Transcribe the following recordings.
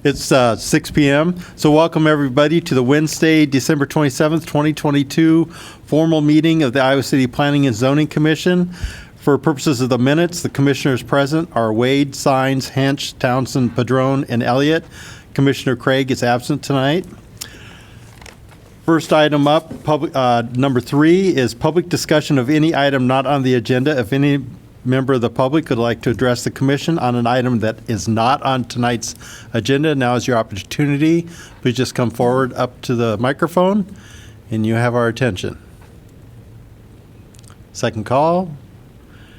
It's 6 p.m. So welcome everybody to the Wednesday, December 27th, 2022 formal meeting of the Iowa City Planning and Zoning Commission. For purposes of the minutes, the commissioners present are Wade, Sines, Hench, Townsend, Padron, and Elliott. Commissioner Craig is absent tonight. First item up, number 3, is public discussion of any item not on the agenda. If any member of the public would like to address the commission on an item that is not on tonight's agenda, now is your opportunity. Please just come forward up to the microphone and you have our attention. Second call.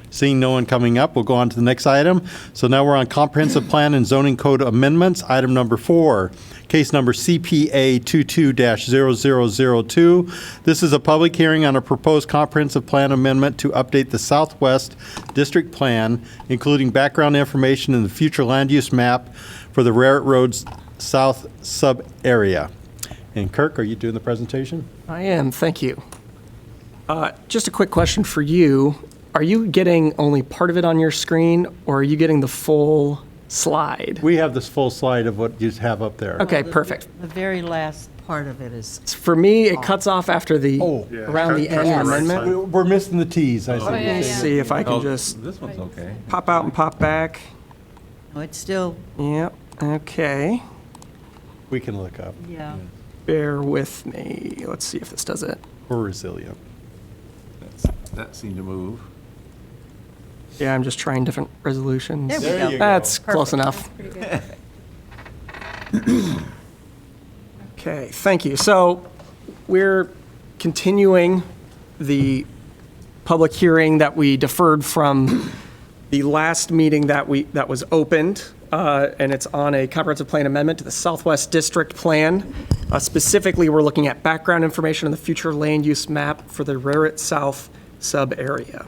Seeing no one coming up, we'll go on to the next item. So now we're on comprehensive plan and zoning code amendments. Item number 4, case number CPA 22-0002. This is a public hearing on a proposed comprehensive plan amendment to update the Southwest District Plan, including background information in the future land use map for the Raritt Roads South sub-area. And Kirk, are you doing the presentation? I am, thank you. Just a quick question for you. Are you getting only part of it on your screen, or are you getting the full slide? We have this full slide of what you have up there. Okay, perfect. The very last part of it is, For me, it cuts off after the, around the end amendment. We're missing the T's, I think. Let's see if I can just This one's okay. pop out and pop back. oh, it's still, Yep, okay. We can look up. yeah. Bear with me. Let's see if this does it. We're resilient. That seemed to move. Yeah, I'm just trying different resolutions. There we There go. you go. That's close Perfect. enough. Okay, thank you. So we're continuing the public hearing that we deferred from the last meeting that was opened, and it's on a comprehensive plan amendment to the Southwest District Plan. Specifically, we're looking at background information on the future land use map for the Raritt South sub-area.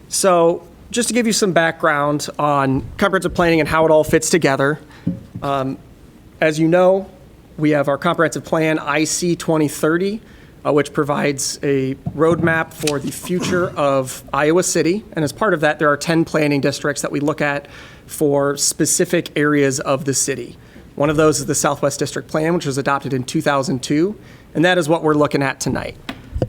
So just to give you some background on comprehensive planning and how it all fits together, as you know, we have our comprehensive plan, IC 2030, which provides a roadmap for the future of Iowa City. And as part of that, there are 10 planning districts that we look at for specific areas of the city. One of those is the Southwest District Plan, which was adopted in 2002, and that is what we're looking at tonight.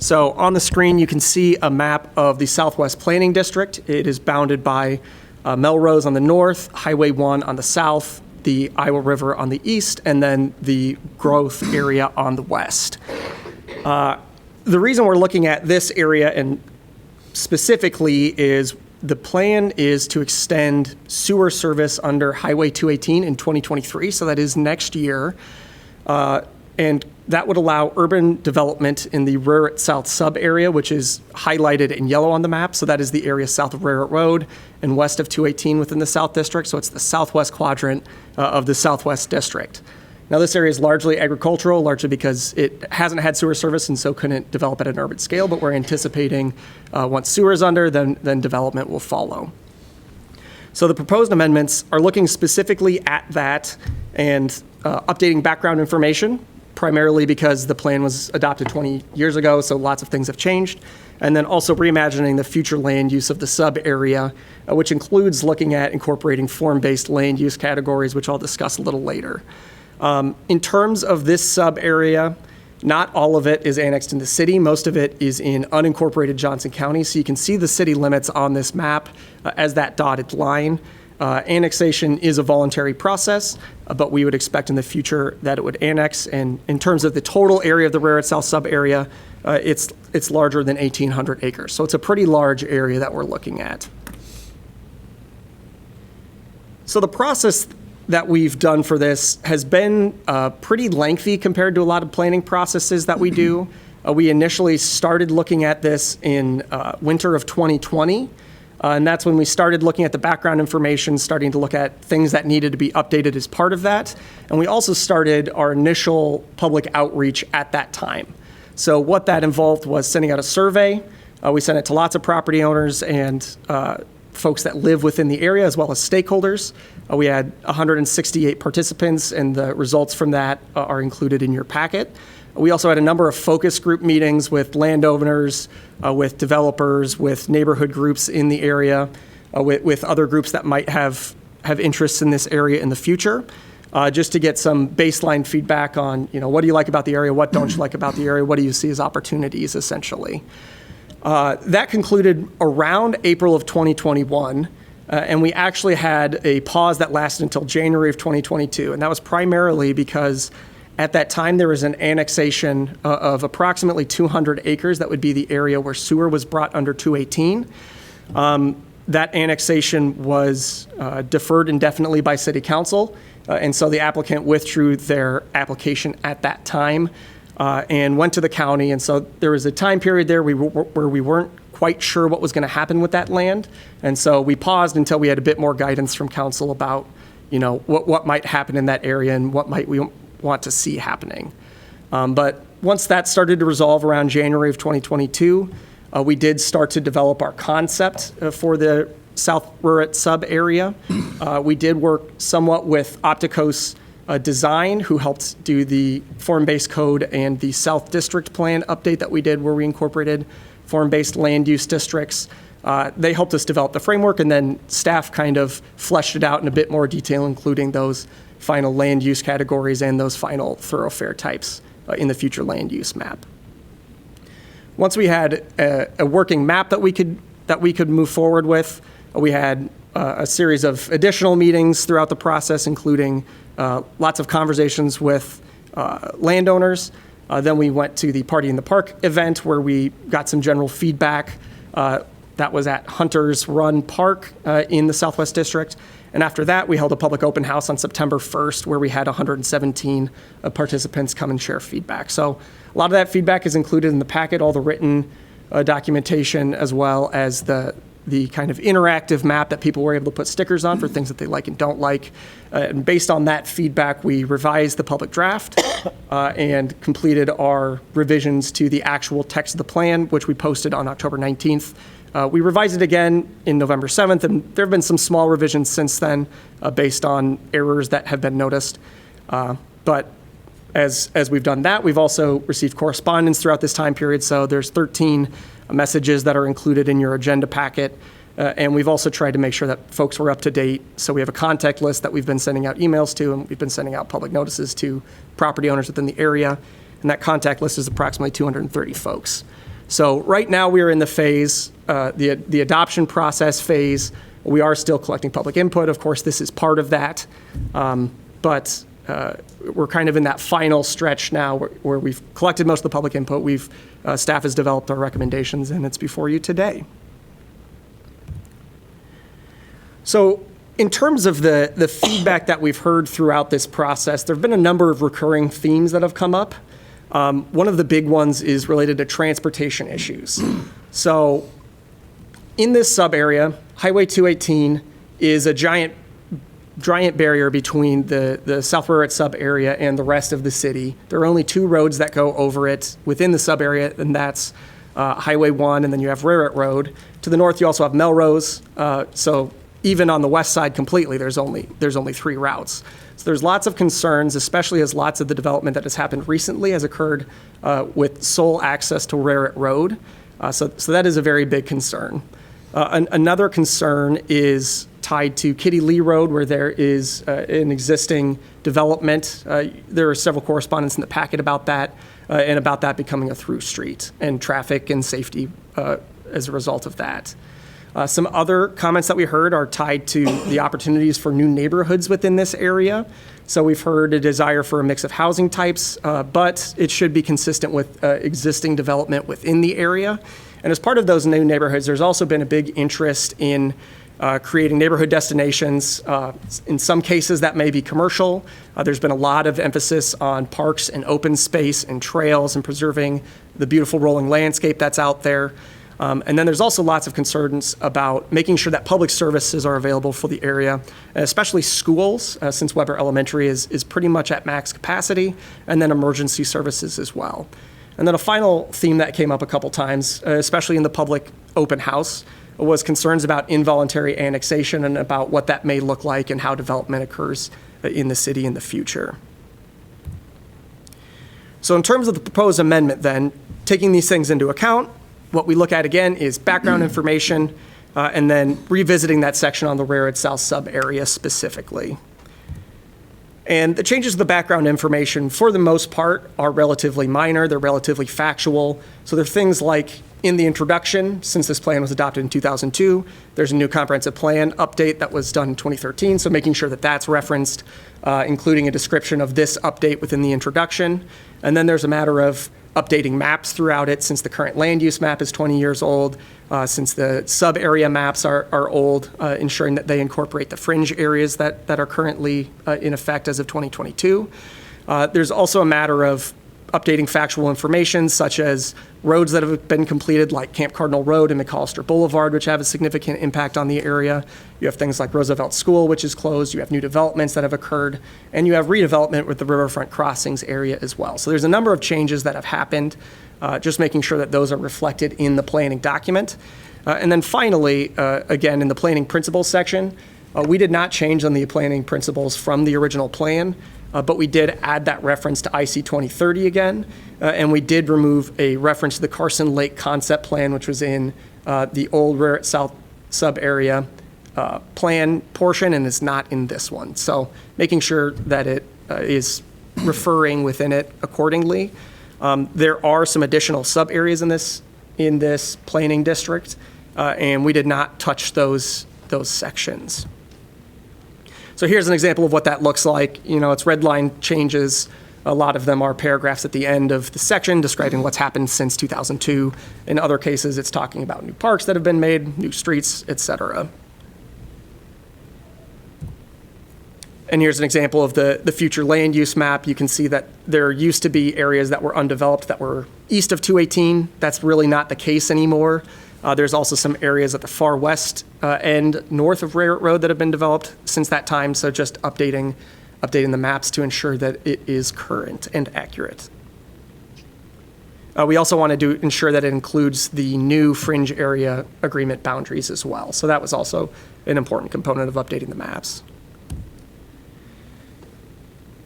So on the screen, you can see a map of the Southwest Planning District. It is bounded by Melrose on the north, Highway 1 on the south, the Iowa River on the east, and then the growth area on the west. The reason we're looking at this area and specifically is the plan is to extend sewer service under Highway 218 in 2023, so that is next year. And that would allow urban development in the Raritt South sub-area, which is highlighted in yellow on the map. So that is the area south of Raritt Road and west of 218 within the South District. So it's the southwest quadrant of the Southwest District. Now, this area is largely agricultural, largely because it hasn't had sewer service and so couldn't develop at an urban scale. But we're anticipating once sewer is under, then development will follow. So the proposed amendments are looking specifically at that and updating background information, primarily because the plan was adopted 20 years ago, so lots of things have changed. And then also reimagining the future land use of the sub-area, which includes looking at incorporating form-based land use categories, which I'll discuss a little later. In terms of this sub-area, not all of it is annexed in the city. Most of it is in unincorporated Johnson County. So you can see the city limits on this map as that dotted line. Annexation is a voluntary process, but we would expect in the future that it would annex. And in terms of the total area of the Raritt South sub-area, it's larger than 1,800 acres. So it's a pretty large area that we're looking at. So the process that we've done for this has been pretty lengthy compared to a lot of planning processes that we do. We initially started looking at this in winter of 2020. And that's when we started looking at the background information, starting to look at things that needed to be updated as part of that. And we also started our initial public outreach at that time. So what that involved was sending out a survey. We sent it to lots of property owners and folks that live within the area, as well as stakeholders. We had 168 participants, and the results from that are included in your packet. We also had a number of focus group meetings with landowners, with developers, with neighborhood groups in the area, with other groups that might have interests in this area in the future. just to get some baseline feedback on, what do you like about the area? What don't you like about the area? What do you see as opportunities, essentially? That concluded around April of 2021, and we actually had a pause that lasted until January of 2022, and that was primarily because at that time there was an annexation of approximately 200 acres that would be the area where sewer was brought under 218. That annexation was deferred indefinitely by City Council, and so the applicant withdrew their application at that time and went to the county. And so there was a time period there where we weren't quite sure what was going to happen with that land. And so we paused until we had a bit more guidance from council about, what might happen in that area and what might we want to see happening. But once that started to resolve around January of 2022, we did start to develop our concept for the South Rurit sub area. We did work somewhat with Opticos Design, who helped do the form-based code and the South District Plan update that we did, where we incorporated form-based land use districts. They helped us develop the framework, and then staff kind of fleshed it out in a bit more detail, including those final land use categories and those final thoroughfare types in the future land use map. Once we had a working map that we could move forward with, we had a series of additional meetings throughout the process, including lots of conversations with landowners. Then we went to the Party in the Park event, where we got some general feedback. That was at Hunter's Run Park in the Southwest District. And after that, we held a public open house on September 1st, where we had 117 participants come and share feedback. So a lot of that feedback is included in the packet, all the written documentation, as well as the kind of interactive map that people were able to put stickers on for things that they like and don't like. And based on that feedback, we revised the public draft and completed our revisions to the actual text of the plan, which we posted on October 19th. We revised it again in November 7th, and there have been some small revisions since then based on errors that have been noticed. But as we've done that, we've also received correspondence throughout this time period. So there's 13 messages that are included in your agenda packet. And we've also tried to make sure that folks were up to date. So we have a contact list that we've been sending out emails to, and we've been sending out public notices to property owners within the area. And that contact list is approximately 230 folks. So right now we are in the phase, the adoption process phase. We are still collecting public input. Of course, this is part of that. But we're kind of in that final stretch now where we've collected most of the public input. Staff has developed our recommendations, and it's before you today. So in terms of the feedback that we've heard throughout this process, there have been a number of recurring themes that have come up. One of the big ones is related to transportation issues. So in this sub area, Highway 218 is a giant barrier between the South Rurit sub area and the rest of the city. There are only two roads that go over it within the sub area, and that's Highway 1, and then you have Rurit Road. To the north, you also have Melrose. So even on the west side completely, there's only three routes. So there's lots of concerns, especially as lots of the development that has happened recently has occurred with sole access to Rurit Road. So that is a very big concern. Another concern is tied to Kitty Lee Road, where there is an existing development. There are several correspondence in the packet about that, and about that becoming a through street, and traffic and safety as a result of that. Some other comments that we heard are tied to the opportunities for new neighborhoods within this area. So we've heard a desire for a mix of housing types, but it should be consistent with existing development within the area. And as part of those new neighborhoods, there's also been a big interest in creating neighborhood destinations. In some cases, that may be commercial. There's been a lot of emphasis on parks and open space and trails and preserving the beautiful rolling landscape that's out there. And then there's also lots of concerns about making sure that public services are available for the area, especially schools, since Weber Elementary is pretty much at max capacity, and then emergency services as well. And then a final theme that came up a couple times, especially in the public open house, was concerns about involuntary annexation and about what that may look like and how development occurs in the city in the future. So in terms of the proposed amendment then, taking these things into account, what we look at again is background information and then revisiting that section on the Rurit South sub area specifically. And the changes to the background information, for the most part, are relatively minor. They're relatively factual. So they're things like in the introduction, since this plan was adopted in 2002, there's a new comprehensive plan update that was done in 2013. So making sure that that's referenced, including a description of this update within the introduction. And then there's a matter of updating maps throughout it, since the current land use map is 20 years old, since the sub-area maps are old, ensuring that they incorporate the fringe areas that are currently in effect as of 2022. There's also a matter of updating factual information, such as roads that have been completed, like Camp Cardinal Road and McAllister Boulevard, which have a significant impact on the area. You have things like Roosevelt School, which is closed. You have new developments that have occurred. And you have redevelopment with the riverfront crossings area as well. So there's a number of changes that have happened, just making sure that those are reflected in the planning document. And then finally, again, in the planning principles section, we did not change on the planning principles from the original plan. But we did add that reference to IC 2030 again, and we did remove a reference to the Carson Lake concept plan, which was in the old Raritt South sub-area plan portion, and is not in this one. So making sure that it is referring within it accordingly. There are some additional sub-areas in this planning district, and we did not touch those sections. So here's an example of what that looks like. You know, it's red line changes. A lot of them are paragraphs at the end of the section describing what's happened since 2002. In other cases, it's talking about new parks that have been made, new streets, et cetera. And here's an example of the future land use map. You can see that there used to be areas that were undeveloped that were east of 218. That's really not the case anymore. There's also some areas at the far west end, north of Raritt Road, that have been developed since that time. So just updating the maps to ensure that it is current and accurate. We also wanted to ensure that it includes the new fringe area agreement boundaries as well. So that was also an important component of updating the maps.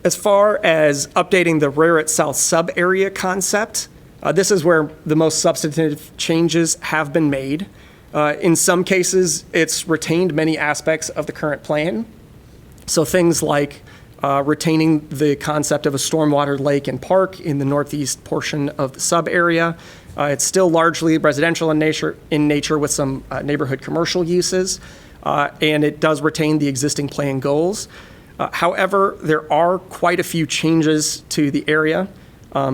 As far as updating the Raritt South sub-area concept, this is where the most substantive changes have been made. In some cases, it's retained many aspects of the current plan. So things like retaining the concept of a stormwater lake and park in the northeast portion of the sub-area. It's still largely residential in nature with some neighborhood commercial uses, and it does retain the existing plan goals. However, there are quite a few changes to the area.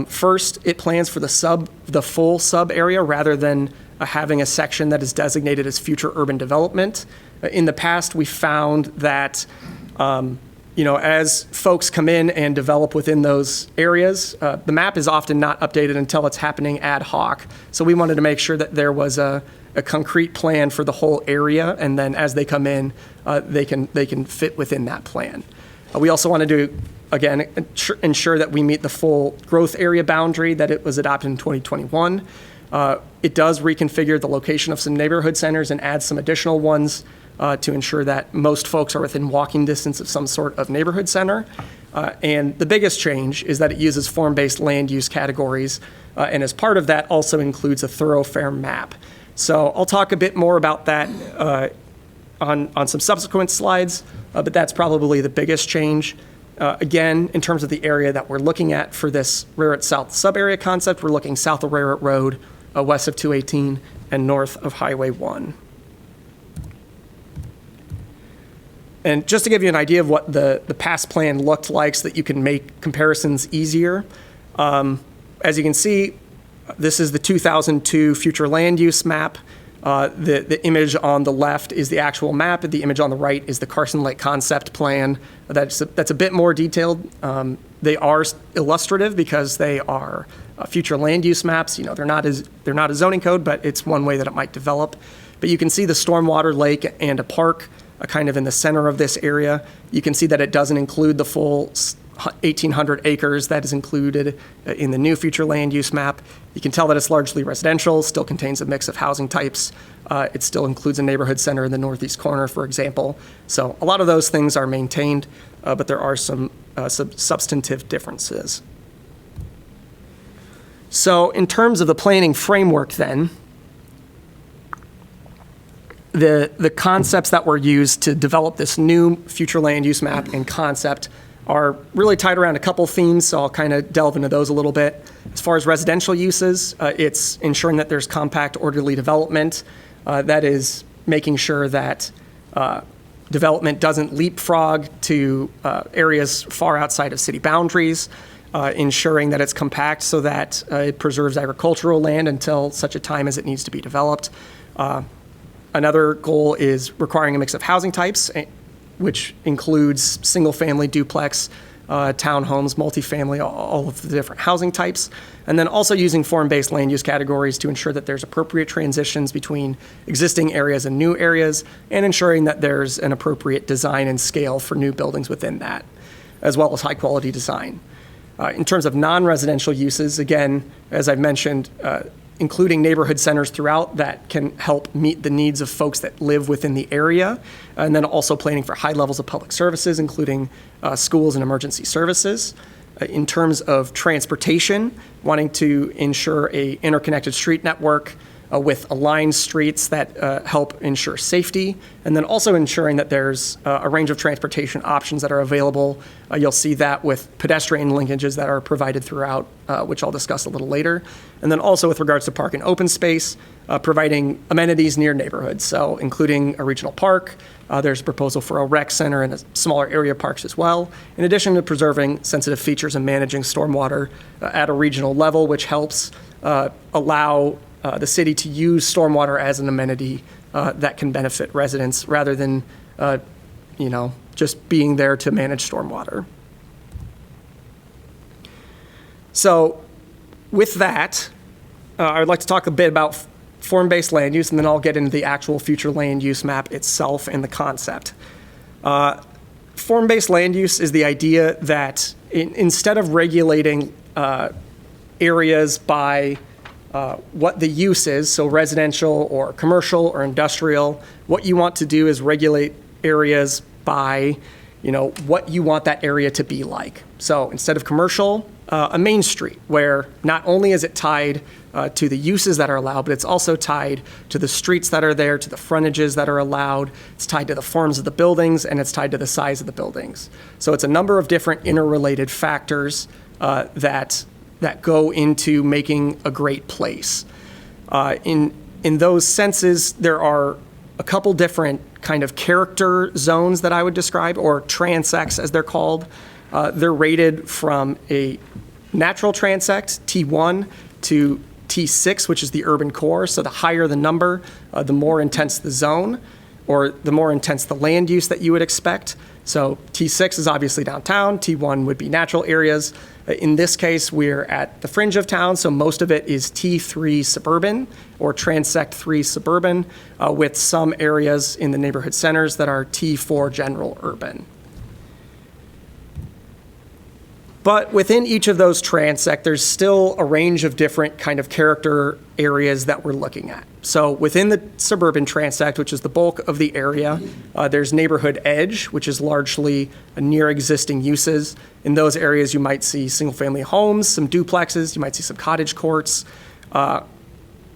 First, it plans for the full sub-area rather than having a section that is designated as future urban development. In the past, we found that as folks come in and develop within those areas, the map is often not updated until it's happening ad hoc. So we wanted to make sure that there was a concrete plan for the whole area, and then as they come in, they can fit within that plan. We also wanted to, again, ensure that we meet the full growth area boundary that it was adopted in 2021. It does reconfigure the location of some neighborhood centers and add some additional ones to ensure that most folks are within walking distance of some sort of neighborhood center. And the biggest change is that it uses form-based land use categories, and as part of that also includes a thoroughfare map. So I'll talk a bit more about that on some subsequent slides, but that's probably the biggest change. Again, in terms of the area that we're looking at for this Raritt South sub-area concept, we're looking south of Raritt Road, west of 218, and north of Highway 1. And just to give you an idea of what the past plan looked like so that you can make comparisons easier, as you can see, this is the 2002 future land use map. The image on the left is the actual map. The image on the right is the Carson Lake concept plan. That's a bit more detailed. They are illustrative because they are future land use maps. You know, they're not a zoning code, but it's one way that it might develop. But you can see the stormwater lake and a park kind of in the center of this area. You can see that it doesn't include the full 1,800 acres that is included in the new future land use map. You can tell that it's largely residential, still contains a mix of housing types. It still includes a neighborhood center in the northeast corner, for example. So a lot of those things are maintained, but there are some substantive differences. So in terms of the planning framework then, the concepts that were used to develop this new future land use map and concept are really tied around a couple themes, so I'll kind of delve into those a little bit. As far as residential uses, it's ensuring that there's compact, orderly development. That is making sure that development doesn't leapfrog to areas far outside of city boundaries, ensuring that it's compact so that it preserves agricultural land until such a time as it needs to be developed. Another goal is requiring a mix of housing types, which includes single-family, duplex, townhomes, multifamily, all of the different housing types, and then also using form-based land use categories to ensure that there's appropriate transitions between existing areas and new areas, and ensuring that there's an appropriate design and scale for new buildings within that, as well as high-quality design. In terms of non-residential uses, again, as I've mentioned, including neighborhood centers throughout that can help meet the needs of folks that live within the area, and then also planning for high levels of public services, including schools and emergency services. In terms of transportation, wanting to ensure a interconnected street network with aligned streets that help ensure safety, and then also ensuring that there's a range of transportation options that are available. You'll see that with pedestrian linkages that are provided throughout, which I'll discuss a little later. And then also with regards to park and open space, providing amenities near neighborhoods, so including a regional park. There's a proposal for a rec center and a smaller area parks as well, in addition to preserving sensitive features and managing stormwater at a regional level, which helps allow the city to use stormwater as an amenity that can benefit residents rather than, just being there to manage stormwater. So with that, I would like to talk a bit about form-based land use, and then I'll get into the actual future land use map itself and the concept. Form-based land use is the idea that instead of regulating areas by what the use is, so residential or commercial or industrial, what you want to do is regulate areas by, what you want that area to be like. So instead of commercial, a main street where not only is it tied to the uses that are allowed, but it's also tied to the streets that are there, to the frontages that are allowed. It's tied to the forms of the buildings, and it's tied to the size of the buildings. So it's a number of different interrelated factors that go into making a great place. In those senses, there are a couple different kind of character zones that I would describe, or transects as they're called. They're rated from a natural transect, T1, to T6, which is the urban core. So the higher the number, the more intense the zone, or the more intense the land use that you would expect. So T6 is obviously downtown, T1 would be natural areas. In this case, we're at the fringe of town, so most of it is T3 suburban, or transect 3 suburban, with some areas in the neighborhood centers that are T4 general urban. But within each of those transect, there's still a range of different kind of character areas that we're looking at. So within the suburban transect, which is the bulk of the area, there's neighborhood edge, which is largely near existing uses. In those areas, you might see single-family homes, some duplexes, you might see some cottage courts. And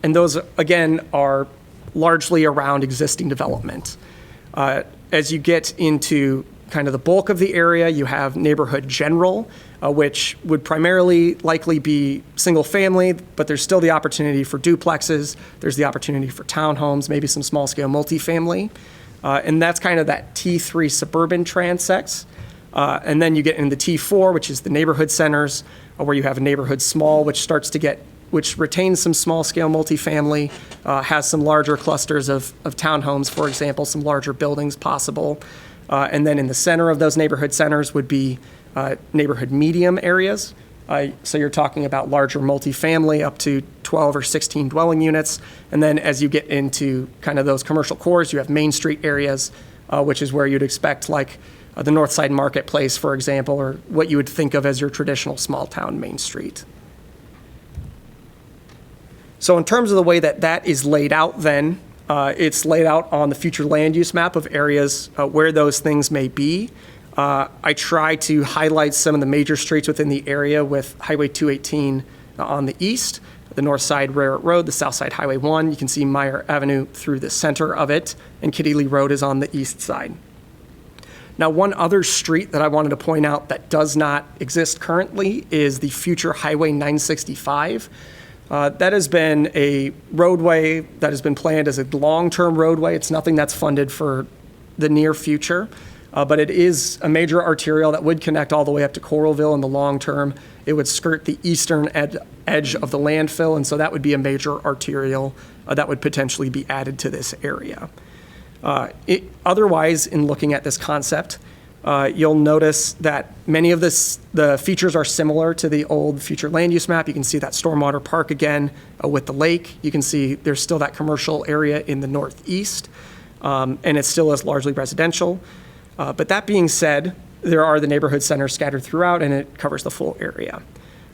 those, again, are largely around existing development. As you get into kind of the bulk of the area, you have neighborhood general, which would primarily likely be single family, but there's still the opportunity for duplexes. There's the opportunity for townhomes, maybe some small scale multifamily. And that's kind of that T3 suburban transects. And then you get into T4, which is the neighborhood centers, where you have a neighborhood small, which retains some small scale multifamily, has some larger clusters of townhomes, for example, some larger buildings possible. And then in the center of those neighborhood centers would be neighborhood medium areas. So you're talking about larger multifamily up to 12 or 16 dwelling units. And then as you get into kind of those commercial cores, you have Main Street areas, which is where you'd expect like the Northside Marketplace, for example, or what you would think of as your traditional small town Main Street. So in terms of the way that is laid out then, it's laid out on the future land use map of areas where those things may be. I try to highlight some of the major streets within the area with Highway 218 on the east, the north side Railroad Road, the south side Highway 1. You can see Meyer Avenue through the center of it, and Kitty Lee Road is on the east side. Now, one other street that I wanted to point out that does not exist currently is the future Highway 965. That has been a roadway that has been planned as a long-term roadway. It's nothing that's funded for the near future, but it is a major arterial that would connect all the way up to Coralville in the long term. It would skirt the eastern edge of the landfill, and so that would be a major arterial that would potentially be added to this area. Otherwise, in looking at this concept, you'll notice that many of the features are similar to the old future land use map. You can see that stormwater park again with the lake. You can see there's still that commercial area in the northeast, and it still is largely residential. But that being said, there are the neighborhood centers scattered throughout, and it covers the full area.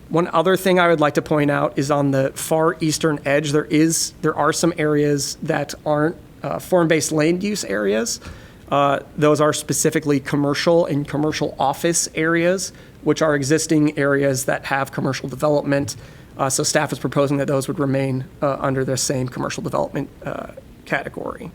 One other thing I would like to point out is on the far eastern edge, there are some areas that aren't form-based land use areas. Those are specifically commercial and commercial office areas, which are existing areas that have commercial development. So staff is proposing that those would remain under the same commercial development category.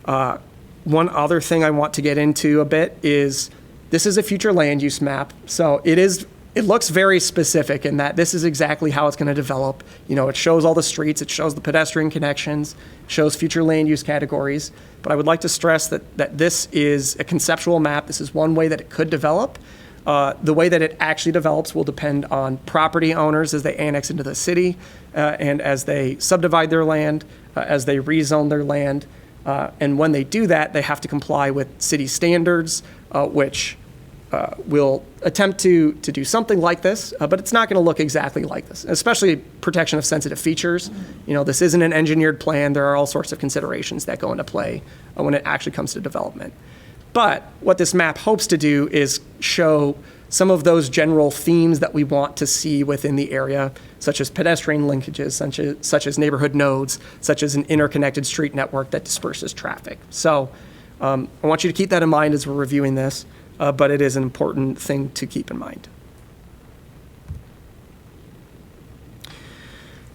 One other thing I want to get into a bit is this is a future land use map. So it looks very specific in that this is exactly how it's going to develop. It shows all the streets, it shows the pedestrian connections, shows future land use categories. But I would like to stress that this is a conceptual map. This is one way that it could develop. The way that it actually develops will depend on property owners as they annex into the city and as they subdivide their land, as they rezone their land. And when they do that, they have to comply with city standards, which will attempt to do something like this, but it's not going to look exactly like this, especially protection of sensitive features. This isn't an engineered plan. There are all sorts of considerations that go into play when it actually comes to development. But what this map hopes to do is show some of those general themes that we want to see within the area, such as pedestrian linkages, such as neighborhood nodes, such as an interconnected street network that disperses traffic. So I want you to keep that in mind as we're reviewing this. But it is an important thing to keep in mind.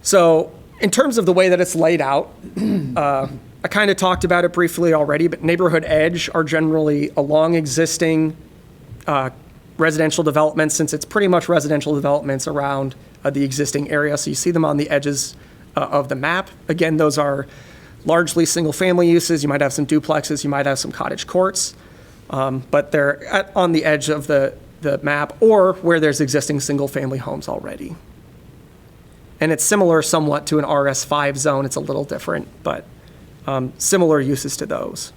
So in terms of the way that it's laid out, I kind of talked about it briefly already, but neighborhood edge are generally along existing residential developments, since it's pretty much residential developments around the existing area. So you see them on the edges of the map. Again, those are largely single-family uses. You might have some duplexes, you might have some cottage courts. But they're on the edge of the map or where there's existing single-family homes already. And it's similar somewhat to an RS5 zone. It's a little different, but similar uses to those.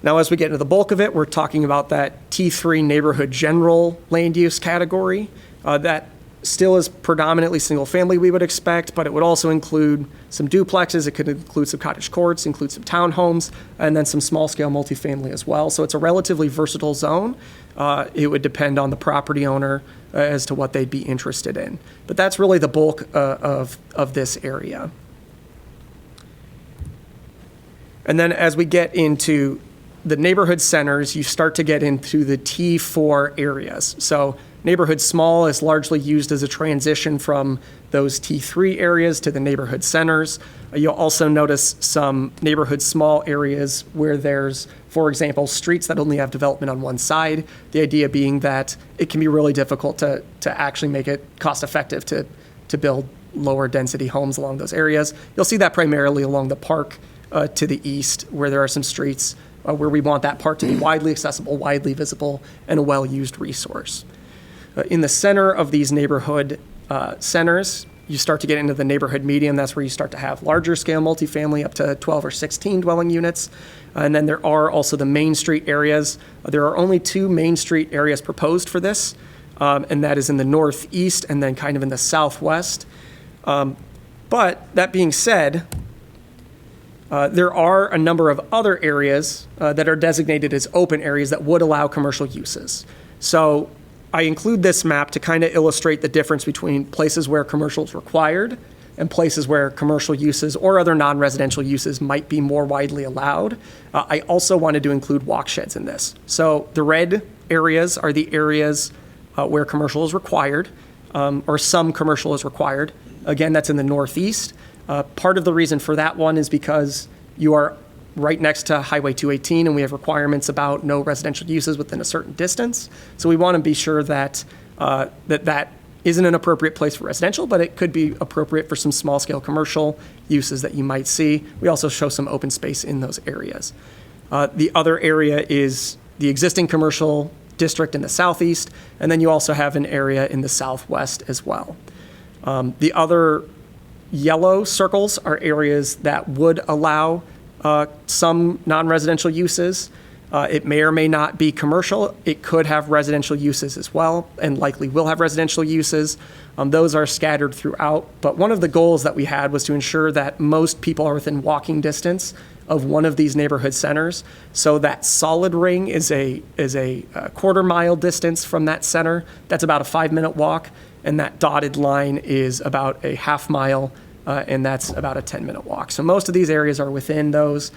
Now, as we get into the bulk of it, we're talking about that T3 neighborhood general land use category. That still is predominantly single-family, we would expect, but it would also include some duplexes. It could include some cottage courts, include some townhomes, and then some small-scale multifamily as well. So it's a relatively versatile zone. It would depend on the property owner as to what they'd be interested in. But that's really the bulk of this area. And then as we get into the neighborhood centers, you start to get into the T4 areas. So neighborhood small is largely used as a transition from those T3 areas to the neighborhood centers. You'll also notice some neighborhood small areas where there's, for example, streets that only have development on one side. The idea being that it can be really difficult to actually make it cost effective to build lower density homes along those areas. You'll see that primarily along the park to the east, where there are some streets where we want that park to be widely accessible, widely visible, and a well-used resource. In the center of these neighborhood centers, you start to get into the neighborhood medium. That's where you start to have larger scale multifamily up to 12 or 16 dwelling units. And then there are also the Main Street areas. There are only 2 Main Street areas proposed for this, and that is in the northeast and then kind of in the southwest. But that being said, there are a number of other areas that are designated as open areas that would allow commercial uses. So I include this map to kind of illustrate the difference between places where commercial is required and places where commercial uses or other non-residential uses might be more widely allowed. I also wanted to include walk sheds in this. So the red areas are the areas where commercial is required, or some commercial is required. Again, that's in the northeast. Part of the reason for that one is because you are right next to Highway 218, and we have requirements about no residential uses within a certain distance. So we want to be sure that that isn't an appropriate place for residential, but it could be appropriate for some small-scale commercial uses that you might see. We also show some open space in those areas. The other area is the existing commercial district in the southeast, and then you also have an area in the southwest as well. The other yellow circles are areas that would allow some non-residential uses. It may or may not be commercial. It could have residential uses as well, and likely will have residential uses. Those are scattered throughout. But one of the goals that we had was to ensure that most people are within walking distance of one of these neighborhood centers. So that solid ring is a quarter-mile distance from that center. That's about a 5-minute walk. And that dotted line is about a half-mile, and that's about a 10-minute walk. So most of these areas are within those.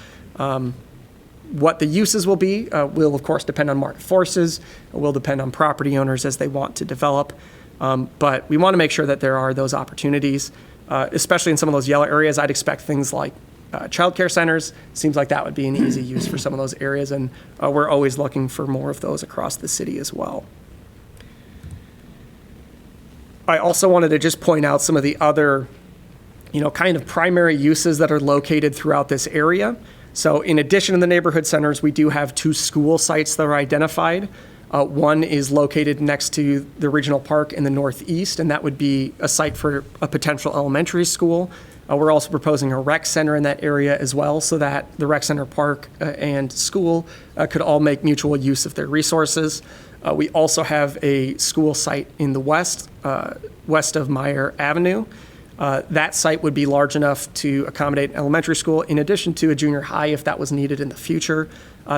What the uses will be will, of course, depend on market forces. It will depend on property owners as they want to develop. But we want to make sure that there are those opportunities, especially in some of those yellow areas. I'd expect things like childcare centers. Seems like that would be an easy use for some of those areas, and we're always looking for more of those across the city as well. I also wanted to just point out some of the other, kind of primary uses that are located throughout this area. So in addition to the neighborhood centers, we do have 2 school sites that are identified. One is located next to the regional park in the northeast, and that would be a site for a potential elementary school. We're also proposing a rec center in that area as well, so that the rec center, park, and school could all make mutual use of their resources. We also have a school site in the west of Meyer Avenue. That site would be large enough to accommodate an elementary school in addition to a junior high if that was needed in the future.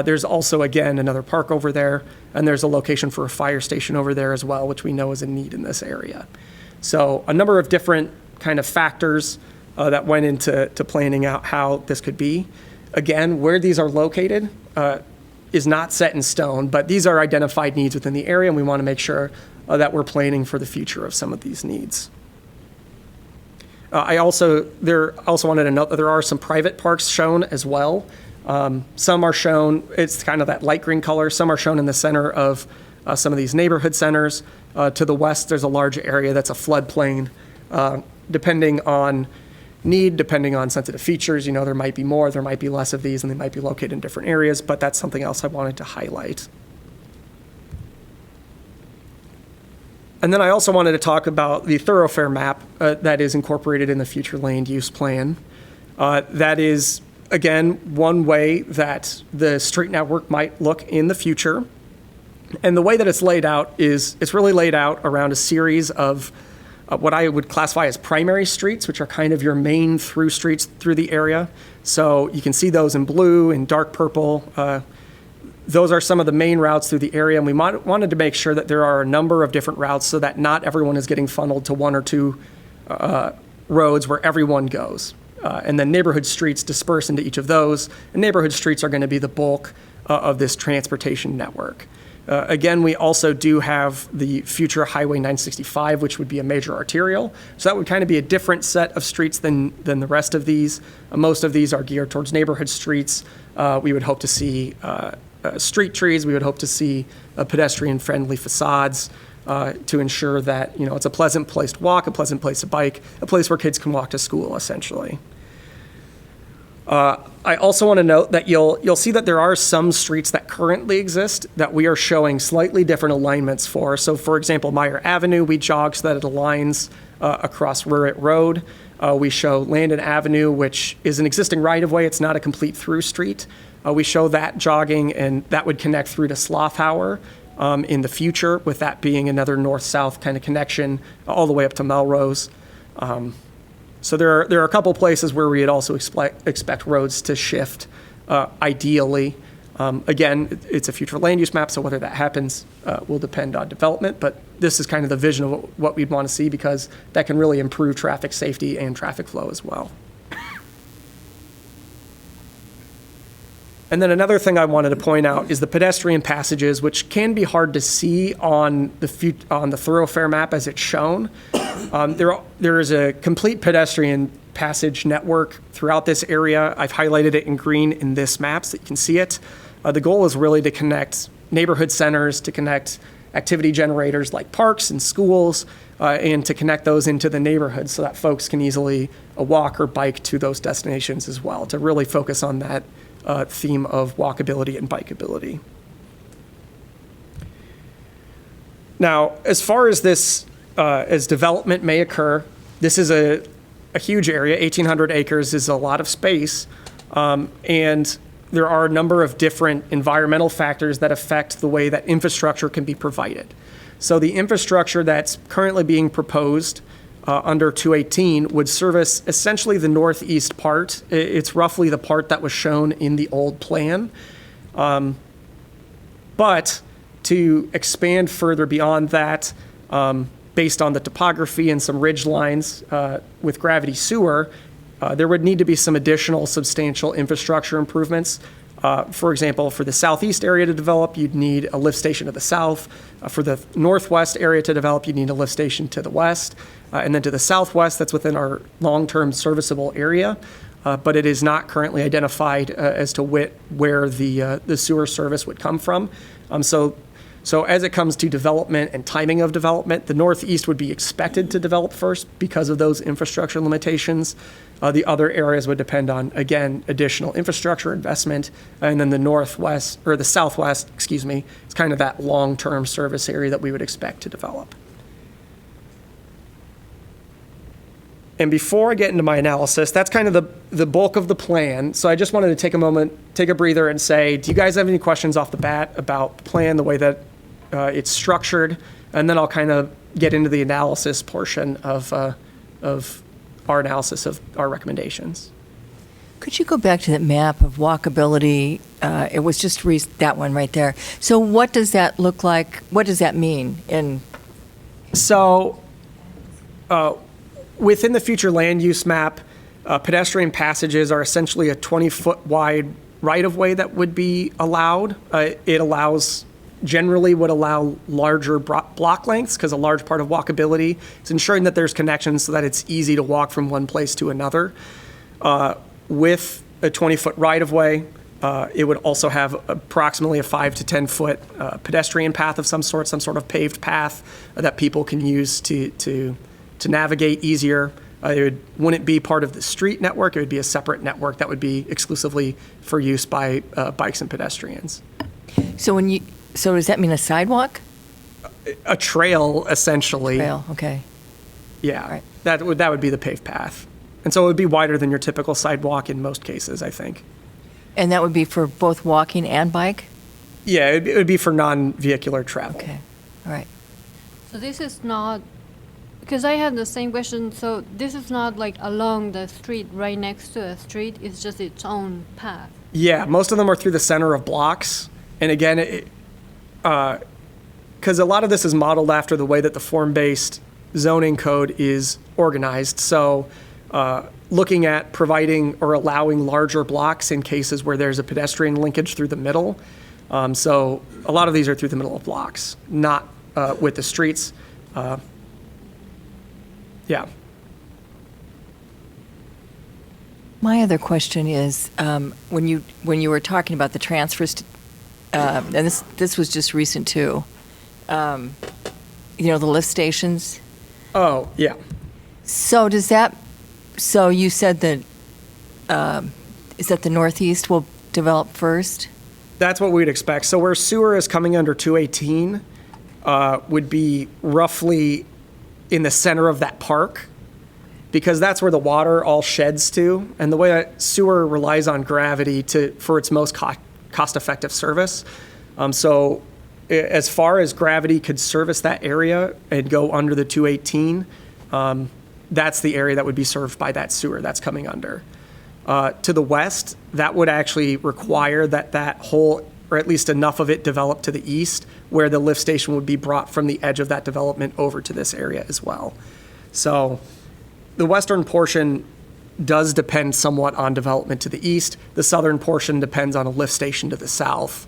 There's also, again, another park over there, and there's a location for a fire station over there as well, which we know is a need in this area. So a number of different kind of factors that went into planning out how this could be. Again, where these are located is not set in stone, but these are identified needs within the area, and we want to make sure that we're planning for the future of some of these needs. I also wanted to note that there are some private parks shown as well. Some are shown, it's kind of that light green color. Some are shown in the center of some of these neighborhood centers. To the west, there's a large area that's a floodplain. Depending on need, depending on sensitive features, there might be more, there might be less of these, and they might be located in different areas, but that's something else I wanted to highlight. And then I also wanted to talk about the thoroughfare map that is incorporated in the future land use plan. That is, again, one way that the street network might look in the future. And the way that it's laid out is it's really laid out around a series of what I would classify as primary streets, which are kind of your main through streets through the area. So you can see those in blue and dark purple. Those are some of the main routes through the area, and we wanted to make sure that there are a number of different routes so that not everyone is getting funneled to 1 or 2 roads where everyone goes. And then neighborhood streets disperse into each of those, and neighborhood streets are going to be the bulk of this transportation network. Again, we also do have the future Highway 965, which would be a major arterial. So that would kind of be a different set of streets than the rest of these. Most of these are geared towards neighborhood streets. We would hope to see street trees. We would hope to see pedestrian-friendly facades to ensure that it's a pleasant place to walk, a pleasant place to bike, a place where kids can walk to school, essentially. I also want to note that you'll see that there are some streets that currently exist that we are showing slightly different alignments for. So, for example, Meyer Avenue, we jog so that it aligns across Rurit Road. We show Landon Avenue, which is an existing right-of-way. It's not a complete through street. We show that jogging, and that would connect through to Slothower in the future, with that being another north-south kind of connection all the way up to Melrose. So there are a couple places where we'd also expect roads to shift, ideally. Again, it's a future land use map, so whether that happens will depend on development, but this is kind of the vision of what we'd want to see, because that can really improve traffic safety and traffic flow as well. And then another thing I wanted to point out is the pedestrian passages, which can be hard to see on the thoroughfare map as it's shown. There is a complete pedestrian passage network throughout this area. I've highlighted it in green in this map so that you can see it. The goal is really to connect neighborhood centers, to connect activity generators like parks and schools, and to connect those into the neighborhood so that folks can easily walk or bike to those destinations as well, to really focus on that theme of walkability and bikeability. Now, as far as this, as development may occur, this is a huge area. 1,800 acres is a lot of space, and there are a number of different environmental factors that affect the way that infrastructure can be provided. So the infrastructure that's currently being proposed under 218 would service essentially the northeast part. It's roughly the part that was shown in the old plan. But to expand further beyond that, based on the topography and some ridge lines with gravity sewer, there would need to be some additional substantial infrastructure improvements. For example, for the southeast area to develop, you'd need a lift station to the south. For the northwest area to develop, you'd need a lift station to the west. And then to the southwest, that's within our long-term serviceable area. But it is not currently identified as to where the sewer service would come from. So as it comes to development and timing of development, the northeast would be expected to develop first because of those infrastructure limitations. The other areas would depend on, again, additional infrastructure investment. And then the northwest, or the southwest, excuse me, it's kind of that long-term service area that we would expect to develop. And before I get into my analysis, that's kind of the bulk of the plan. So I just wanted to take a moment, take a breather and say, do you guys have any questions off the bat about the plan, the way that it's structured? And then I'll kind of get into the analysis portion of our analysis of our recommendations. Could you go back to that map of walkability? It was just that one right there. So what does that look like? What does that mean? So within the future land use map, pedestrian passages are essentially a 20-foot wide right-of-way that would be allowed. It generally would allow larger block lengths because a large part of walkability is ensuring that there's connections so that it's easy to walk from one place to another. With a 20-foot right-of-way, it would also have approximately a 5 to 10-foot pedestrian path of some sort of paved path that people can use to navigate easier. It wouldn't be part of the street network. It would be a separate network that would be exclusively for use by bikes and pedestrians. So does that mean a sidewalk? A trail, essentially. Trail, okay. Yeah, Right. that would be the paved path. And so it would be wider than your typical sidewalk in most cases, I think. And that would be for both walking and bike? Yeah, it would be for non-vehicular travel. Okay, all right. So this is not, because I had the same question, so this is not like along the street right next to a street, it's just its own path. Yeah, most of them are through the center of blocks. And again, because a lot of this is modeled after the way that the form-based zoning code is organized. So looking at providing or allowing larger blocks in cases where there's a pedestrian linkage through the middle. So a lot of these are through the middle of blocks, not with the streets. Yeah. My other question is, when you were talking about the transfers, and this was just recent too, the lift stations. Oh, yeah. So you said that, is that the Northeast will develop first? That's what we'd expect. So where sewer is coming under 218 would be roughly in the center of that park, because that's where the water all sheds to. And the way that sewer relies on gravity for its most cost-effective service. So as far as gravity could service that area and go under the 218, that's the area that would be served by that sewer that's coming under. To the west, that would actually require that whole, or at least enough of it, develop to the east, where the lift station would be brought from the edge of that development over to this area as well. So the western portion does depend somewhat on development to the east. The southern portion depends on a lift station to the south.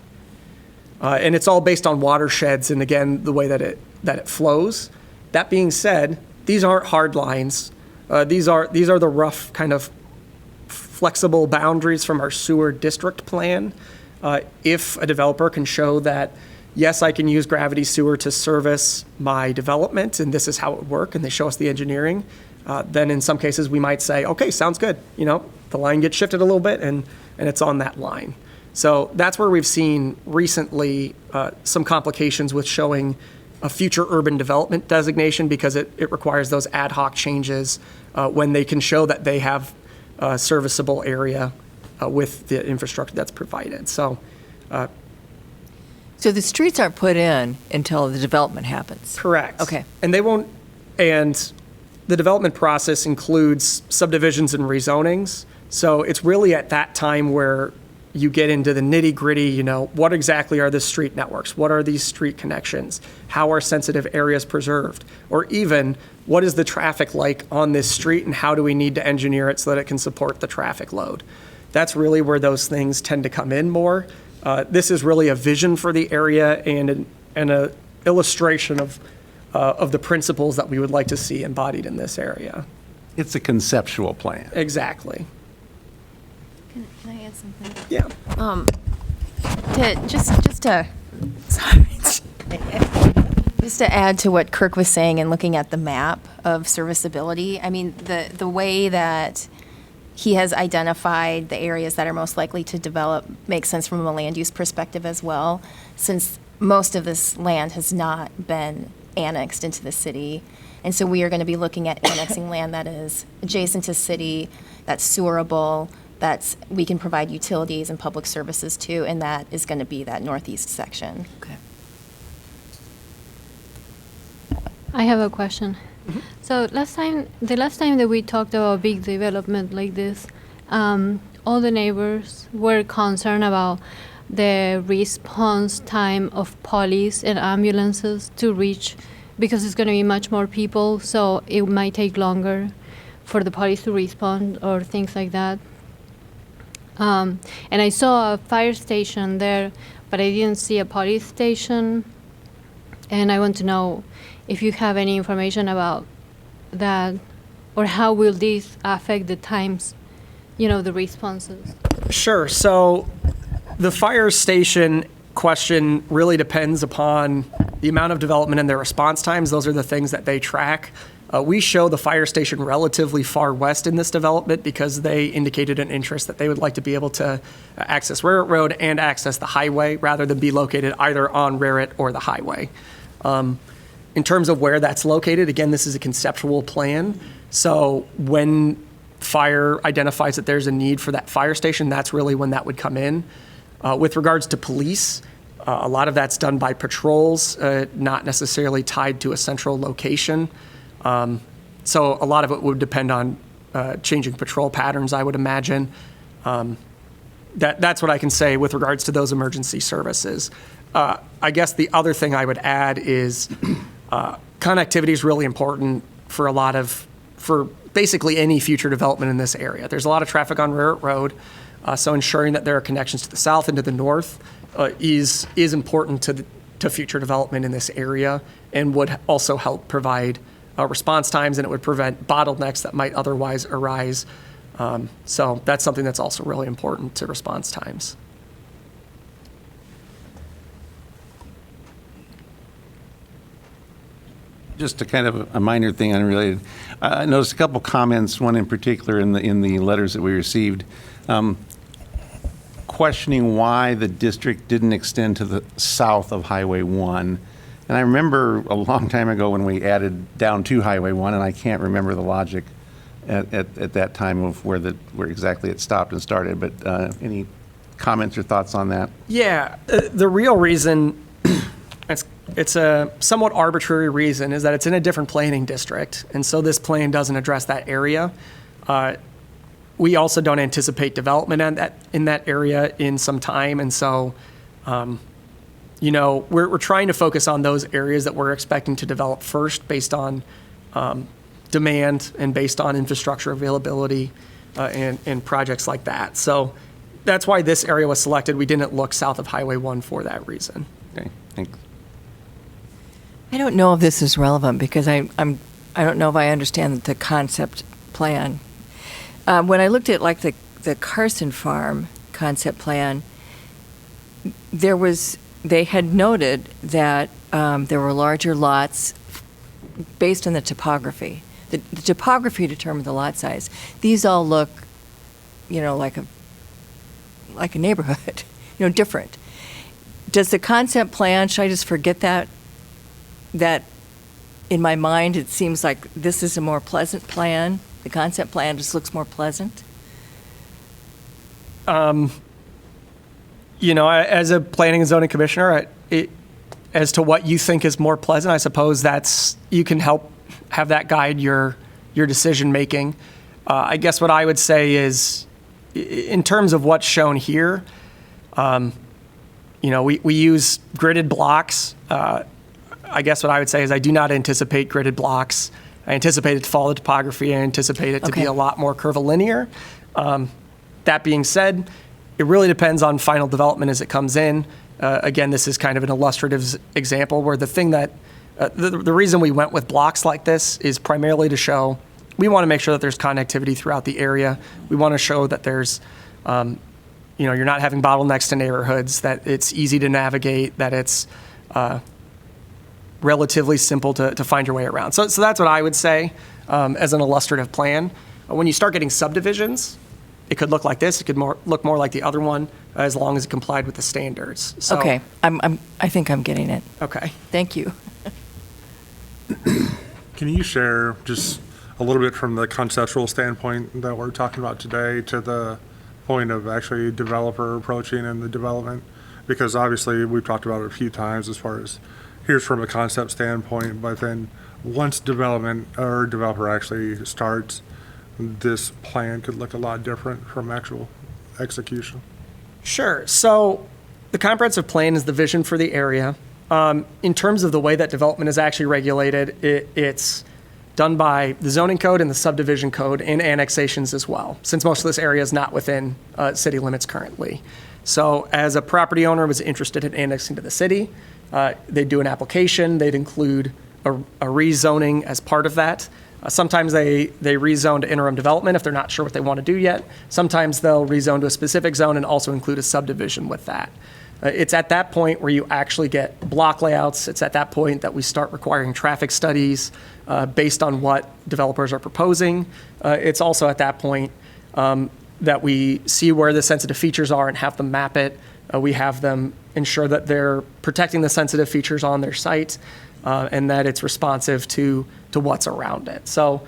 And it's all based on watersheds and, again, the way that it flows. That being said, these aren't hard lines. These are the rough kind of flexible boundaries from our sewer district plan. If a developer can show that, yes, I can use gravity sewer to service my development, and this is how it would work, and they show us the engineering, then in some cases, we might say, okay, sounds good. You know, the line gets shifted a little bit, and it's on that line. So that's where we've seen recently some complications with showing a future urban development designation, because it requires those ad hoc changes when they can show that they have a serviceable area with the infrastructure that's provided. So So the streets aren't put in until the development happens? correct. Okay. And they won't, and the development process includes subdivisions and rezonings. So it's really at that time where you get into the nitty gritty, you know, what exactly are the street networks? What are these street connections? How are sensitive areas preserved? Or even, what is the traffic like on this street, and how do we need to engineer it so that it can support the traffic load? That's really where those things tend to come in more. This is really a vision for the area and an illustration of the principles that we would like to see embodied in this area. It's a conceptual plan. Exactly. Can I add something? Yeah. Just to add to what Kirk was saying and looking at the map of serviceability, I mean, the way that he has identified the areas that are most likely to develop makes sense from a land use perspective as well, since most of this land has not been annexed into the city. And so we are going to be looking at annexing land that is adjacent to city, that's sewerable, we can provide utilities and public services to, and that is going to be that northeast section. Okay. I have a question. So the last time that we talked about big development like this, all the neighbors were concerned about the response time of police and ambulances to reach, because it's going to be much more people, so it might take longer for the police to respond or things like that. And I saw a fire station there, but I didn't see a police station. And I want to know if you have any information about that, or how will this affect the times, the responses? Sure. So the fire station question really depends upon the amount of development and their response times. Those are the things that they track. We show the fire station relatively far west in this development because they indicated an interest that they would like to be able to access Raritt Road and access the highway rather than be located either on Raritt or the highway. In terms of where that's located, again, this is a conceptual plan. So when fire identifies that there's a need for that fire station, that's really when that would come in. With regards to police, a lot of that's done by patrols, not necessarily tied to a central location. So a lot of it would depend on changing patrol patterns, I would imagine. That's what I can say with regards to those emergency services. I guess the other thing I would add is connectivity is really important for basically any future development in this area. There's a lot of traffic on Raritt Road, so ensuring that there are connections to the south and to the north is important to future development in this area, and would also help provide response times, and it would prevent bottlenecks that might otherwise arise. So that's something that's also really important to response times. Just a kind of a minor thing, unrelated. I noticed a couple comments, one in particular in the letters that we received, questioning why the district didn't extend to the south of Highway 1. And I remember a long time ago when we added down to Highway 1, and I can't remember the logic at that time of where exactly it stopped and started. But any comments or thoughts on that? Yeah, the real reason, it's a somewhat arbitrary reason, is that it's in a different planning district, and so this plan doesn't address that area. We also don't anticipate development in that area in some time, and so we're trying to focus on those areas that we're expecting to develop first based on demand and based on infrastructure availability and projects like that. So that's why this area was selected. We didn't look south of Highway 1 for that reason. Okay, thanks. I don't know if this is relevant because I don't know if I understand the concept plan. When I looked at like the Carson Farm concept plan, they had noted that there were larger lots based on the topography. The topography determined the lot size. These all look, like a neighborhood, different. Does the concept plan, should I just forget that? That in my mind, it seems like this is a more pleasant plan. The concept plan just looks more pleasant. As a planning and zoning commissioner, as to what you think is more pleasant, I suppose you can help have that guide your decision making. I guess what I would say is, in terms of what's shown here, we use gridded blocks. I guess what I would say is I do not anticipate gridded blocks. I anticipate it to follow the topography. I anticipate it to be Okay. a lot more curvilinear. That being said, it really depends on final development as it comes in. Again, this is kind of an illustrative example where the thing that, the reason we went with blocks like this is primarily to show, we want to make sure that there's connectivity throughout the area. We want to show that there's, you're not having bottlenecks to neighborhoods, that it's easy to navigate, that it's relatively simple to find your way around. So that's what I would say as an illustrative plan. When you start getting subdivisions, it could look like this. It could look more like the other one, as long as it complied with the standards. So, Okay, I think I'm getting it. Okay. Thank you. Can you share just a little bit from the conceptual standpoint that we're talking about today to the point of actually developer approaching and the development? Because obviously we've talked about it a few times as far as here's from a concept standpoint, but then once development or developer actually starts, this plan could look a lot different from actual execution. Sure. So the comprehensive plan is the vision for the area. In terms of the way that development is actually regulated, it's done by the zoning code and the subdivision code and annexations as well, since most of this area is not within city limits currently. So as a property owner was interested in annexing to the city, they'd do an application. They'd include a rezoning as part of that. Sometimes they rezone to interim development if they're not sure what they want to do yet. Sometimes they'll rezone to a specific zone and also include a subdivision with that. It's at that point where you actually get block layouts. It's at that point that we start requiring traffic studies based on what developers are proposing. It's also at that point that we see where the sensitive features are and have them map it. We have them ensure that they're protecting the sensitive features on their site and that it's responsive to what's around it. So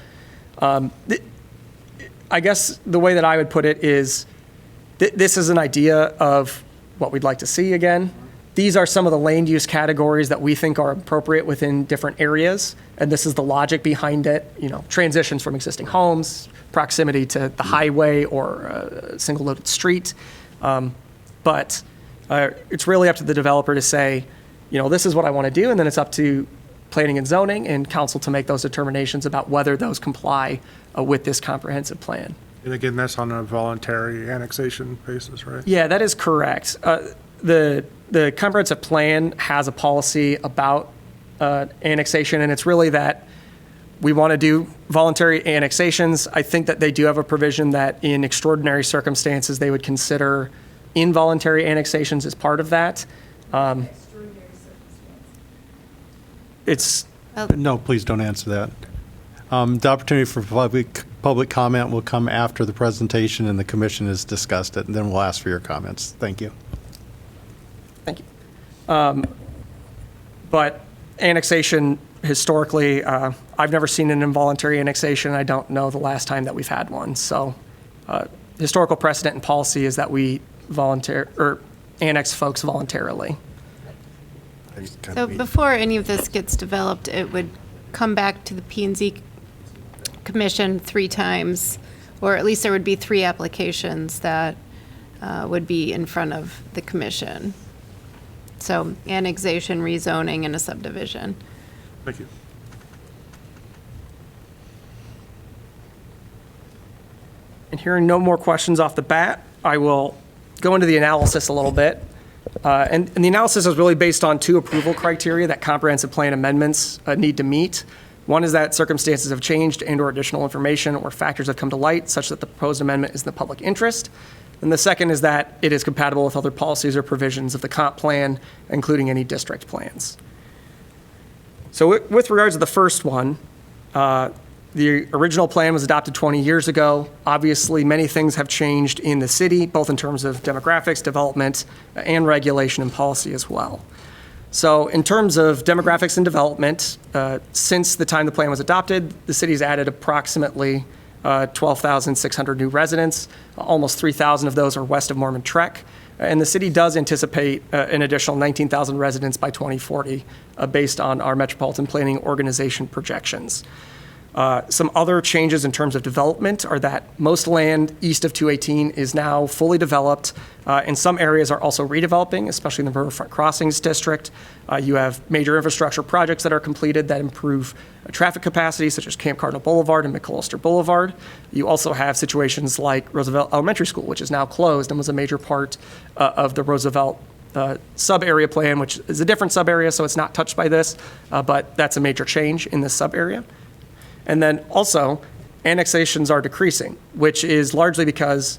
I guess the way that I would put it is this is an idea of what we'd like to see again. These are some of the land use categories that we think are appropriate within different areas, and this is the logic behind it. Transitions from existing homes, proximity to the highway or a single loaded street. But it's really up to the developer to say, this is what I want to do, and then it's up to planning and zoning and council to make those determinations about whether those comply with this comprehensive plan. And again, that's on a voluntary annexation basis, right? Yeah, that is correct. The comprehensive plan has a policy about annexation, and it's really that we want to do voluntary annexations. I think that they do have a provision that in extraordinary circumstances, they would consider involuntary annexations as part of that. No, please don't answer that. The opportunity for public comment will come after the presentation and the commission has discussed it, and then we'll ask for your comments. Thank you. Thank you. But annexation, historically, I've never seen an involuntary annexation. I don't know the last time that we've had one. So historical precedent and policy is that we annex folks voluntarily. So before any of this gets developed, it would come back to the P&Z Commission 3 times, or at least there would be 3 applications that would be in front of the commission. So annexation, rezoning, and a subdivision. Thank you. And hearing no more questions off the bat, I will go into the analysis a little bit. And the analysis is really based on 2 approval criteria that comprehensive plan amendments need to meet. One is that circumstances have changed and/or additional information or factors have come to light such that the proposed amendment is in the public interest. And the second is that it is compatible with other policies or provisions of the comp plan, including any district plans. So with regards to the first one, the original plan was adopted 20 years ago. Obviously, many things have changed in the city, both in terms of demographics, development, and regulation and policy as well. So in terms of demographics and development, since the time the plan was adopted, the city's added approximately 12,600 new residents. Almost 3,000 of those are west of Mormon Trek. And the city does anticipate an additional 19,000 residents by 2040 based on our metropolitan planning organization projections. Some other changes in terms of development are that most land east of 218 is now fully developed, and some areas are also redeveloping, especially in the Riverfront Crossings District. You have major infrastructure projects that are completed that improve traffic capacity, such as Camp Cardinal Boulevard and McAllister Boulevard. You also have situations like Roosevelt Elementary School, which is now closed and was a major part of the Roosevelt sub-area plan, which is a different sub-area, so it's not touched by this, but that's a major change in this sub-area. And then also, annexations are decreasing, which is largely because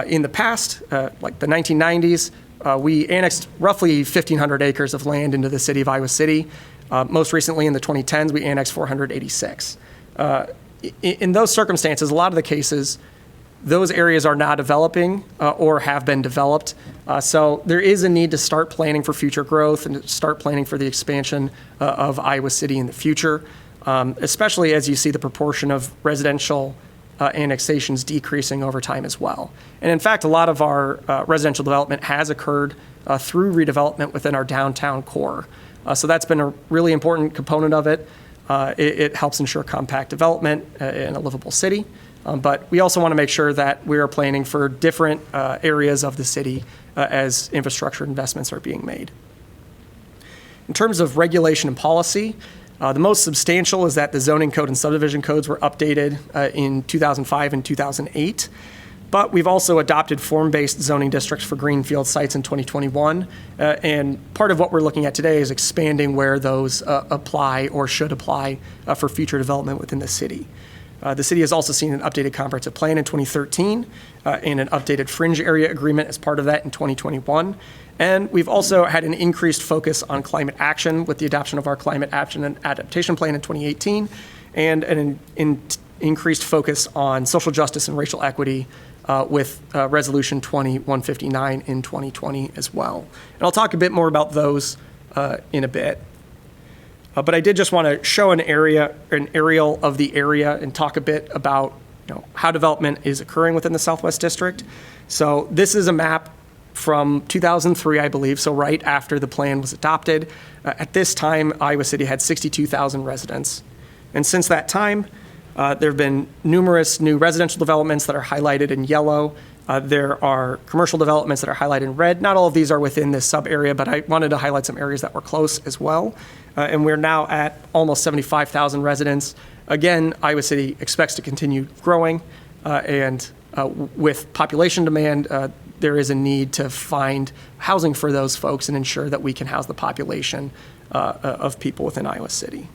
in the past, like the 1990s, we annexed roughly 1,500 acres of land into the city of Iowa City. Most recently, in the 2010s, we annexed 486. In those circumstances, a lot of the cases, those areas are not developing or have been developed. So there is a need to start planning for future growth and to start planning for the expansion of Iowa City in the future. Especially as you see the proportion of residential annexations decreasing over time as well. And in fact, a lot of our residential development has occurred through redevelopment within our downtown core. So that's been a really important component of it. It helps ensure compact development in a livable city. But we also want to make sure that we are planning for different areas of the city as infrastructure investments are being made. In terms of regulation and policy, the most substantial is that the zoning code and subdivision codes were updated in 2005 and 2008. But we've also adopted form-based zoning districts for greenfield sites in 2021. And part of what we're looking at today is expanding where those apply or should apply for future development within the city. The city has also seen an updated comprehensive plan in 2013 and an updated fringe area agreement as part of that in 2021. And we've also had an increased focus on climate action with the adoption of our climate action and adaptation plan in 2018 and an increased focus on social justice and racial equity with Resolution 2159 in 2020 as well. And I'll talk a bit more about those in a bit. But I did just want to show an aerial of the area and talk a bit about how development is occurring within the Southwest District. So this is a map from 2003, I believe, so right after the plan was adopted. At this time, Iowa City had 62,000 residents. And since that time, there have been numerous new residential developments that are highlighted in yellow. There are commercial developments that are highlighted in red. Not all of these are within this sub-area, but I wanted to highlight some areas that were close as well. And we're now at almost 75,000 residents. Again, Iowa City expects to continue growing, and with population demand, there is a need to find housing for those folks and ensure that we can house the population of people within Iowa City.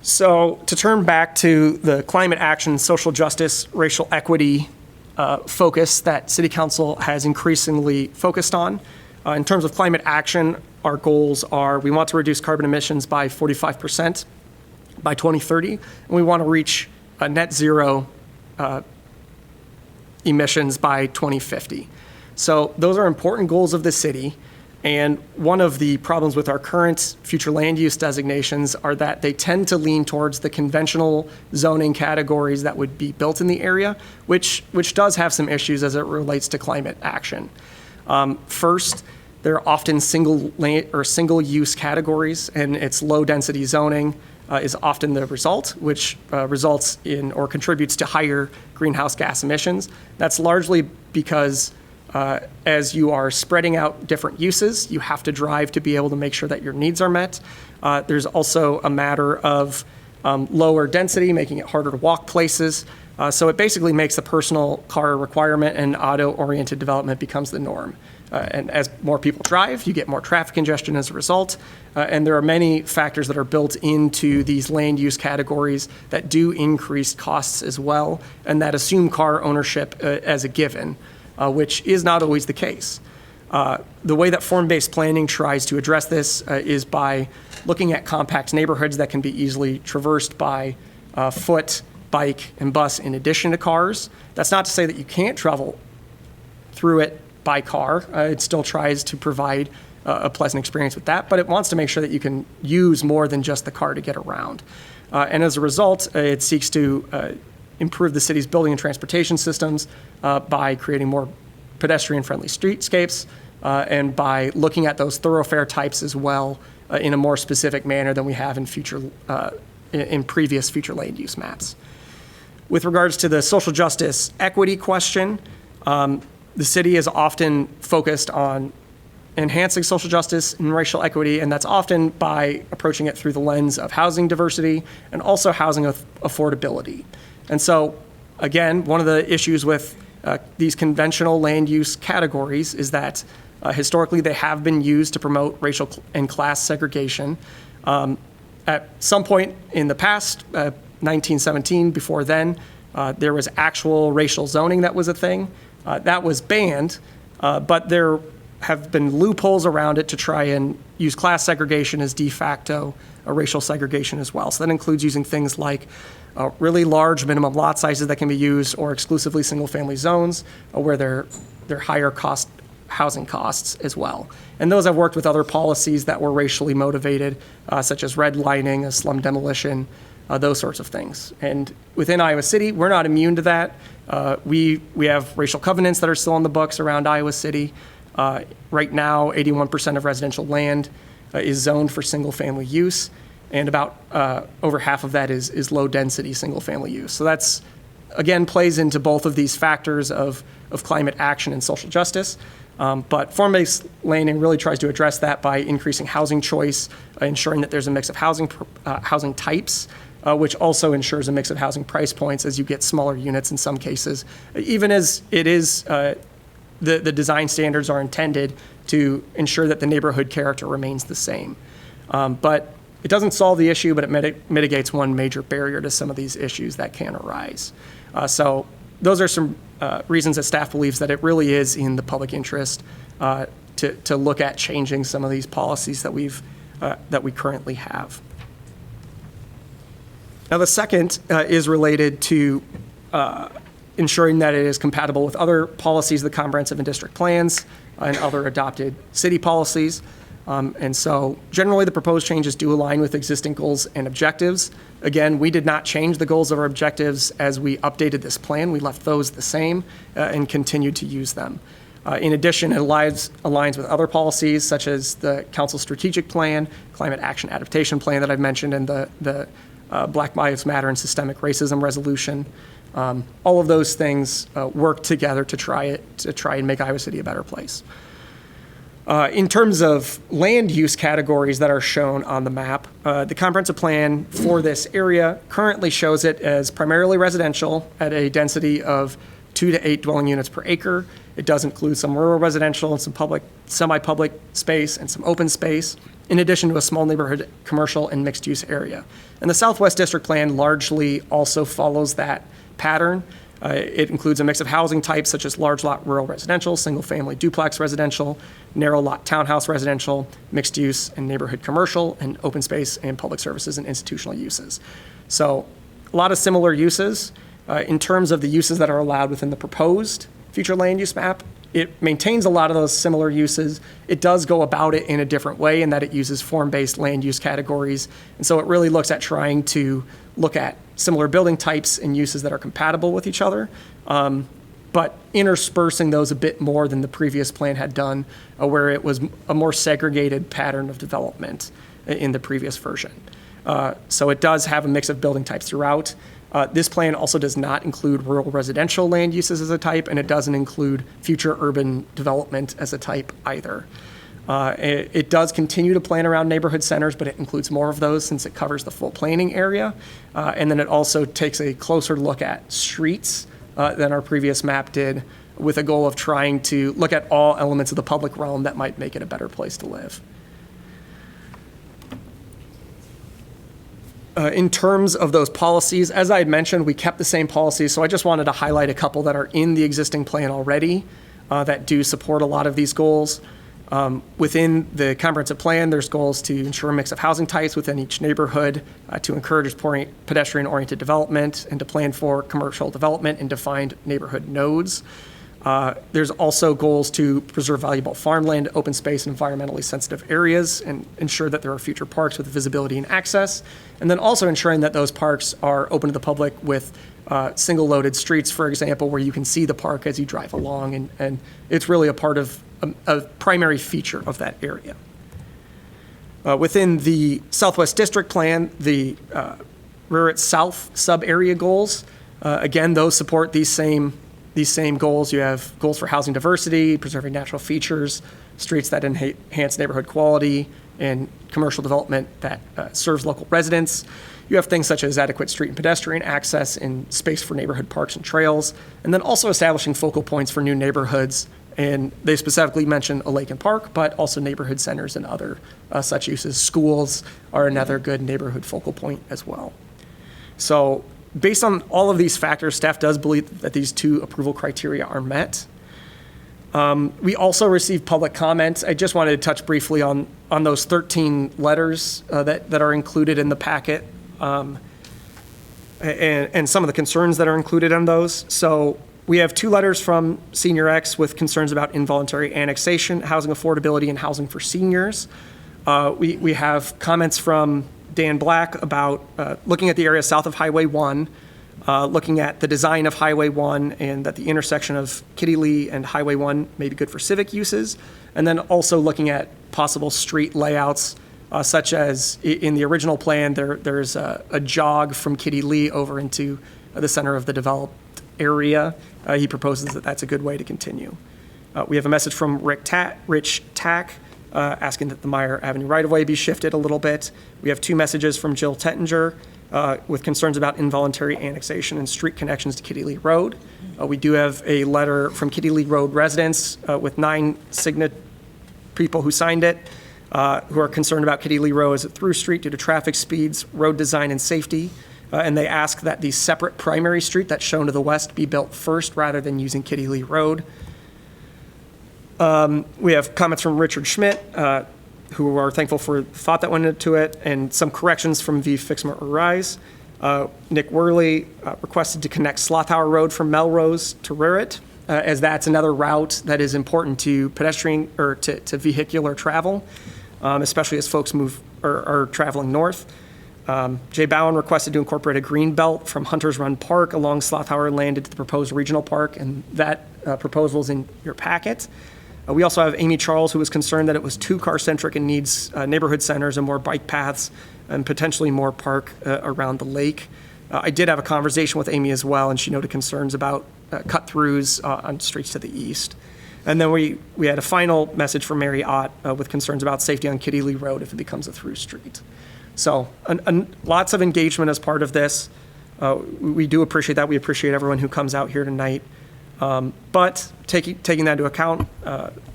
So to turn back to the climate action, social justice, racial equity focus that City Council has increasingly focused on. In terms of climate action, our goals are we want to reduce carbon emissions by 45% by 2030, and we want to reach a net zero emissions by 2050. So those are important goals of the city. And one of the problems with our current future land use designations are that they tend to lean towards the conventional zoning categories that would be built in the area, which does have some issues as it relates to climate action. First, there are often single use categories, and it's low density zoning is often the result, which results in or contributes to higher greenhouse gas emissions. That's largely because as you are spreading out different uses, you have to drive to be able to make sure that your needs are met. There's also a matter of lower density, making it harder to walk places. So it basically makes the personal car a requirement and auto-oriented development becomes the norm. And as more people drive, you get more traffic congestion as a result. And there are many factors that are built into these land use categories that do increase costs as well, and that assume car ownership as a given, which is not always the case. The way that form-based planning tries to address this is by looking at compact neighborhoods that can be easily traversed by foot, bike, and bus in addition to cars. That's not to say that you can't travel through it by car. It still tries to provide a pleasant experience with that, but it wants to make sure that you can use more than just the car to get around. And as a result, it seeks to improve the city's building and transportation systems by creating more pedestrian-friendly streetscapes and by looking at those thoroughfare types as well in a more specific manner than we have in previous future land use maps. With regards to the social justice equity question, the city is often focused on enhancing social justice and racial equity, and that's often by approaching it through the lens of housing diversity and also housing affordability. And so, again, one of the issues with these conventional land use categories is that historically they have been used to promote racial and class segregation. At some point in the past, 1917, before then, there was actual racial zoning that was a thing. That was banned, but there have been loopholes around it to try and use class segregation as de facto a racial segregation as well. So that includes using things like really large minimum lot sizes that can be used or exclusively single-family zones where they're higher cost housing costs as well. And those have worked with other policies that were racially motivated, such as redlining, slum demolition, those sorts of things. And within Iowa City, we're not immune to that. We have racial covenants that are still on the books around Iowa City. Right now, 81% of residential land is zoned for single-family use, and about over half of that is low-density single-family use. So that's, again, plays into both of these factors of climate action and social justice. But form-based landing really tries to address that by increasing housing choice, ensuring that there's a mix of housing types, which also ensures a mix of housing price points as you get smaller units in some cases, even as it is the design standards are intended to ensure that the neighborhood character remains the same. But it doesn't solve the issue, but it mitigates one major barrier to some of these issues that can arise. So those are some reasons that staff believes that it really is in the public interest to look at changing some of these policies that we currently have. Now, the second is related to ensuring that it is compatible with other policies, the comprehensive and district plans, and other adopted city policies. And so generally the proposed changes do align with existing goals and objectives. Again, we did not change the goals or objectives as we updated this plan. We left those the same and continued to use them. In addition, it aligns with other policies such as the Council Strategic Plan, Climate Action Adaptation Plan that I've mentioned, and the Black Lives Matter and Systemic Racism Resolution. All of those things work together to try and make Iowa City a better place. In terms of land use categories that are shown on the map, the comprehensive plan for this area currently shows it as primarily residential at a density of 2 to 8 dwelling units per acre. It does include some rural residential and some public, semi-public space and some open space, in addition to a small neighborhood commercial and mixed-use area. And the Southwest District Plan largely also follows that pattern. It includes a mix of housing types such as large lot rural residential, single-family duplex residential, narrow lot townhouse residential, mixed use and neighborhood commercial, and open space and public services and institutional uses. So a lot of similar uses. In terms of the uses that are allowed within the proposed future land use map, it maintains a lot of those similar uses. It does go about it in a different way in that it uses form-based land use categories. And so it really looks at trying to look at similar building types and uses that are compatible with each other, but interspersing those a bit more than the previous plan had done, where it was a more segregated pattern of development in the previous version. So it does have a mix of building types throughout. This plan also does not include rural residential land uses as a type, and it doesn't include future urban development as a type either. It does continue to plan around neighborhood centers, but it includes more of those since it covers the full planning area. And then it also takes a closer look at streets than our previous map did, with a goal of trying to look at all elements of the public realm that might make it a better place to live. In terms of those policies, as I had mentioned, we kept the same policies, so I just wanted to highlight a couple that are in the existing plan already that do support a lot of these goals. Within the comprehensive plan, there's goals to ensure a mix of housing types within each neighborhood, to encourage pedestrian-oriented development, and to plan for commercial development in defined neighborhood nodes. There's also goals to preserve valuable farmland, open space, and environmentally sensitive areas, and ensure that there are future parks with visibility and access. And then also ensuring that those parks are open to the public with single-loaded streets, for example, where you can see the park as you drive along, and it's really a part of a primary feature of that area. Within the Southwest District Plan, the Rurit South sub-area goals, again, those support these same goals. You have goals for housing diversity, preserving natural features, streets that enhance neighborhood quality, and commercial development that serves local residents. You have things such as adequate street and pedestrian access and space for neighborhood parks and trails, and then also establishing focal points for new neighborhoods. And they specifically mention a lake and park, but also neighborhood centers and other such uses. Schools are another good neighborhood focal point as well. So based on all of these factors, staff does believe that these two approval criteria are met. We also received public comments. I just wanted to touch briefly on those 13 letters that are included in the packet, and some of the concerns that are included in those. So we have 2 letters from Senior X with concerns about involuntary annexation, housing affordability, and housing for seniors. We have comments from Dan Black about looking at the area south of Highway 1, looking at the design of Highway 1, and that the intersection of Kitty Lee and Highway 1 may be good for civic uses, and then also looking at possible street layouts, such as in the original plan, there's a jog from Kitty Lee over into the center of the developed area. He proposes that that's a good way to continue. We have a message from Rich Tack, asking that the Meyer Avenue right-of-way be shifted a little bit. We have 2 messages from Jill Tettinger with concerns about involuntary annexation and street connections to Kitty Lee Road. We do have a letter from Kitty Lee Road residents with 9 people who signed it, who are concerned about Kitty Lee Road as a through street due to traffic speeds, road design, and safety. And they ask that the separate primary street that's shown to the west be built first rather than using Kitty Lee Road. We have comments from Richard Schmidt, who are thankful for the thought that went into it, and some corrections from V. Fixmer Rise. Nick Worley requested to connect Slothauer Road from Melrose to Rurit, as that's another route that is important to pedestrian or to vehicular travel, especially as folks move or are traveling north. Jay Bowen requested to incorporate a green belt from Hunters Run Park along Slothauer Land into the proposed regional park, and that proposal is in your packet. We also have Amy Charles, who was concerned that it was too car-centric and needs neighborhood centers and more bike paths and potentially more park around the lake. I did have a conversation with Amy as well, and she noted concerns about cut-throughs on streets to the east. And then we had a final message from Mary Ott with concerns about safety on Kitty Lee Road if it becomes a through street. So lots of engagement as part of this. We do appreciate that. We appreciate everyone who comes out here tonight. But taking that into account,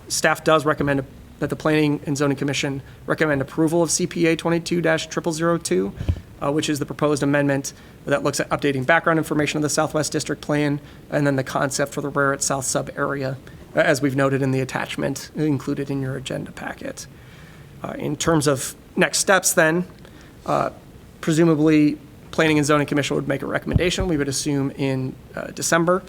staff does recommend that the Planning and Zoning Commission recommend approval of CPA 22-0002, which is the proposed amendment that looks at updating background information of the Southwest District Plan, and then the concept for the Rurit South sub-area, as we've noted in the attachment included in your agenda packet. In terms of next steps then, presumably Planning and Zoning Commission would make a recommendation, we would assume in December.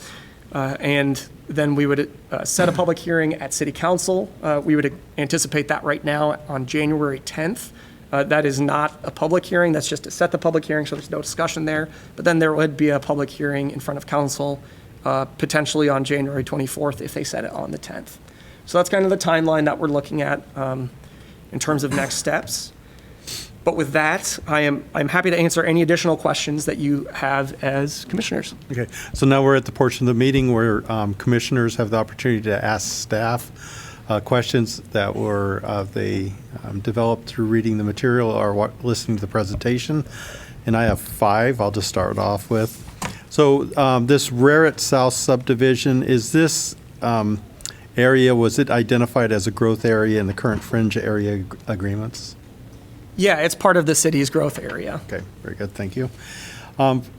And then we would set a public hearing at City Council. We would anticipate that right now on January 10th. That is not a public hearing, that's just to set the public hearing, so there's no discussion there. But then there would be a public hearing in front of council, potentially on January 24th if they set it on the 10th. So that's kind of the timeline that we're looking at in terms of next steps. But with that, I'm happy to answer any additional questions that you have as commissioners. Okay, so now we're at the portion of the meeting where commissioners have the opportunity to ask staff questions that were they developed through reading the material or listening to the presentation. And I have 5 I'll just start off with. So this Raret South subdivision, is this area, was it identified as a growth area in the current fringe area agreements? Yeah, it's part of the city's growth area. Okay, very good, thank you. I've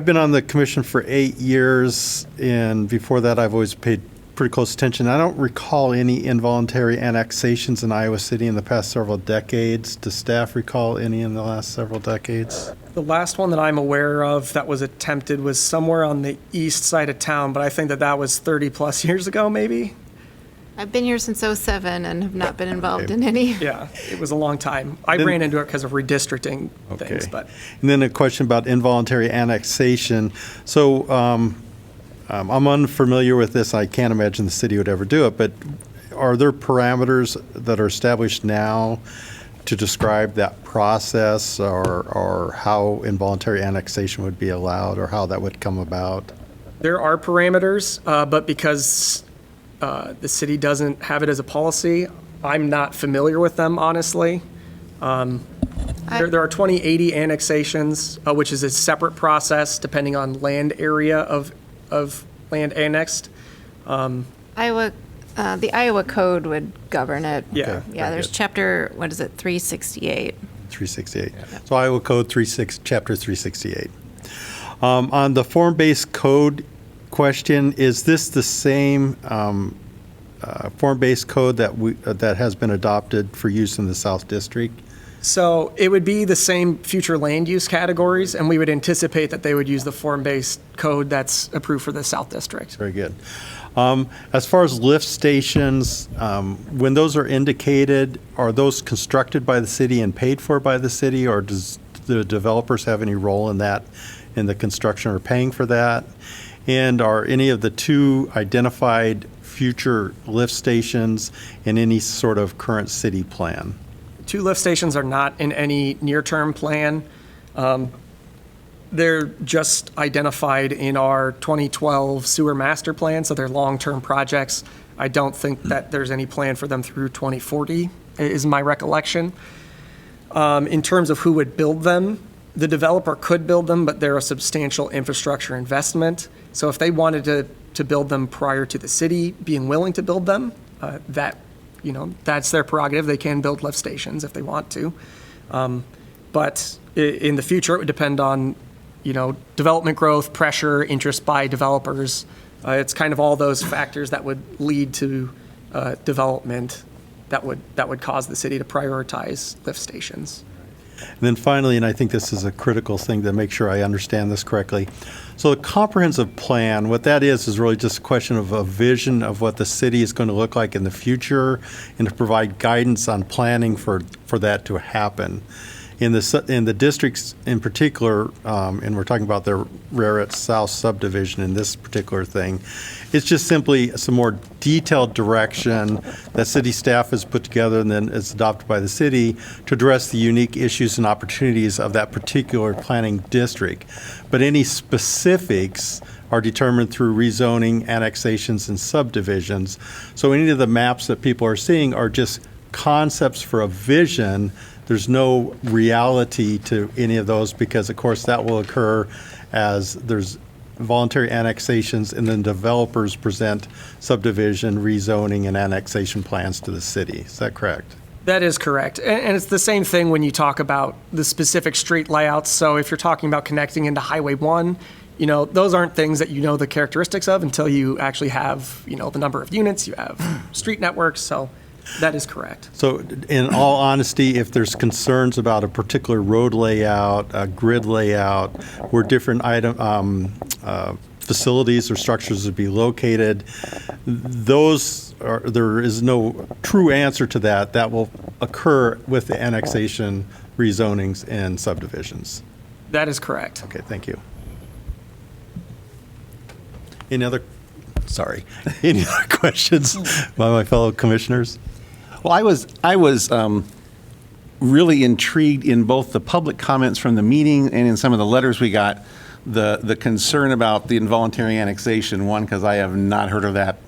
been on the commission for 8 years, and before that, I've always paid pretty close attention. I don't recall any involuntary annexations in Iowa City in the past several decades. Does staff recall any in the last several decades? The last one that I'm aware of that was attempted was somewhere on the east side of town, but I think that was 30-plus years ago, maybe? I've been here since '07 and have not been involved in any. Yeah, it was a long time. I Then- ran into it because of redistricting things, Okay. but And then a question about involuntary annexation. So I'm unfamiliar with this. I can't imagine the city would ever do it, but are there parameters that are established now to describe that process or how involuntary annexation would be allowed or how that would come about? there are parameters, but because the city doesn't have it as a policy, I'm not familiar with them, honestly. There are 2080 annexations, which is a separate process depending on land area of land annexed. The Iowa code would govern it. Yeah. Okay, Yeah, very there's good. chapter, what is it, 368. 368. So Iowa Code Chapter 368. On the form-based code question, is this the same form-based code that has been adopted for use in the South District? So it would be the same future land use categories, and we would anticipate that they would use the form-based code that's approved for the South District. Very good. As far as lift stations, when those are indicated, are those constructed by the city and paid for by the city, or does the developers have any role in that, in the construction or paying for that? And are any of the 2 identified future lift stations in any sort of current city plan? 2 lift stations are not in any near-term plan. They're just identified in our 2012 sewer master plan, so they're long-term projects. I don't think that there's any plan for them through 2040, is my recollection. In terms of who would build them, the developer could build them, but they're a substantial infrastructure investment. So if they wanted to build them prior to the city being willing to build them, that's their prerogative. They can build lift stations if they want to. But in the future, it would depend on, development growth, pressure, interest by developers. It's kind of all those factors that would lead to development that would cause the city to prioritize lift stations. And then finally, and I think this is a critical thing to make sure I understand this correctly. So the comprehensive plan, what that is really just a question of a vision of what the city is going to look like in the future and to provide guidance on planning for that to happen. In the districts in particular, and we're talking about the Raret South subdivision in this particular thing, it's just simply some more detailed direction that city staff has put together and then is adopted by the city to address the unique issues and opportunities of that particular planning district. But any specifics are determined through rezoning, annexations, and subdivisions. So any of the maps that people are seeing are just concepts for a vision. There's no reality to any of those because, of course, that will occur as there's voluntary annexations and then developers present subdivision, rezoning, and annexation plans to the city. Is that correct? That is correct. And it's the same thing when you talk about the specific street layouts. So if you're talking about connecting into Highway 1, those aren't things that you know the characteristics of until you actually have, the number of units, you have street networks. So that is correct. So in all honesty, if there's concerns about a particular road layout, a grid layout, where different facilities or structures would be located, there is no true answer to that. That will occur with the annexation, rezonings, and subdivisions. That is correct. Okay, thank you. Any other questions by my fellow commissioners? Well, I was really intrigued in both the public comments from the meeting and in some of the letters we got the concern about the involuntary annexation, one, because I have not heard of that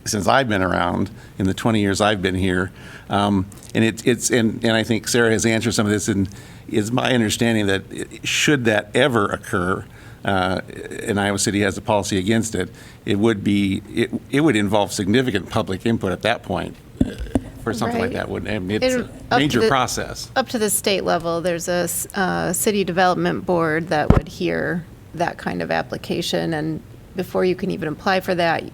since I've been around in the 20 years I've been here. And and I think Sarah has answered some of this, and it's my understanding that should that ever occur, and Iowa City has a policy against it, it would involve significant public input at that point for something like Right. that. Wouldn't it? I mean, it's It- a up to major the- process. Up to the state level, there's a city development board that would hear that kind of application, and before you can even apply for that,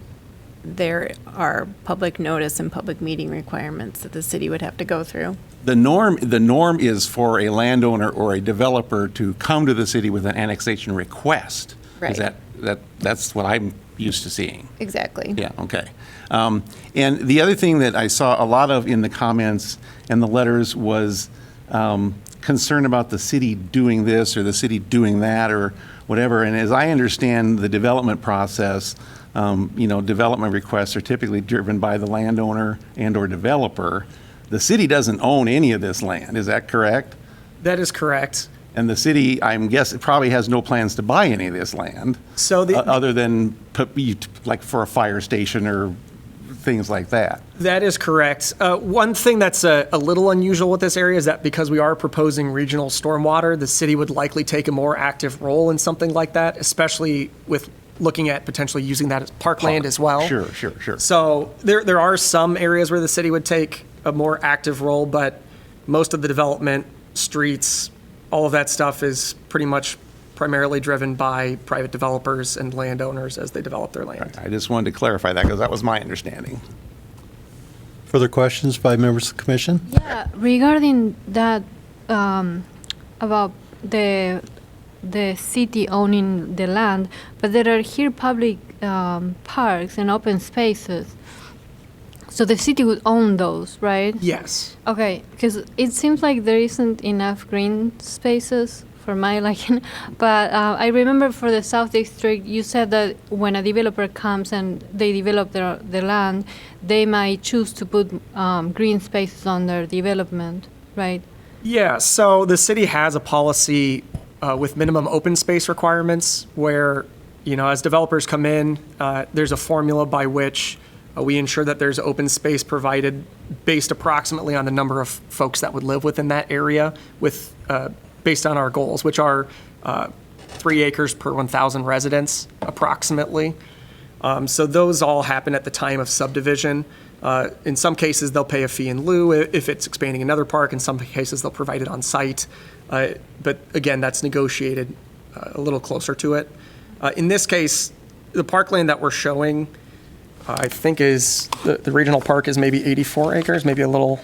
there are public notice and public meeting requirements that the city would have to go through. The norm is for a landowner or a developer to come to the city with an annexation request. Right. Is that's what I'm used to seeing. Exactly. Yeah, okay. And the other thing that I saw a lot of in the comments and the letters was concern about the city doing this or the city doing that or whatever. And as I understand the development process, development requests are typically driven by the landowner and/or developer. The city doesn't own any of this land, is that correct? That is correct. And the city, I'm guessing, probably has no plans to buy any of this land, So the, other than like for a fire station or things like that. That is correct. One thing that's a little unusual with this area is that because we are proposing regional stormwater, the city would likely take a more active role in something like that, especially with looking at potentially using that as parkland as well. Sure. So there are some areas where the city would take a more active role, but most of the development, streets, all of that stuff is pretty much primarily driven by private developers and landowners as they develop their land. I just wanted to clarify that because that was my understanding. Further questions by members of the commission? Yeah, regarding that, about the city owning the land, but there are here public parks and open spaces. So the city would own those, right? Yes. Okay, because it seems like there isn't enough green spaces for my liking. But I remember for the South District, you said that when a developer comes and they develop their land, they might choose to put green spaces on their development, right? Yeah, so the city has a policy with minimum open space requirements where, as developers come in, there's a formula by which we ensure that there's open space provided based approximately on the number of folks that would live within that area based on our goals, which are 3 acres per 1,000 residents approximately. So those all happen at the time of subdivision. In some cases, they'll pay a fee in lieu if it's expanding another park. In some cases, they'll provide it on site. But again, that's negotiated a little closer to it. In this case, the parkland that we're showing, I think is, the regional park is maybe 84 acres, maybe a little,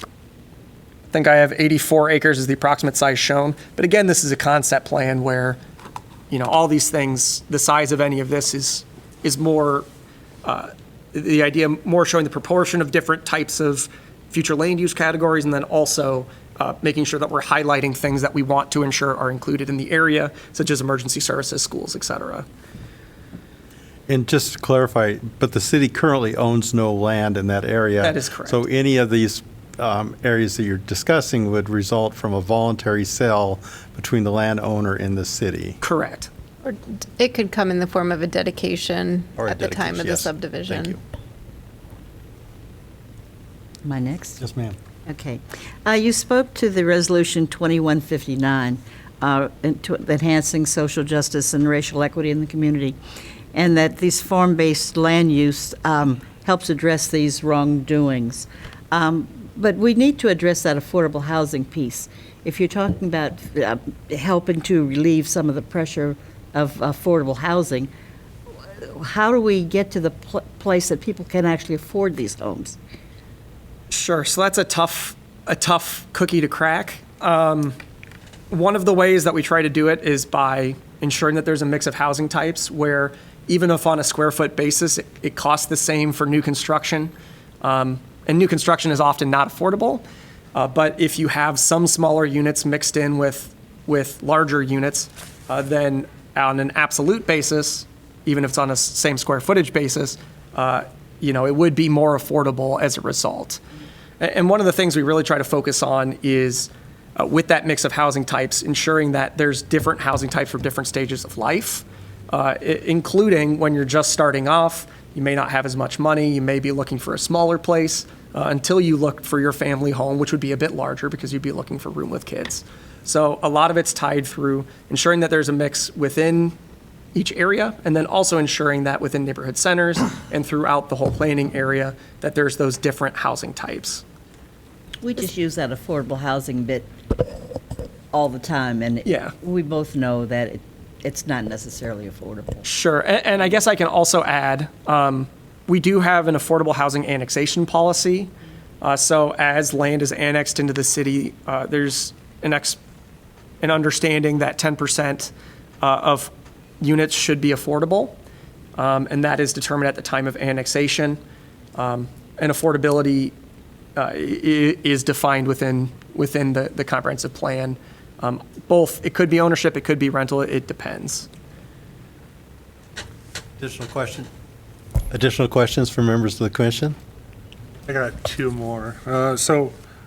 I think I have 84 acres is the approximate size shown. But again, this is a concept plan where, all these things, the size of any of this is more, the idea more showing the proportion of different types of future land use categories, and then also making sure that we're highlighting things that we want to ensure are included in the area, such as emergency services, schools, et cetera. And just to clarify, but the city currently owns no land in that area. That is correct. So any of these areas that you're discussing would result from a voluntary sale between the landowner and the city. Correct. Or it could come in the form of a dedication Or a at the time of dedication, the yes. subdivision. Thank you. Am I next? Yes, ma'am. Okay. You spoke to the Resolution 2159, to enhancing social justice and racial equity in the community, and that this form-based land use helps address these wrongdoings. But we need to address that affordable housing piece. If you're talking about helping to relieve some of the pressure of affordable housing, how do we get to the place that people can actually afford these homes? Sure. So that's a tough cookie to crack. One of the ways that we try to do it is by ensuring that there's a mix of housing types where even if on a square foot basis, it costs the same for new construction. And new construction is often not affordable. But if you have some smaller units mixed in with larger units, then on an absolute basis, even if it's on a same square footage basis, it would be more affordable as a result. And one of the things we really try to focus on is with that mix of housing types, ensuring that there's different housing types for different stages of life, including when you're just starting off, you may not have as much money, you may be looking for a smaller place until you look for your family home, which would be a bit larger because you'd be looking for room with kids. So a lot of it's tied through ensuring that there's a mix within each area, and then also ensuring that within neighborhood centers and throughout the whole planning area, that there's those different housing types. We just use that affordable housing bit all the time, and Yeah. we both know that it's not necessarily affordable. Sure, and I guess I can also add, we do have an affordable housing annexation policy. So as land is annexed into the city, there's an understanding that 10% of units should be affordable, and that is determined at the time of annexation. And affordability is defined within the comprehensive plan. Both, it could be ownership, it could be rental, it depends. Additional question? Additional questions from members of the commission? I got two more.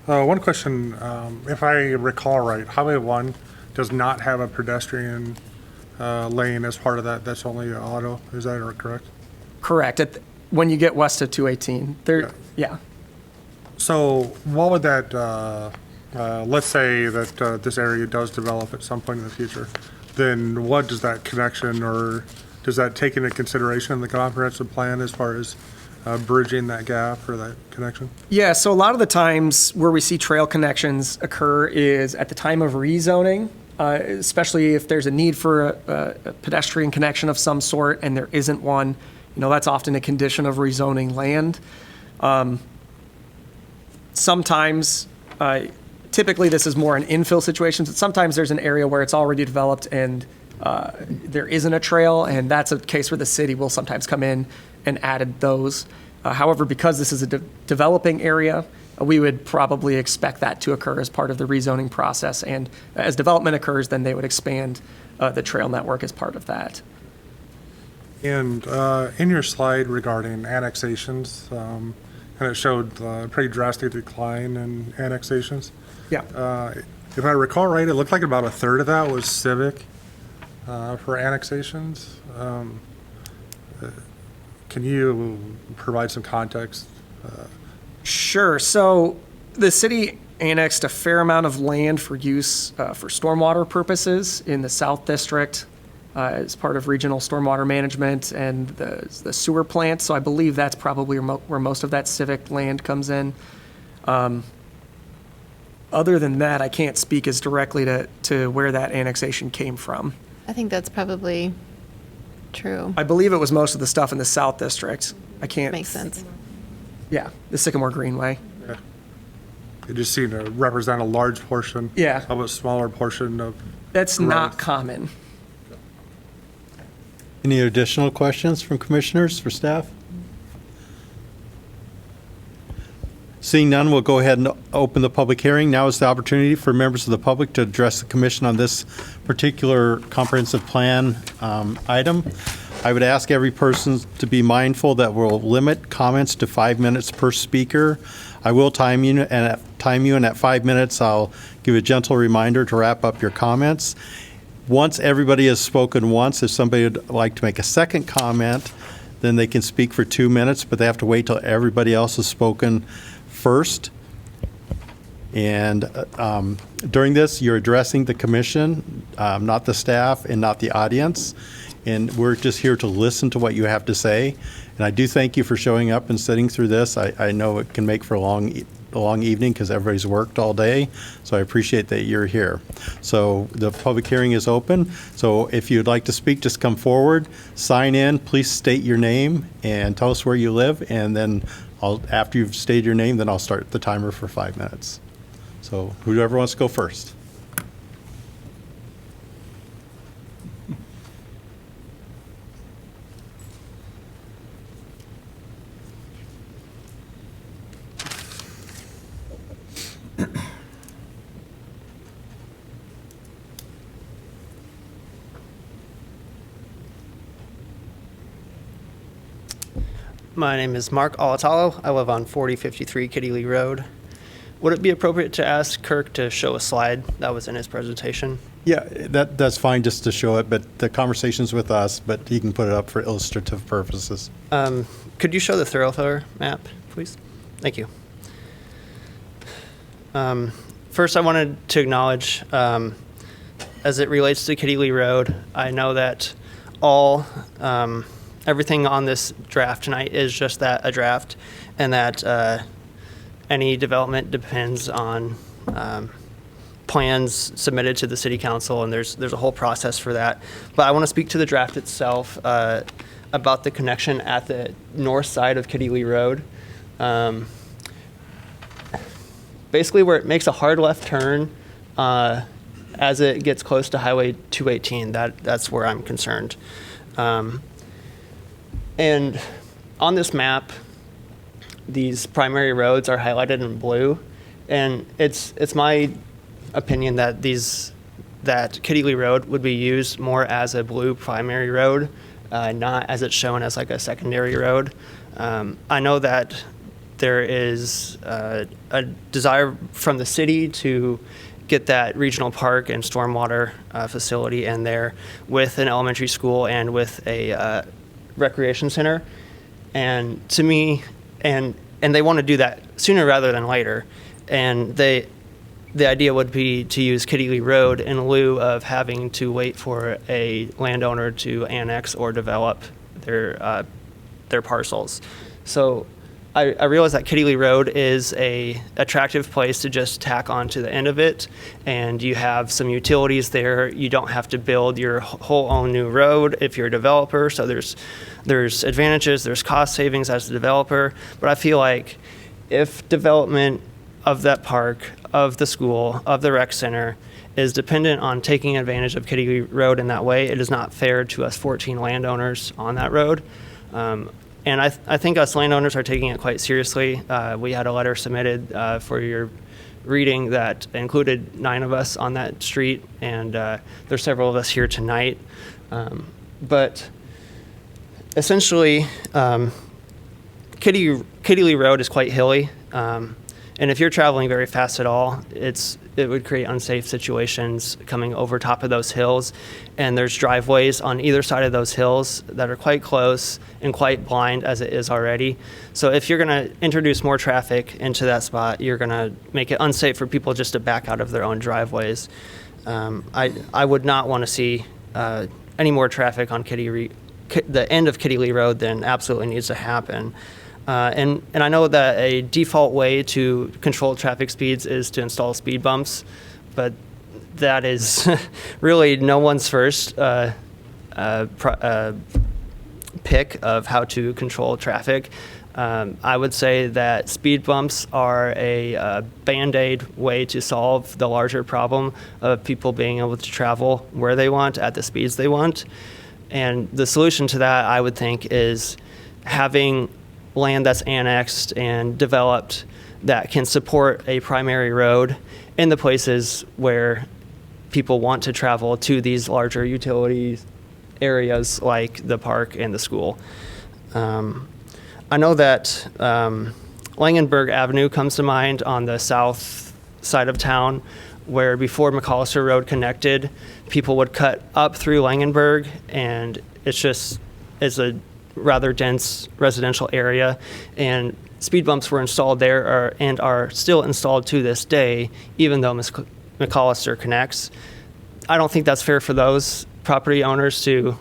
One question, if I recall right, Highway 1 does not have a pedestrian lane as part of that. That's only auto. Is that correct? Correct. When you get west of 218, yeah. So what would that, let's say that this area does develop at some point in the future, then what does that connection, or does that take into consideration in the comprehensive plan as far as bridging that gap or that connection? Yeah, so a lot of the times where we see trail connections occur is at the time of rezoning, especially if there's a need for a pedestrian connection of some sort and there isn't one. That's often a condition of rezoning land. Sometimes, typically this is more an infill situation, but sometimes there's an area where it's already developed and there isn't a trail, and that's a case where the city will sometimes come in and added those. However, because this is a developing area, we would probably expect that to occur as part of the rezoning process, and as development occurs, then they would expand the trail network as part of that. And in your slide regarding annexations, and it showed a pretty drastic decline in annexations. Yeah. If I recall right, it looked like about a third of that was civic for annexations. Can you provide some context? Sure. So the city annexed a fair amount of land for use for stormwater purposes in the South District as part of regional stormwater management and the sewer plant. So I believe that's probably where most of that civic land comes in. Other than that, I can't speak as directly to where that annexation came from. I think that's probably true. I believe it was most of the stuff in the South District. I can't. Makes sense. Yeah, the Sycamore Greenway. It just seemed to represent a large portion Yeah. of a smaller portion of. That's growth. not common. Any additional questions from commissioners for staff? Seeing none, we'll go ahead and open the public hearing. Now is the opportunity for members of the public to address the commission on this particular comprehensive plan item. I would ask every person to be mindful that we'll limit comments to 5 minutes per speaker. I will time you, and at 5 minutes, I'll give a gentle reminder to wrap up your comments. Once everybody has spoken once, if somebody would like to make a second comment, then they can speak for 2 minutes, but they have to wait till everybody else has spoken first. And during this, you're addressing the commission, not the staff and not the audience. And we're just here to listen to what you have to say. And I do thank you for showing up and sitting through this. I know it can make for a long evening because everybody's worked all day. So I appreciate that you're here. So the public hearing is open. So if you'd like to speak, just come forward, sign in, please state your name and tell us where you live. And then after you've stated your name, then I'll start the timer for 5 minutes. So whoever wants to go first. My name is Mark Alatalo. I live on 4053 Kitty Lee Road. Would it be appropriate to ask Kirk to show a slide that was in his presentation? Yeah, that's fine just to show it, but the conversation's with us, but he can put it up for illustrative purposes. Could you show the thoroughfare map, please? Thank you. First, I wanted to acknowledge, as it relates to Kitty Lee Road, I know that everything on this draft tonight is just that, a draft, and that any development depends on plans submitted to the city council, and there's a whole process for that. But I want to speak to the draft itself about the connection at the north side of Kitty Lee Road. Basically where it makes a hard left turn as it gets close to Highway 218, that's where I'm concerned. And on this map, these primary roads are highlighted in blue, and it's my opinion that Kitty Lee Road would be used more as a blue primary road, not as it's shown as like a secondary road. I know that there is a desire from the city to get that regional park and stormwater facility in there with an elementary school and with a recreation center. And to me, and they want to do that sooner rather than later. And the idea would be to use Kitty Lee Road in lieu of having to wait for a landowner to annex or develop their parcels. So I realize that Kitty Lee Road is a attractive place to just tack onto the end of it, and you have some utilities there. You don't have to build your whole own new road if you're a developer. So there's advantages, there's cost savings as a developer. But I feel like if development of that park, of the school, of the rec center is dependent on taking advantage of Kitty Lee Road in that way, it is not fair to us 14 landowners on that road. And I think us landowners are taking it quite seriously. We had a letter submitted for your reading that included 9 of us on that street, and there's several of us here tonight. But essentially, Kitty Lee Road is quite hilly. And if you're traveling very fast at all, it would create unsafe situations coming over top of those hills. And there's driveways on either side of those hills that are quite close and quite blind as it is already. So if you're going to introduce more traffic into that spot, you're going to make it unsafe for people just to back out of their own driveways. I would not want to see any more traffic on the end of Kitty Lee Road than absolutely needs to happen. And I know that a default way to control traffic speeds is to install speed bumps, but that is really no one's first pick of how to control traffic. I would say that speed bumps are a Band-Aid way to solve the larger problem of people being able to travel where they want at the speeds they want. And the solution to that, I would think, is having land that's annexed and developed that can support a primary road in the places where people want to travel to these larger utility areas like the park and the school. I know that Langenberg Avenue comes to mind on the south side of town, where before McAllister Road connected, people would cut up through Langenberg, and it's a rather dense residential area, and speed bumps were installed there and are still installed to this day, even though McAllister connects. I don't think that's fair for those property owners to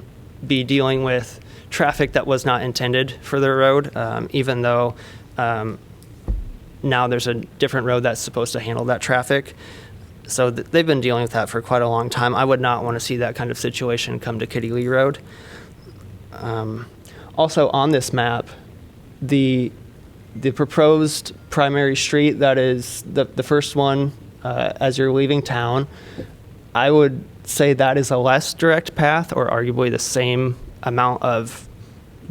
be dealing with traffic that was not intended for their road, even though now there's a different road that's supposed to handle that traffic. So they've been dealing with that for quite a long time. I would not want to see that kind of situation come to Kitty Lee Road. Also on this map, the proposed primary street that is the first one as you're leaving town, I would say that is a less direct path, or arguably the same amount of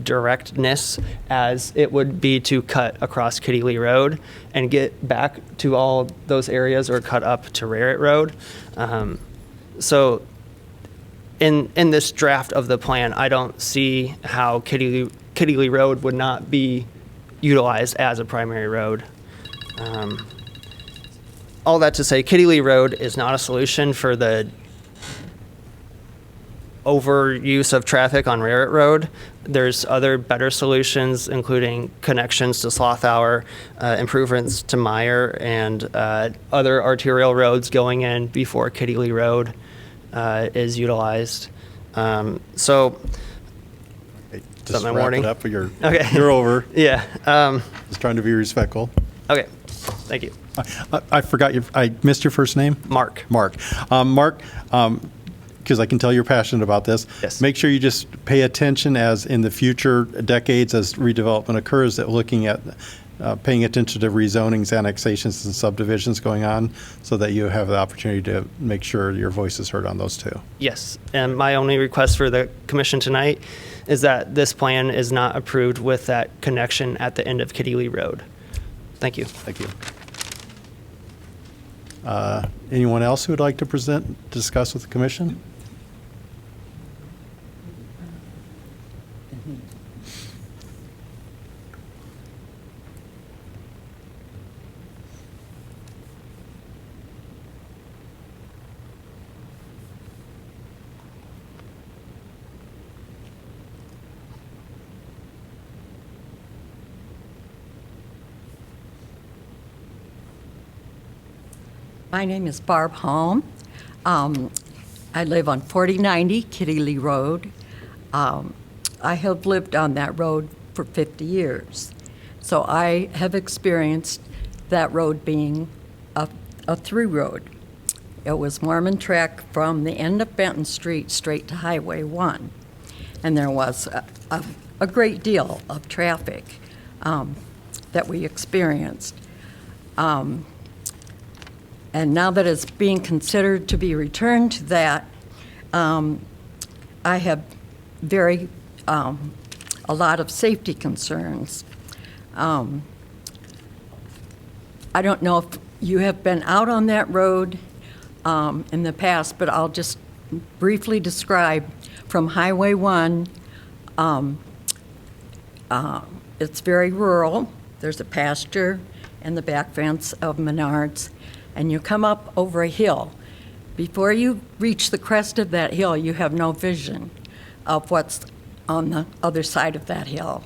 directness as it would be to cut across Kitty Lee Road and get back to all those areas, or cut up to Raritt Road. So in this draft of the plan, I don't see how Kitty Lee Road would not be utilized as a primary road. all that to say, Kitty Lee Road is not a solution for the overuse of traffic on Raritt Road. There's other better solutions, including connections to Slothauer, improvements to Meyer, and other arterial roads going in before Kitty Lee Road is utilized. So, Just my wrap warning? it up. You're, Okay. you're over. yeah. Just trying to be respectful. Okay. Thank you. I forgot I missed your first name? Mark. Mark. Mark, because I can tell you're passionate about this. Yes. Make sure you just pay attention as in the future decades as redevelopment occurs, that looking at paying attention to rezonings, annexations, and subdivisions going on, so that you have the opportunity to make sure your voice is heard on those too. Yes, and my only request for the commission tonight is that this plan is not approved with that connection at the end of Kitty Lee Road. Thank you. Thank you. Anyone else who would like to discuss with the commission? My name is Barb Holm. I live on 4090 Kitty Lee Road. I have lived on that road for 50 years. So I have experienced that road being a through road. It was Mormon track from the end of Benton Street straight to Highway 1. And there was a great deal of traffic that we experienced. And now that it's being considered to be returned to that, I have a lot of safety concerns. I don't know if you have been out on that road in the past, but I'll just briefly describe from Highway 1. It's very rural. There's a pasture and the back fence of Menards. And you come up over a hill. Before you reach the crest of that hill, you have no vision of what's on the other side of that hill.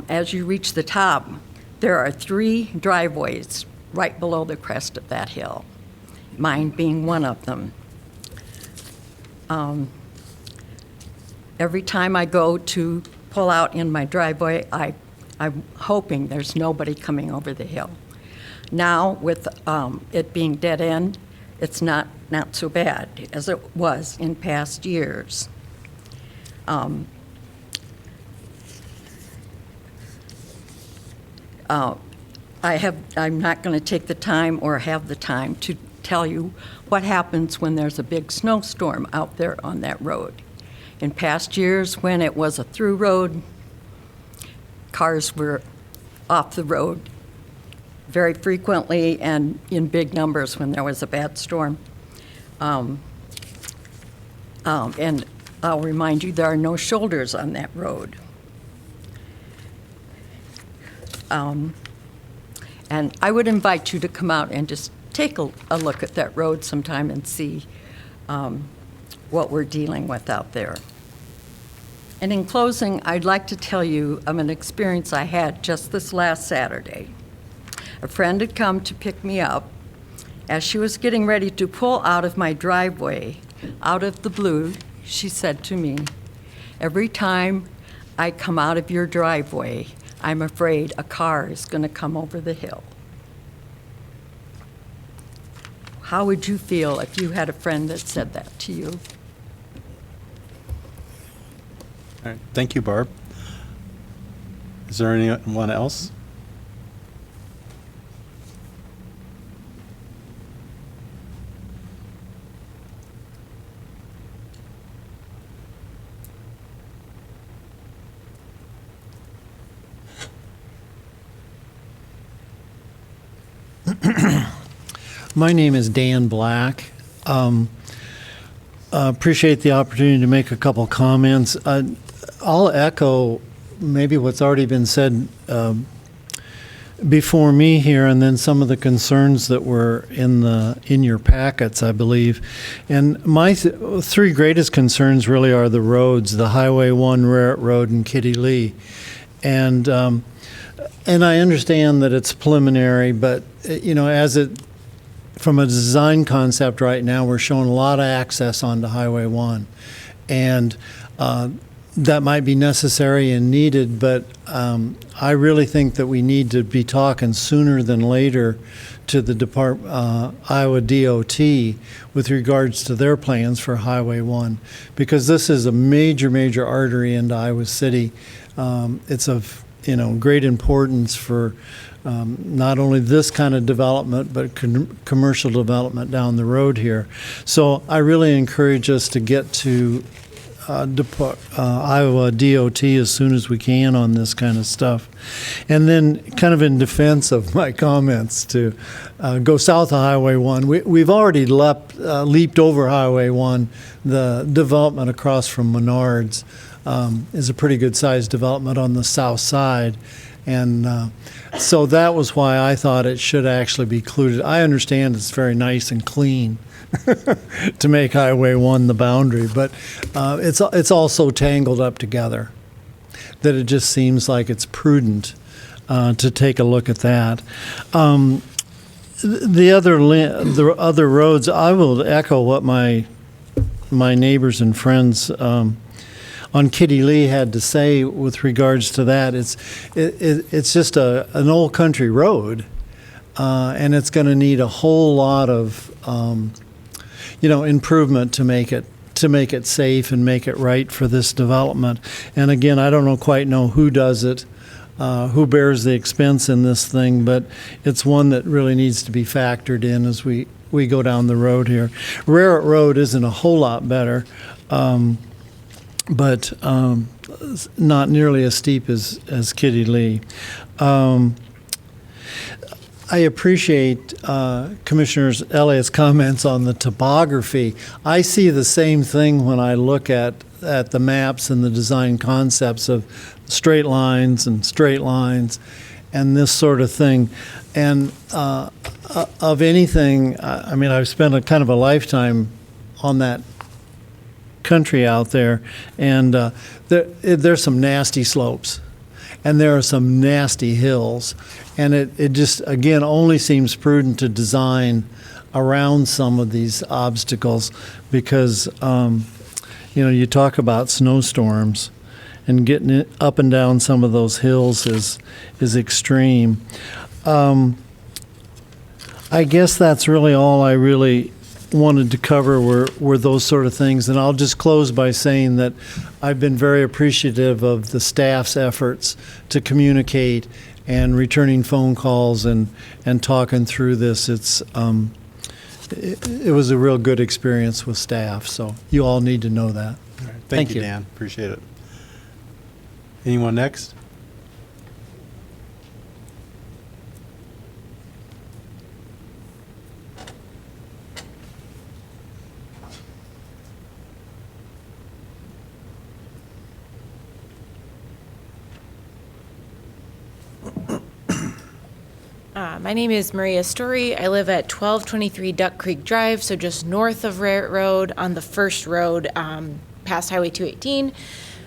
As you reach the top, there are 3 driveways right below the crest of that hill, mine being one of them. Every time I go to pull out in my driveway, I'm hoping there's nobody coming over the hill. Now, with it being dead end, it's not so bad as it was in past years. I'm not going to take the time or have the time to tell you what happens when there's a big snowstorm out there on that road. In past years, when it was a through road, cars were off the road very frequently and in big numbers when there was a bad storm. And I'll remind you, there are no shoulders on that road. And I would invite you to come out and just take a look at that road sometime and see what we're dealing with out there. And in closing, I'd like to tell you of an experience I had just this last Saturday. A friend had come to pick me up. As she was getting ready to pull out of my driveway, out of the blue, she said to me, "Every time I come out of your driveway, I'm afraid a car is going to come over the hill." How would you feel if you had a friend that said that to you? All right. Thank you, Barb. Is there anyone else? My name is Dan Black. Appreciate the opportunity to make a couple comments. I'll echo maybe what's already been said before me here, and then some of the concerns that were in your packets, I believe. And my three greatest concerns really are the roads, the Highway 1, Raritt Road, and Kitty Lee. And I understand that it's preliminary, but from a design concept right now, we're showing a lot of access onto Highway 1. And that might be necessary and needed, but I really think that we need to be talking sooner than later to the Iowa DOT with regards to their plans for Highway 1, because this is a major, major artery into Iowa City. It's of great importance for not only this kind of development, but commercial development down the road here. So I really encourage us to get to Iowa DOT as soon as we can on this kind of stuff. And then kind of in defense of my comments to go south of Highway 1, we've already leaped over Highway 1. The development across from Menards is a pretty good sized development on the south side. And so that was why I thought it should actually be included. I understand it's very nice and clean to make Highway 1 the boundary, but it's all so tangled up together that it just seems like it's prudent to take a look at that. The other roads, I will echo what my neighbors and friends on Kitty Lee had to say with regards to that. It's just an old country road, and it's going to need a whole lot of improvement to make it safe and make it right for this development. And again, I don't quite know who does it, who bears the expense in this thing, but it's one that really needs to be factored in as we go down the road here. Raritt Road isn't a whole lot better, but not nearly as steep as Kitty Lee. I appreciate Commissioner Elliott's comments on the topography. I see the same thing when I look at the maps and the design concepts of straight lines and this sort of thing. And of anything, I've spent a kind of a lifetime on that country out there, and there's some nasty slopes, and there are some nasty hills, and it just, again, only seems prudent to design around some of these obstacles, because you talk about snowstorms, and getting it up and down some of those hills is extreme. I guess that's really all I really wanted to cover were those sort of things. And I'll just close by saying that I've been very appreciative of the staff's efforts to communicate and returning phone calls and talking through this. It was a real good experience with staff, so you all need to know that. All right. Thank you, Dan. Appreciate it. Anyone next? My name is Maria Story. I live at 1223 Duck Creek Drive, so just north of Raritt Road on the first road past Highway 218.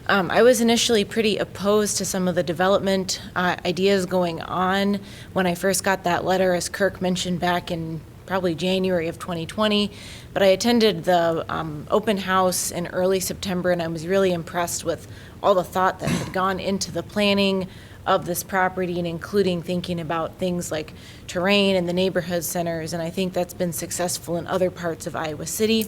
I was initially pretty opposed to some of the development ideas going on when I first got that letter, as Kirk mentioned back in probably January of 2020. But I attended the open house in early September, and I was really impressed with all the thought that had gone into the planning of this property, and including thinking about things like terrain and the neighborhood centers, and I think that's been successful in other parts of Iowa City.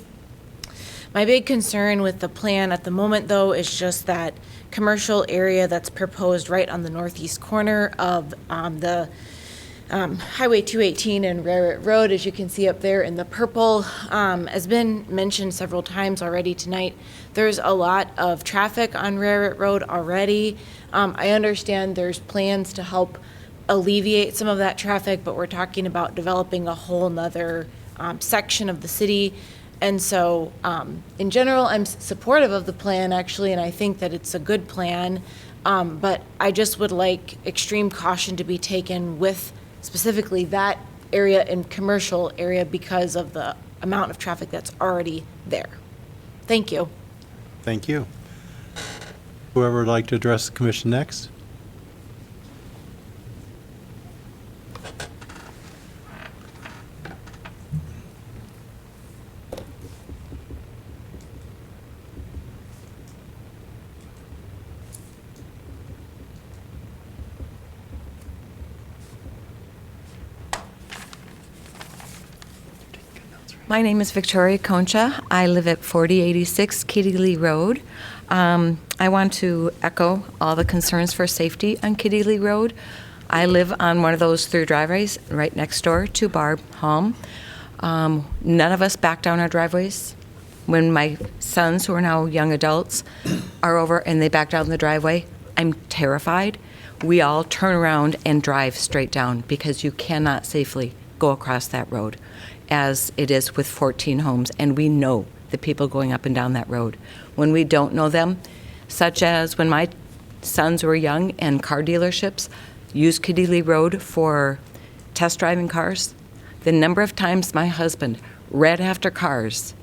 My big concern with the plan at the moment, though, is just that commercial area that's proposed right on the northeast corner of the Highway 218 and Raritt Road, as you can see up there in the purple. Has been mentioned several times already tonight. There's a lot of traffic on Raritt Road already. I understand there's plans to help alleviate some of that traffic, but we're talking about developing a whole nother section of the city. And so, in general, I'm supportive of the plan, actually, and I think that it's a good plan. But I just would like extreme caution to be taken with specifically that area and commercial area because of the amount of traffic that's already there. Thank you. Thank you. Whoever would like to address the commission next? My name is Victoria Concha. I live at 4086 Kitty Lee Road. I want to echo all the concerns for safety on Kitty Lee Road. I live on one of those through driveways right next door to Barb home. None of us back down our driveways. When my sons, who are now young adults, are over and they back down the driveway, I'm terrified. We all turn around and drive straight down because you cannot safely go across that road, as it is with 14 homes, and we know the people going up and down that road. When we don't know them, such as when my sons were young and car dealerships used Kitty Lee Road for test driving cars, the number of times my husband ran after cars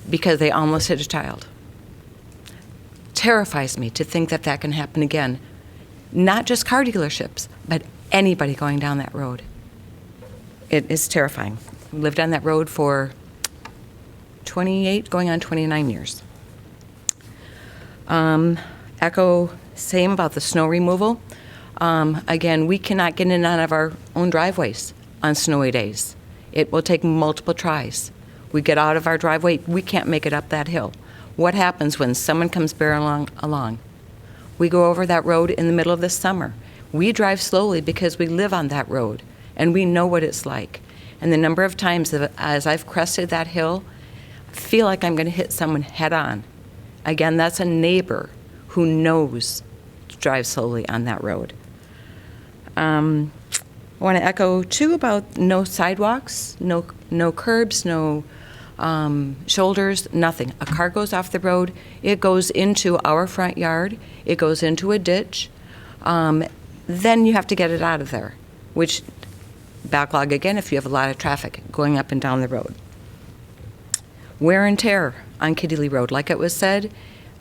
because they almost hit a child terrifies me to think that that can happen again. Not just car dealerships, but anybody going down that road. It is terrifying. We lived on that road for 28, going on 29 years. Echo, same about the snow removal. Again, we cannot get in and out of our own driveways on snowy days. It will take multiple tries. We get out of our driveway, we can't make it up that hill. What happens when someone comes barreling along? We go over that road in the middle of the summer. We drive slowly because we live on that road, and we know what it's like. And the number of times that as I've crested that hill, I feel like I'm going to hit someone head on. Again, that's a neighbor who knows to drive slowly on that road. I want to echo, too, about no sidewalks, no curbs, no shoulders, nothing. A car goes off the road, it goes into our front yard, it goes into a ditch, then you have to get it out of there, which backlog again if you have a lot of traffic going up and down the road. Wear and tear on Kitty Lee Road. Like it was said,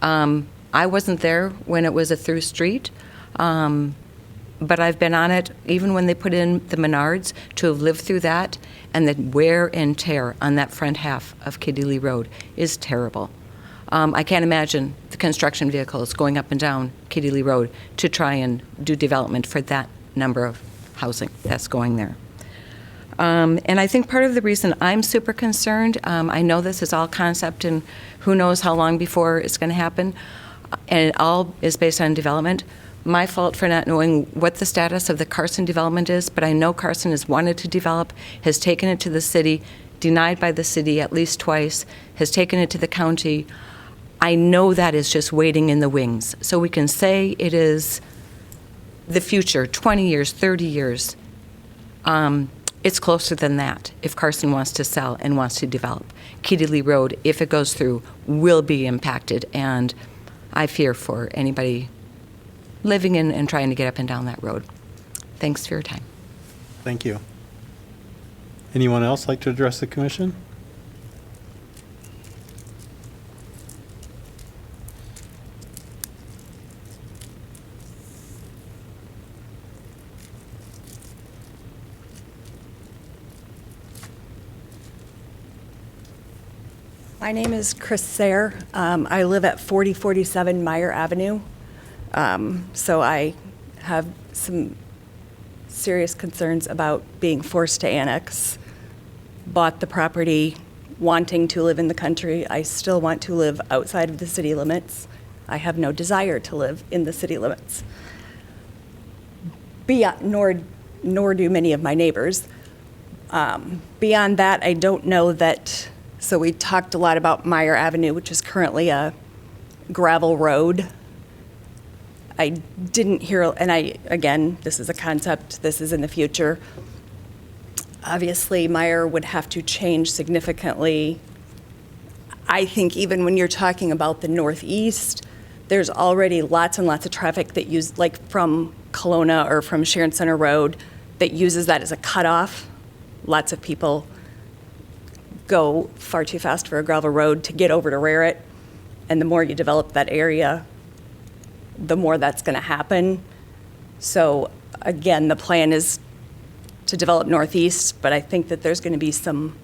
I wasn't there when it was a through street, but I've been on it even when they put in the Menards, to have lived through that, and the wear and tear on that front half of Kitty Lee Road is terrible. I can't imagine the construction vehicles going up and down Kitty Lee Road to try and do development for that number of housing that's going there. And I think part of the reason I'm super concerned, I know this is all concept and who knows how long before it's going to happen, and it all is based on development. My fault for not knowing what the status of the Carson development is, but I know Carson has wanted to develop, has taken it to the city, denied by the city at least twice, has taken it to the county. I know that is just waiting in the wings. So we can say it is the future, 20 years, 30 years. It's closer than that if Carson wants to sell and wants to develop. Kitty Lee Road, if it goes through, will be impacted, and I fear for anybody living in and trying to get up and down that road. Thanks for your time. Thank you. Anyone else like to address the commission? My name is Chris Sayre. I live at 4047 Meyer Avenue. So I have some serious concerns about being forced to annex. Bought the property wanting to live in the country. I still want to live outside of the city limits. I have no desire to live in the city limits. Nor do many of my neighbors. Beyond that, I don't know that. So we talked a lot about Meyer Avenue, which is currently a gravel road. I didn't hear, and again, this is a concept, this is in the future. Obviously, Meyer would have to change significantly. I think even when you're talking about the northeast, there's already lots and lots of traffic that use, like from Kelowna or from Sharon Center Road, that uses that as a cutoff. Lots of people go far too fast for a gravel road to get over to Raritan. And the more you develop that area, the more that's going to happen. So again, the plan is to develop northeast, but I think that there's going to be some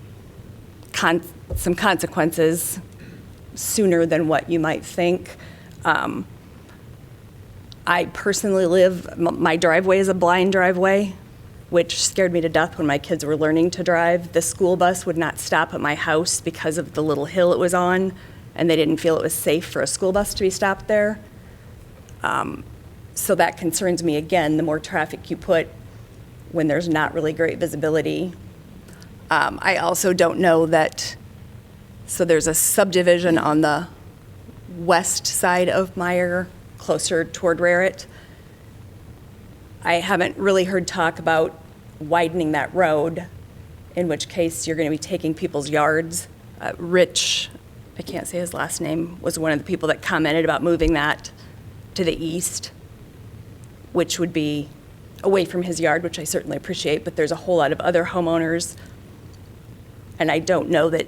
consequences sooner than what you might think. I personally my driveway is a blind driveway, which scared me to death when my kids were learning to drive. The school bus would not stop at my house because of the little hill it was on, and they didn't feel it was safe for a school bus to be stopped there. So that concerns me again, the more traffic you put when there's not really great visibility. I also don't know that, so there's a subdivision on the west side of Meyer, closer toward Raritan. I haven't really heard talk about widening that road, in which case you're going to be taking people's yards. Rich, I can't say his last name, was one of the people that commented about moving that to the east, which would be away from his yard, which I certainly appreciate, but there's a whole lot of other homeowners. And I don't know that,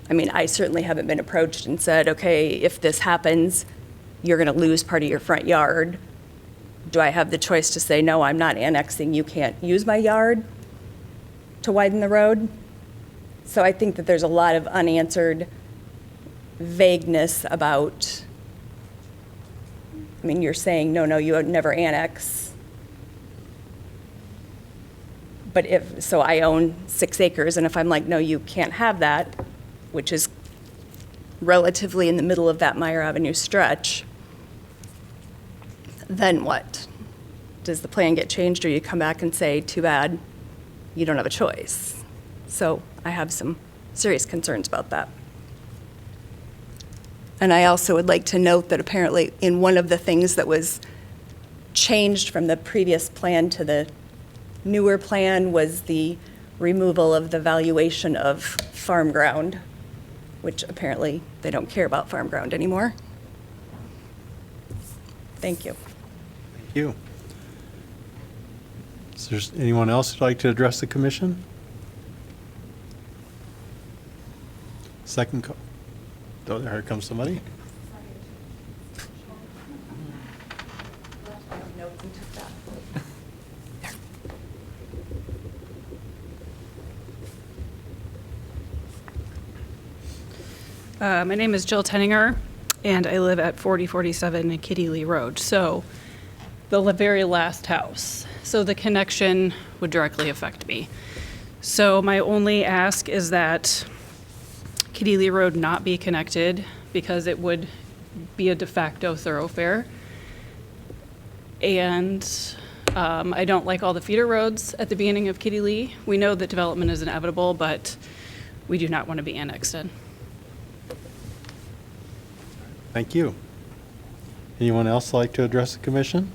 I mean, I certainly haven't been approached and said, okay, if this happens, you're going to lose part of your front yard. Do I have the choice to say, no, I'm not annexing, you can't use my yard to widen the road? So I think that there's a lot of unanswered vagueness about, I mean, you're saying, no, you would never annex. But so I own 6 acres, and if I'm like, no, you can't have that, which is relatively in the middle of that Meyer Avenue stretch, then what? Does the plan get changed, or you come back and say, too bad, you don't have a choice? So I have some serious concerns about that. And I also would like to note that apparently in one of the things that was changed from the previous plan to the newer plan was the removal of the valuation of farm ground, which apparently they don't care about farm ground anymore. Thank you. Thank you. Is there anyone else who'd like to address the commission? Second call. Oh, here comes somebody. My name is Jill Tenninger, and I live at 4047 Kitty Lee Road. So the very last house. So the connection would directly affect me. So my only ask is that Kitty Lee Road not be connected, because it would be a de facto thoroughfare. And I don't like all the feeder roads at the beginning of Kitty Lee. We know that development is inevitable, but we do not want to be annexed in. Thank you. Anyone else like to address the commission?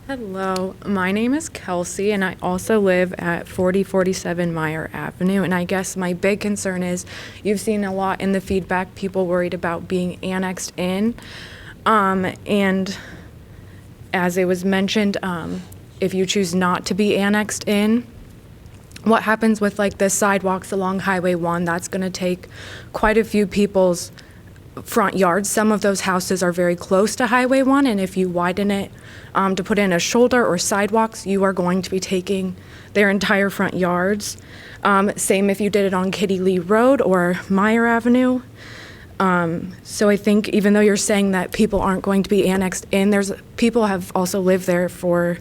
Hello, my name is Kelsey, and I also live at 4047 Meyer Avenue. And I guess my big concern is you've seen a lot in the feedback, people worried about being annexed in. And as it was mentioned, if you choose not to be annexed in, what happens with like the sidewalks along Highway 1, that's going to take quite a few people's front yards. Some of those houses are very close to Highway 1, and if you widen it to put in a shoulder or sidewalks, you are going to be taking their entire front yards. Same if you did it on Kitty Lee Road or Meyer Avenue. So I think even though you're saying that people aren't going to be annexed in, people have also lived there for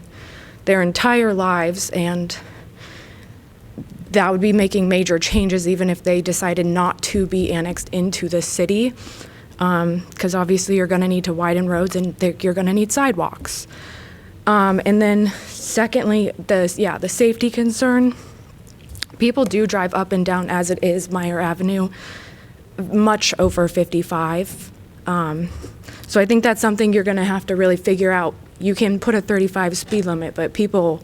their entire lives, and that would be making major changes even if they decided not to be annexed into the city, because obviously you're going to need to widen roads and you're going to need sidewalks. And then secondly, the safety concern. People do drive up and down, as it is Meyer Avenue, much over 55. So I think that's something you're going to have to really figure out. You can put a 35 speed limit, but people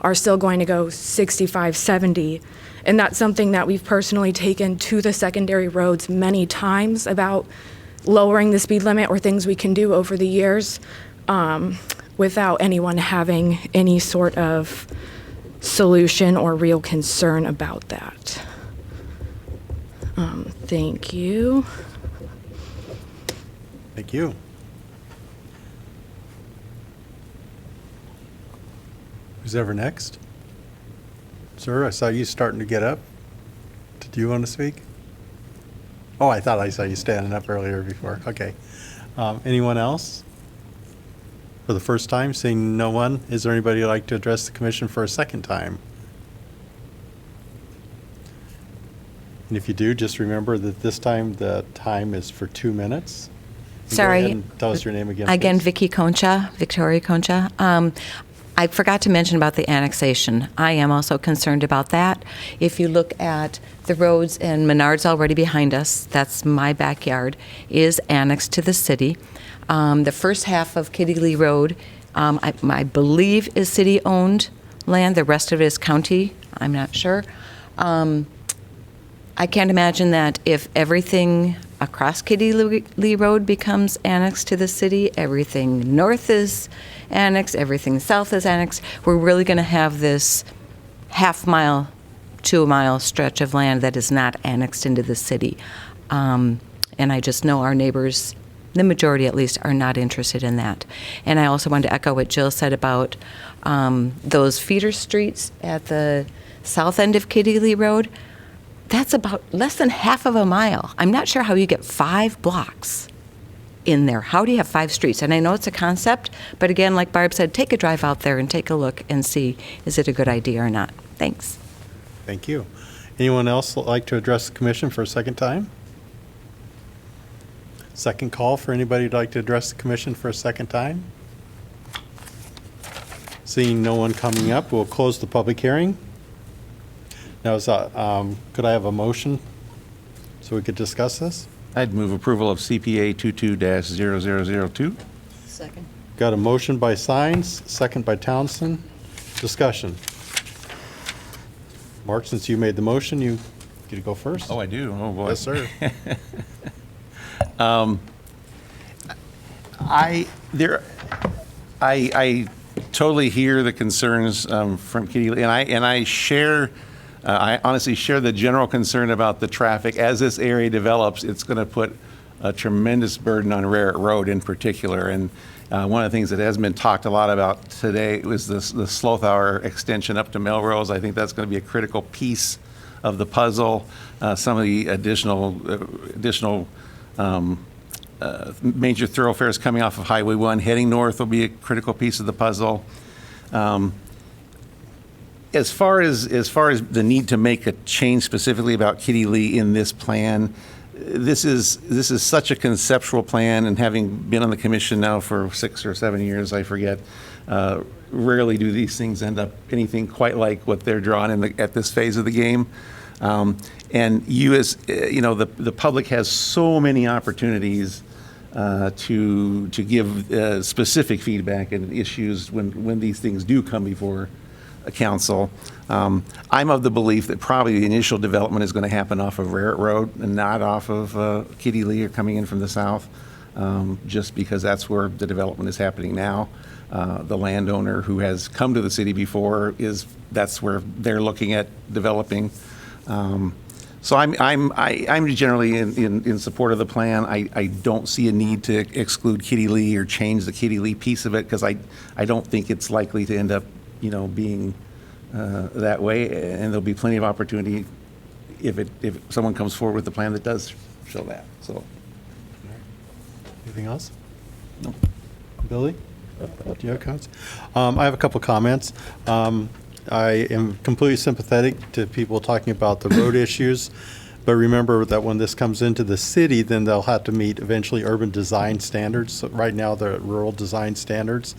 are still going to go 65, 70. And that's something that we've personally taken to the secondary roads many times about lowering the speed limit or things we can do over the years without anyone having any sort of solution or real concern about that. Thank you. Thank you. Who's ever next? Sir, I saw you starting to get up. Did you want to speak? Oh, I thought I saw you standing up earlier before. Okay. Anyone else? For the first time, seeing no one, is there anybody who'd like to address the commission for a second time? And if you do, just remember that this time the time is for 2 minutes. And go Sorry. ahead and tell us your name again. Again, please. Vicki Concha, Victoria Concha. I forgot to mention about the annexation. I am also concerned about that. If you look at the roads, and Menard's already behind us, that's my backyard, is annexed to the city. The first half of Kitty Lee Road, I believe is city-owned land. The rest of it is county. I'm not sure. I can't imagine that if everything across Kitty Lee Road becomes annexed to the city, everything north is annexed, everything south is annexed, we're really going to have this half-mile to a mile stretch of land that is not annexed into the city. And I just know our neighbors, the majority at least, are not interested in that. And I also wanted to echo what Jill said about those feeder streets at the south end of Kitty Lee Road. That's about less than half of a mile. I'm not sure how you get 5 blocks in there. How do you have 5 streets? And I know it's a concept, but again, like Barb said, take a drive out there and take a look and see, is it a good idea or not? Thanks. Thank you. Anyone else like to address the commission for a second time? Second call for anybody who'd like to address the commission for a second time? Seeing no one coming up, we'll close the public hearing. Now, could I have a motion so we could discuss this? I'd move approval of CPA 22-0002. Second. Got a motion by Sines, second by Townsend. Discussion. Mark, since you made the motion, you get to go first. Oh, I do? Oh, boy. Yes, sir. I totally hear the concerns from Kitty Lee, and I share. I honestly share the general concern about the traffic. As this area develops, it's going to put a tremendous burden on Raritt Road in particular. And one of the things that has been talked a lot about today was the Sloth Hour extension up to Melrose. I think that's going to be a critical piece of the puzzle. Some of the additional major thoroughfares coming off of Highway 1 heading north will be a critical piece of the puzzle. As far as the need to make a change specifically about Kitty Lee in this plan, this is such a conceptual plan, and having been on the commission now for 6 or 7 years, I forget, rarely do these things end up anything quite like what they're drawn at this phase of the game. And you, as you know, the public has so many opportunities to give specific feedback and issues when these things do come before a council. I'm of the belief that probably the initial development is going to happen off of Raritt Road and not off of Kitty Lee or coming in from the south, just because that's where the development is happening now. The landowner who has come to the city before that's where they're looking at developing. So I'm generally in support of the plan. I don't see a need to exclude Kitty Lee or change the Kitty Lee piece of it, because I don't think it's likely to end up being that way, and there'll be plenty of opportunity if someone comes forward with a plan that does show that. So, Anything else? No. Billy? Do you have comments? I have a couple comments. I am completely sympathetic to people talking about the road issues, but remember that when this comes into the city, then they'll have to meet eventually urban design standards. So right now, they're rural design standards.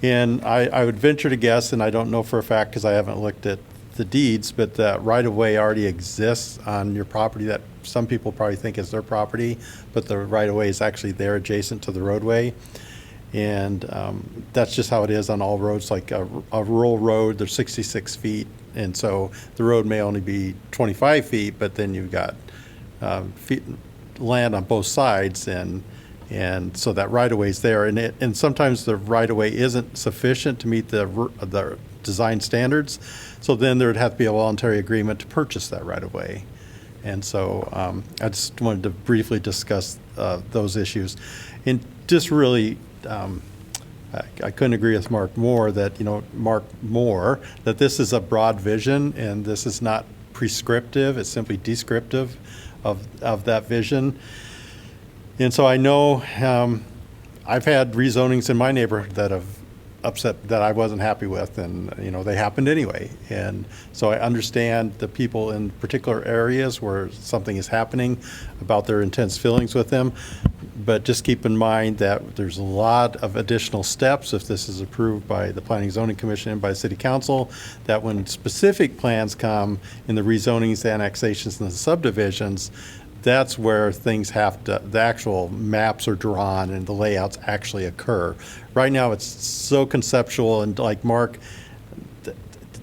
And I would venture to guess, and I don't know for a fact because I haven't looked at the deeds, but that right-of-way already exists on your property that some people probably think is their property, but the right-of-way is actually there adjacent to the roadway. And that's just how it is on all roads. Like a rural road, they're 66 feet And so the road may only be 25 feet, but then you've got land on both sides, and so that right-of-way is there. And sometimes the right-of-way isn't sufficient to meet the design standards, so then there would have to be a voluntary agreement to purchase that right-of-way. And so I just wanted to briefly discuss those issues. And just really, I couldn't agree with Mark more that this is a broad vision, and this is not prescriptive, it's simply descriptive of that vision. And so I know I've had rezonings in my neighborhood that have upset, that I wasn't happy with, and they happened anyway. And so I understand the people in particular areas where something is happening about their intense feelings with them. But just keep in mind that there's a lot of additional steps if this is approved by the Planning and Zoning Commission and by the City Council, that when specific plans come in the rezonings, annexations, and the subdivisions, that's where things the actual maps are drawn and the layouts actually occur. Right now, it's so conceptual, and like Mark,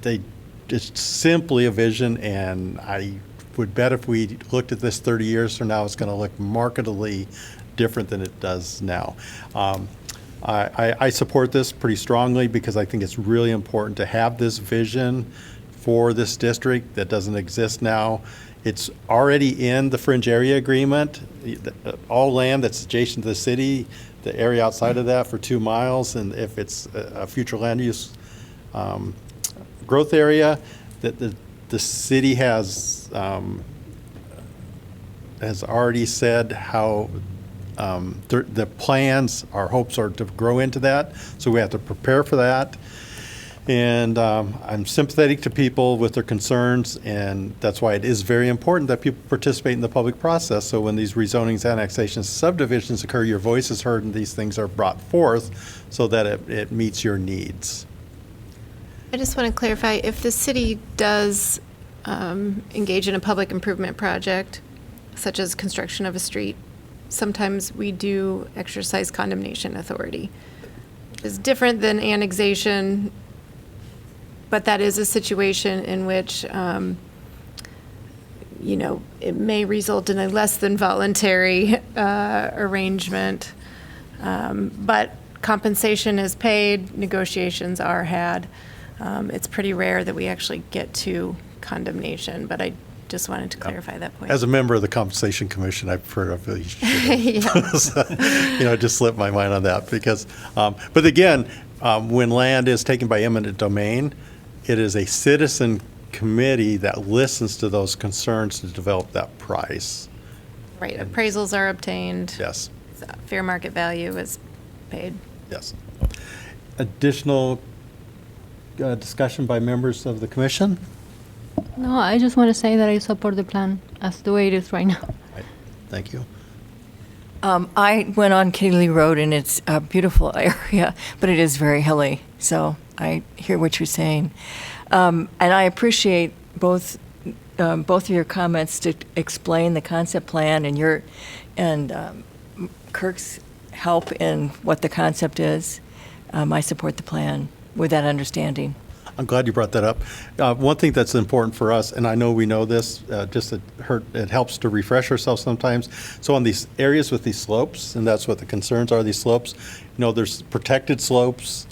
it's simply a vision, and I would bet if we looked at this 30 years from now, it's going to look markedly different than it does now. I support this pretty strongly because I think it's really important to have this vision for this district that doesn't exist now. It's already in the fringe area agreement. All land that's adjacent to the city, the area outside of that for 2 miles, and if it's a future land use growth area, that the city has already said how the plans, our hopes are to grow into that, so we have to prepare for that. And I'm sympathetic to people with their concerns, and that's why it is very important that people participate in the public process. So when these rezonings, annexations, subdivisions occur, your voice is heard and these things are brought forth so that it meets your needs. I just want to clarify, if the city does engage in a public improvement project, such as construction of a street, sometimes we do exercise condemnation authority. It's different than annexation, but that is a situation in which, it may result in a less than voluntary arrangement. But compensation is paid, negotiations are had. It's pretty rare that we actually get to condemnation, but I just wanted to clarify that point. As a member of the Compensation Commission, I prefer to just slipped my mind on that because, but again, when land is taken by eminent domain, it is a citizen committee that listens to those concerns to develop that price. Right, appraisals are obtained. Yes. Fair market value is paid. Yes. Additional discussion by members of the commission? No, I just want to say that I support the plan as the way it is right now. Right. Thank you. I went on Kitty Lee Road, and it's a beautiful area, but it is very hilly. So I hear what you're saying, and I appreciate both of your comments to explain the concept plan and Kirk's help in what the concept is. I support the plan with that understanding. I'm glad you brought that up. One thing that's important for us, and I know we know this, it helps to refresh ourselves sometimes. So on these areas with these slopes, and that's what the concerns are, these slopes, there's protected slopes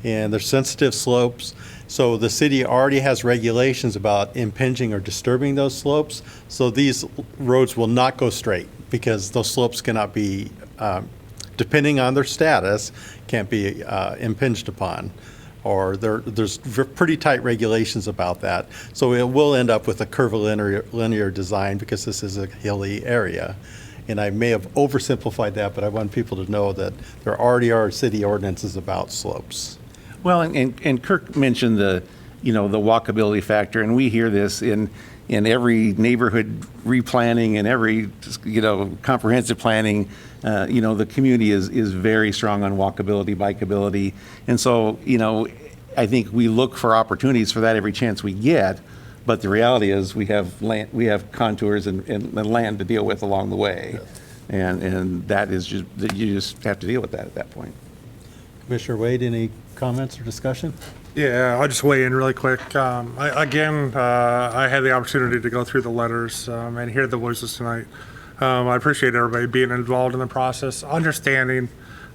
and there's sensitive slopes. So the city already has regulations about impinging or disturbing those slopes. So these roads will not go straight because those slopes cannot be, depending on their status, can't be impinged upon. Or there's pretty tight regulations about that. So it will end up with a curvilinear design because this is a hilly area. And I may have oversimplified that, but I want people to know that there already are city ordinances about slopes. Well, and Kirk mentioned the walkability factor, and we hear this in every neighborhood replanning and every, comprehensive planning. The community is very strong on walkability, bikeability. And so, I think we look for opportunities for that every chance we get. But the reality is we have land, we have contours and land to deal with along the way. And that is just, you just have to deal with that at that point. Commissioner Wade, any comments or discussion? Yeah, I'll just weigh in really quick. I had the opportunity to go through the letters and hear the voices tonight. I appreciate everybody being involved in the process, understanding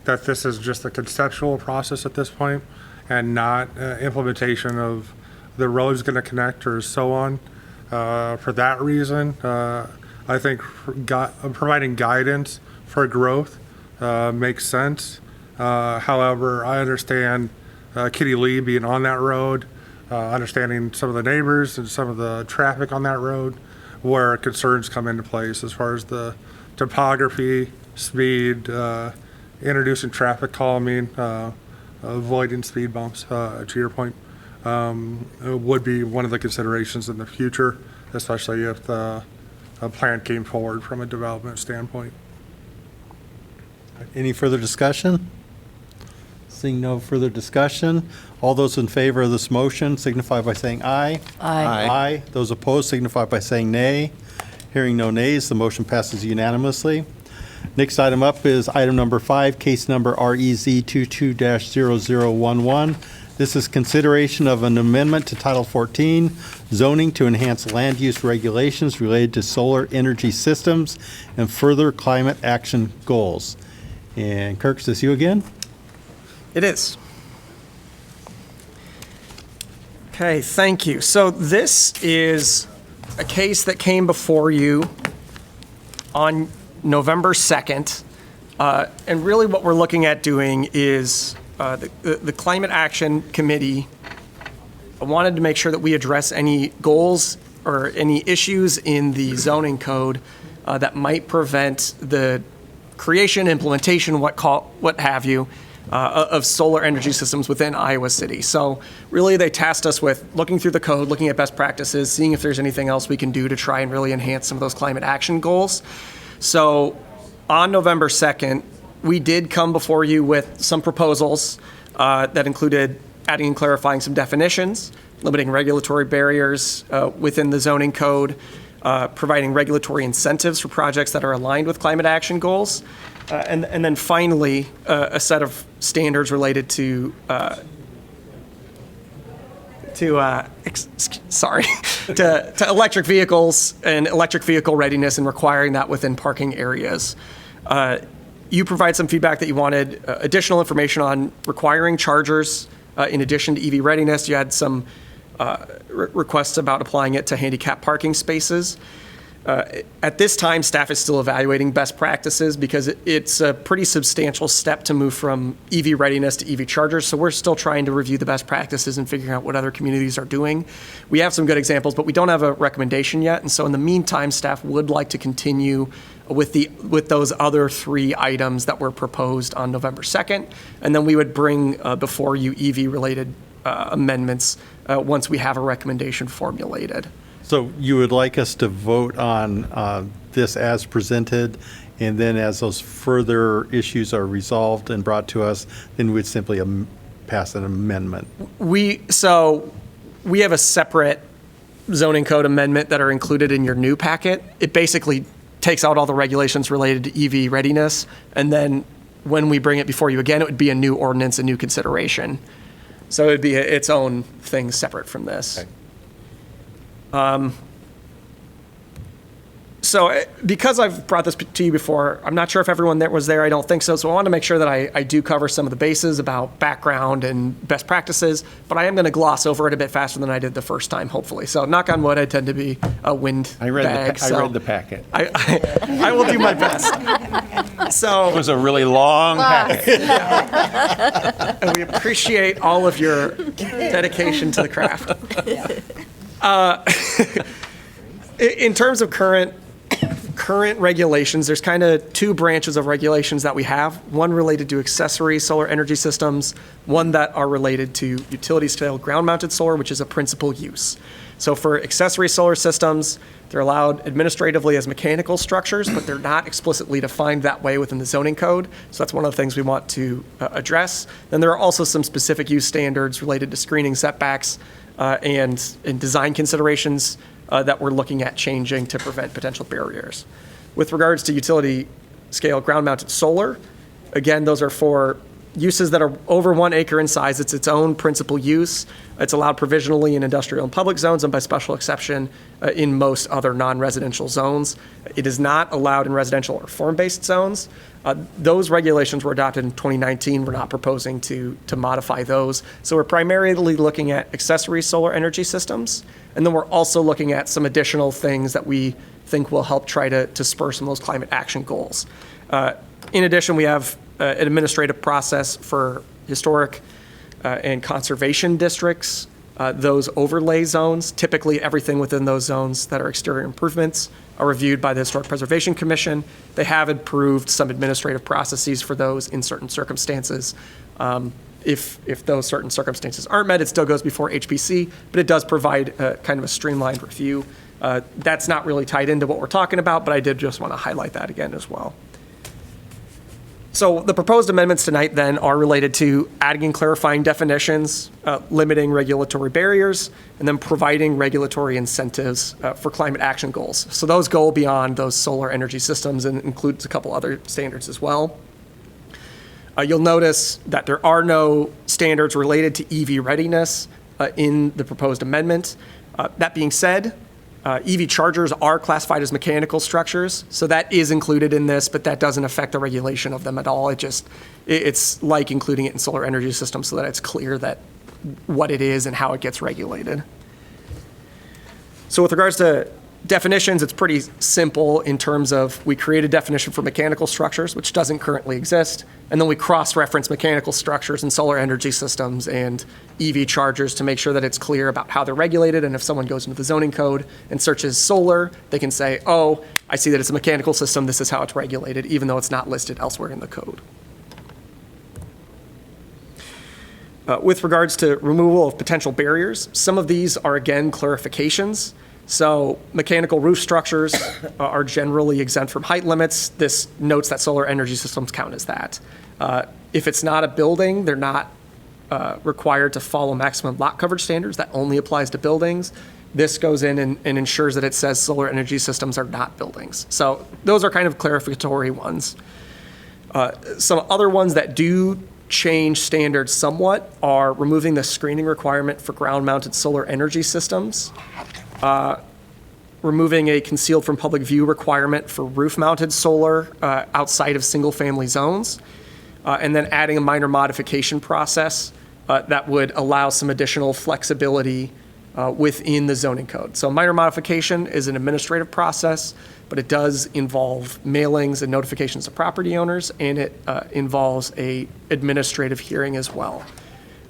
that this is just a conceptual process at this point and not implementation of the road's going to connect or so on. For that reason, I think providing guidance for growth makes sense. However, I understand Kitty Lee being on that road, understanding some of the neighbors and some of the traffic on that road, where concerns come into place as far as the topography, speed, introducing traffic calming, avoiding speed bumps, to your point, would be one of the considerations in the future, especially if a plan came forward from a development standpoint. Any further discussion? Seeing no further discussion, all those in favor of this motion signify by saying aye. Aye. Aye. Those opposed signify by saying nay. Hearing no nays, the motion passes unanimously. Next item up is item number 5, case number REZ 22-0011. This is consideration of an amendment to Title 14 zoning to enhance land use regulations related to solar energy systems and further climate action goals. And Kirk, is this you again? It is. Okay, thank you. So this is a case that came before you on November 2nd. And really what we're looking at doing is the Climate Action Committee wanted to make sure that we address any goals or any issues in the zoning code that might prevent the creation, implementation, what have you, of solar energy systems within Iowa City. So really they tasked us with looking through the code, looking at best practices, seeing if there's anything else we can do to try and really enhance some of those climate action goals. So on November 2nd, we did come before you with some proposals that included adding and clarifying some definitions, limiting regulatory barriers within the zoning code, providing regulatory incentives for projects that are aligned with climate action goals, and then finally, a set of standards related to electric vehicles and electric vehicle readiness and requiring that within parking areas. You provide some feedback that you wanted additional information on requiring chargers in addition to EV readiness. You had some requests about applying it to handicap parking spaces. At this time, staff is still evaluating best practices because it's a pretty substantial step to move from EV readiness to EV chargers. So we're still trying to review the best practices and figuring out what other communities are doing. We have some good examples, but we don't have a recommendation yet. And so in the meantime, staff would like to continue with those other 3 items that were proposed on November 2nd. And then we would bring before you EV-related amendments once we have a recommendation formulated. So you would like us to vote on this as presented, and then as those further issues are resolved and brought to us, then we'd simply pass an amendment? We have a separate zoning code amendment that are included in your new packet. It basically takes out all the regulations related to EV readiness, and then when we bring it before you again, it would be a new ordinance, a new consideration. So it would be its own thing separate from this. Okay. So because I've brought this to you before, I'm not sure if everyone that was there, I don't think so. So I want to make sure that I do cover some of the bases about background and best practices, but I am going to gloss over it a bit faster than I did the first time, hopefully. So knock on wood, I tend to be a wind I read bag. I read the packet. I will do my best. So It was a really long packet. and we appreciate all of your dedication to the craft. In terms of current regulations, there's kind of 2 branches of regulations that we have. One related to accessory solar energy systems, one that are related to utility scale ground-mounted solar, which is a principal use. So for accessory solar systems, they're allowed administratively as mechanical structures, but they're not explicitly defined that way within the zoning code. So that's one of the things we want to address. Then there are also some specific use standards related to screening setbacks and design considerations that we're looking at changing to prevent potential barriers. With regards to utility scale ground-mounted solar, again, those are for uses that are over 1 acre in size, it's its own principal use. It's allowed provisionally in industrial and public zones and by special exception in most other non-residential zones. It is not allowed in residential or form-based zones. Those regulations were adopted in 2019. We're not proposing to modify those. So we're primarily looking at accessory solar energy systems. And then we're also looking at some additional things that we think will help try to spur some of those climate action goals. In addition, we have an administrative process for historic and conservation districts, those overlay zones. Typically, everything within those zones that are exterior improvements are reviewed by the Historic Preservation Commission. They have approved some administrative processes for those in certain circumstances. If those certain circumstances aren't met, it still goes before HPC, but it does provide kind of a streamlined review. That's not really tied into what we're talking about, but I did just want to highlight that again as well. So the proposed amendments tonight then are related to adding and clarifying definitions, limiting regulatory barriers, and then providing regulatory incentives for climate action goals. So those go beyond those solar energy systems and includes a couple other standards as well. You'll notice that there are no standards related to EV readiness in the proposed amendment. That being said, EV chargers are classified as mechanical structures, so that is included in this, but that doesn't affect the regulation of them at all. It's like including it in solar energy systems so that it's clear that what it is and how it gets regulated. So with regards to definitions, it's pretty simple in terms of we create a definition for mechanical structures, which doesn't currently exist, and then we cross-reference mechanical structures in solar energy systems and EV chargers to make sure that it's clear about how they're regulated, and if someone goes into the zoning code and searches solar, they can say, oh, I see that it's a mechanical system, this is how it's regulated, even though it's not listed elsewhere in the code. With regards to removal of potential barriers, some of these are, again, clarifications. So mechanical roof structures are generally exempt from height limits. This notes that solar energy systems count as that. If it's not a building, they're not required to follow maximum lot coverage standards. That only applies to buildings. This goes in and ensures that it says solar energy systems are not buildings. So those are kind of clarificatory ones. Some other ones that do change standards somewhat are removing the screening requirement for ground-mounted solar energy systems. Removing a concealed from public view requirement for roof-mounted solar outside of single-family zones, and then adding a minor modification process that would allow some additional flexibility within the zoning code. So minor modification is an administrative process, but it does involve mailings and notifications of property owners, and it involves a administrative hearing as well.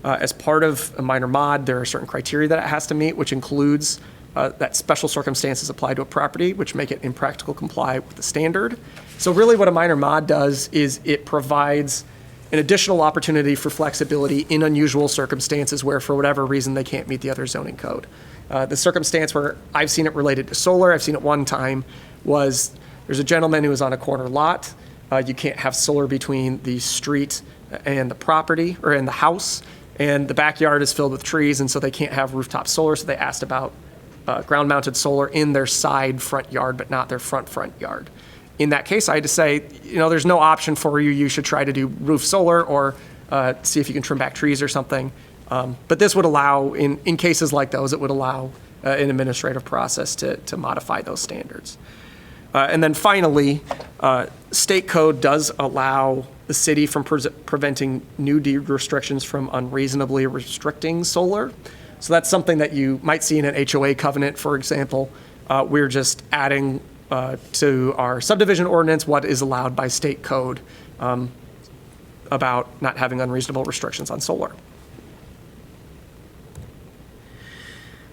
As part of a minor mod, there are certain criteria that it has to meet, which includes that special circumstances apply to a property, which make it impractical comply with the standard. So really what a minor mod does is it provides an additional opportunity for flexibility in unusual circumstances where for whatever reason they can't meet the other zoning code. The circumstance where I've seen it related to solar, I've seen it one time, was there's a gentleman who was on a corner lot. You can't have solar between the street and the property or in the house, and the backyard is filled with trees, and so they can't have rooftop solar, so they asked about ground-mounted solar in their side front yard, but not their front yard. In that case, I had to say, there's no option for you. You should try to do roof solar or see if you can trim back trees or something. But this would allow, in cases like those, it would allow an administrative process to modify those standards. And then finally, state code does allow the city from preventing new deed restrictions from unreasonably restricting solar. So that's something that you might see in an HOA covenant, for example. We're just adding to our subdivision ordinance what is allowed by state code about not having unreasonable restrictions on solar.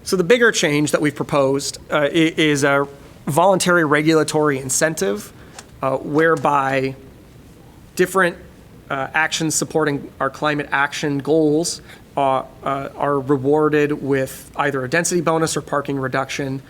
So the bigger change that we've proposed is a voluntary regulatory incentive whereby different actions supporting our climate action goals are rewarded with either a density bonus or parking reduction.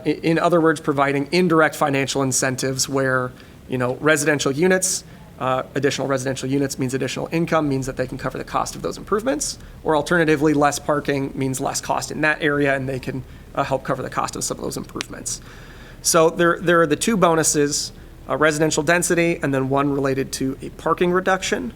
In other words, providing indirect financial incentives where, residential units, additional residential units means additional income, means that they can cover the cost of those improvements, or alternatively, less parking means less cost in that area and they can help cover the cost of some of those improvements. So there are the two bonuses, residential density and then one related to a parking reduction.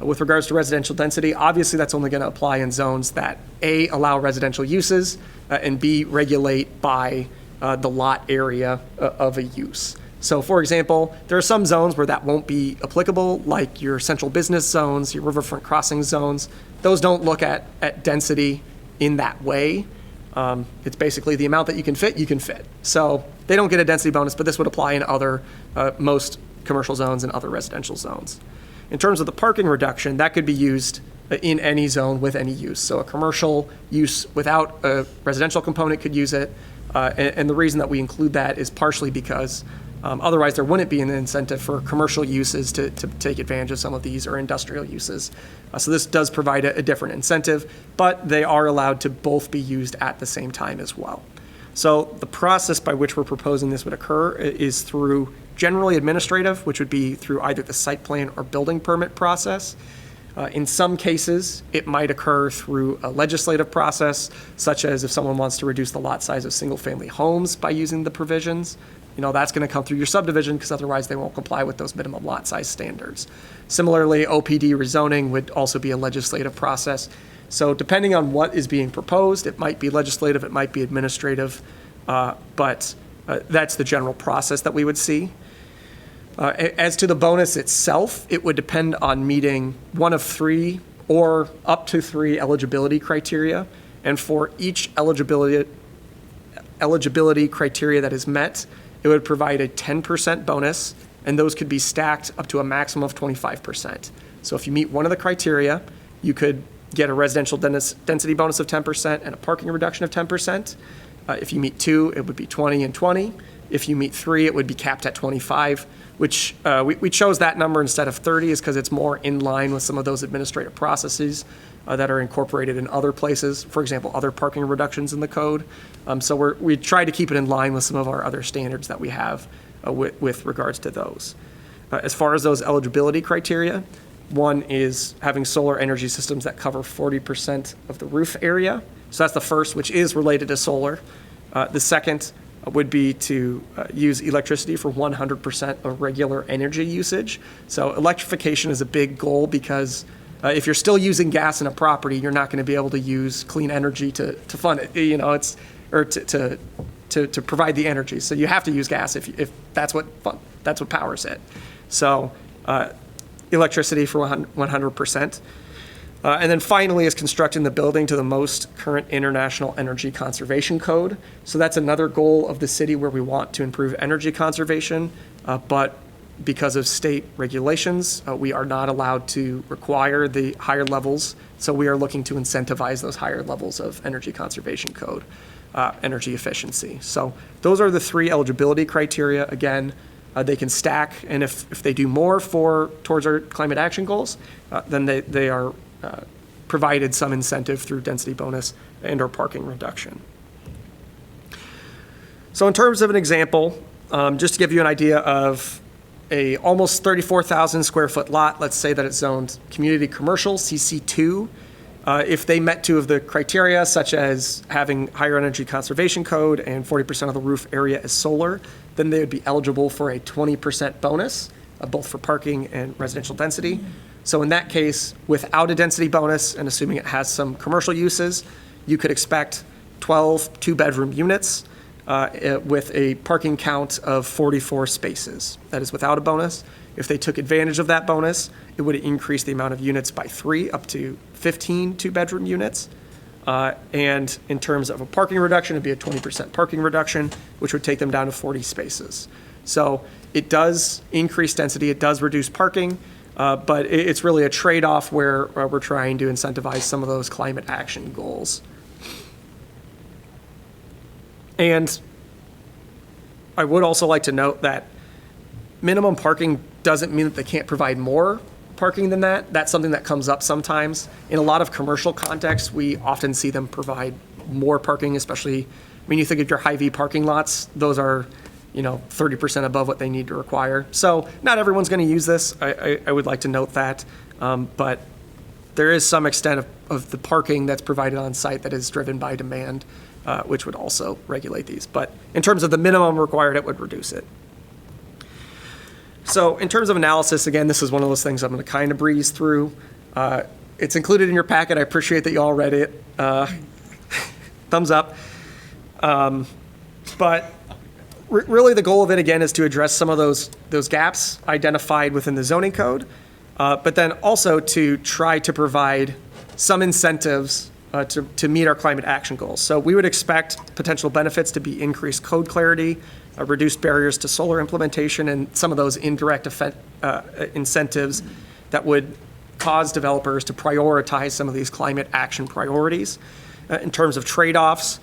With regards to residential density, obviously that's only going to apply in zones that A, allow residential uses, and B, regulate by the lot area of a use. So for example, there are some zones where that won't be applicable, like your central business zones, your riverfront crossing zones. Those don't look at density in that way. It's basically the amount that you can fit. So they don't get a density bonus, but this would apply in other, most commercial zones and other residential zones. In terms of the parking reduction, that could be used in any zone with any use. So a commercial use without a residential component could use it. And the reason that we include that is partially because otherwise there wouldn't be an incentive for commercial uses to take advantage of some of these, or industrial uses. So this does provide a different incentive, but they are allowed to both be used at the same time as well. So the process by which we're proposing this would occur is through generally administrative, which would be through either the site plan or building permit process. In some cases, it might occur through a legislative process, such as if someone wants to reduce the lot size of single-family homes by using the provisions. That's going to come through your subdivision, because otherwise they won't comply with those minimum lot size standards. Similarly, OPD rezoning would also be a legislative process. So depending on what is being proposed, it might be legislative, it might be administrative, but that's the general process that we would see. As to the bonus itself, it would depend on meeting one of 3 or up to 3 eligibility criteria. And for each eligibility criteria that is met, it would provide a 10% bonus, and those could be stacked up to a maximum of 25%. So if you meet one of the criteria, you could get a residential density bonus of 10% and a parking reduction of 10%. If you meet 2, it would be 20 and 20. If you meet 3, it would be capped at 25, which we chose that number instead of 30 is because it's more in line with some of those administrative processes that are incorporated in other places, for example, other parking reductions in the code. So we try to keep it in line with some of our other standards that we have with regards to those. As far as those eligibility criteria, one is having solar energy systems that cover 40% of the roof area. So that's the first, which is related to solar. The second would be to use electricity for 100% of regular energy usage. So electrification is a big goal because if you're still using gas in a property, you're not going to be able to use clean energy to fund it. To provide the energy. So you have to use gas if that's what powers it. So electricity for 100%. And then finally is constructing the building to the most current International Energy Conservation Code. So that's another goal of the city where we want to improve energy conservation, but because of state regulations, we are not allowed to require the higher levels. So we are looking to incentivize those higher levels of energy conservation code, energy efficiency. So those are the 3 eligibility criteria. Again, they can stack, and if they do more towards our climate action goals, then they are provided some incentive through density bonus and or parking reduction. So in terms of an example, just to give you an idea of a almost 34,000 square foot lot, let's say that it's zoned community commercial, CC2. If they met 2 of the criteria, such as having higher energy conservation code and 40% of the roof area is solar, then they would be eligible for a 20% bonus, both for parking and residential density. So in that case, without a density bonus, and assuming it has some commercial uses, you could expect 12 2-bedroom units with a parking count of 44 spaces. That is without a bonus. If they took advantage of that bonus, it would increase the amount of units by 3 up to 15 2-bedroom units. And in terms of a parking reduction, it'd be a 20% parking reduction, which would take them down to 40 spaces. So it does increase density, it does reduce parking, but it's really a trade-off where we're trying to incentivize some of those climate action goals. And I would also like to note that minimum parking doesn't mean that they can't provide more parking than that. That's something that comes up sometimes. In a lot of commercial contexts, we often see them provide more parking, especially when you think of your Hy-Vee parking lots. Those are 30% above what they need to require. So not everyone's going to use this. I would like to note that. But there is some extent of the parking that's provided on site that is driven by demand, which would also regulate these. But in terms of the minimum required, it would reduce it. So in terms of analysis, again, this is one of those things I'm going to kind of breeze through. It's included in your packet. I appreciate that you all read it. Thumbs up. But really the goal of it, again, is to address some of those gaps identified within the zoning code, but then also to try to provide some incentives to meet our climate action goals. So we would expect potential benefits to be increased code clarity, reduced barriers to solar implementation, and some of those indirect incentives that would cause developers to prioritize some of these climate action priorities. In terms of trade-offs,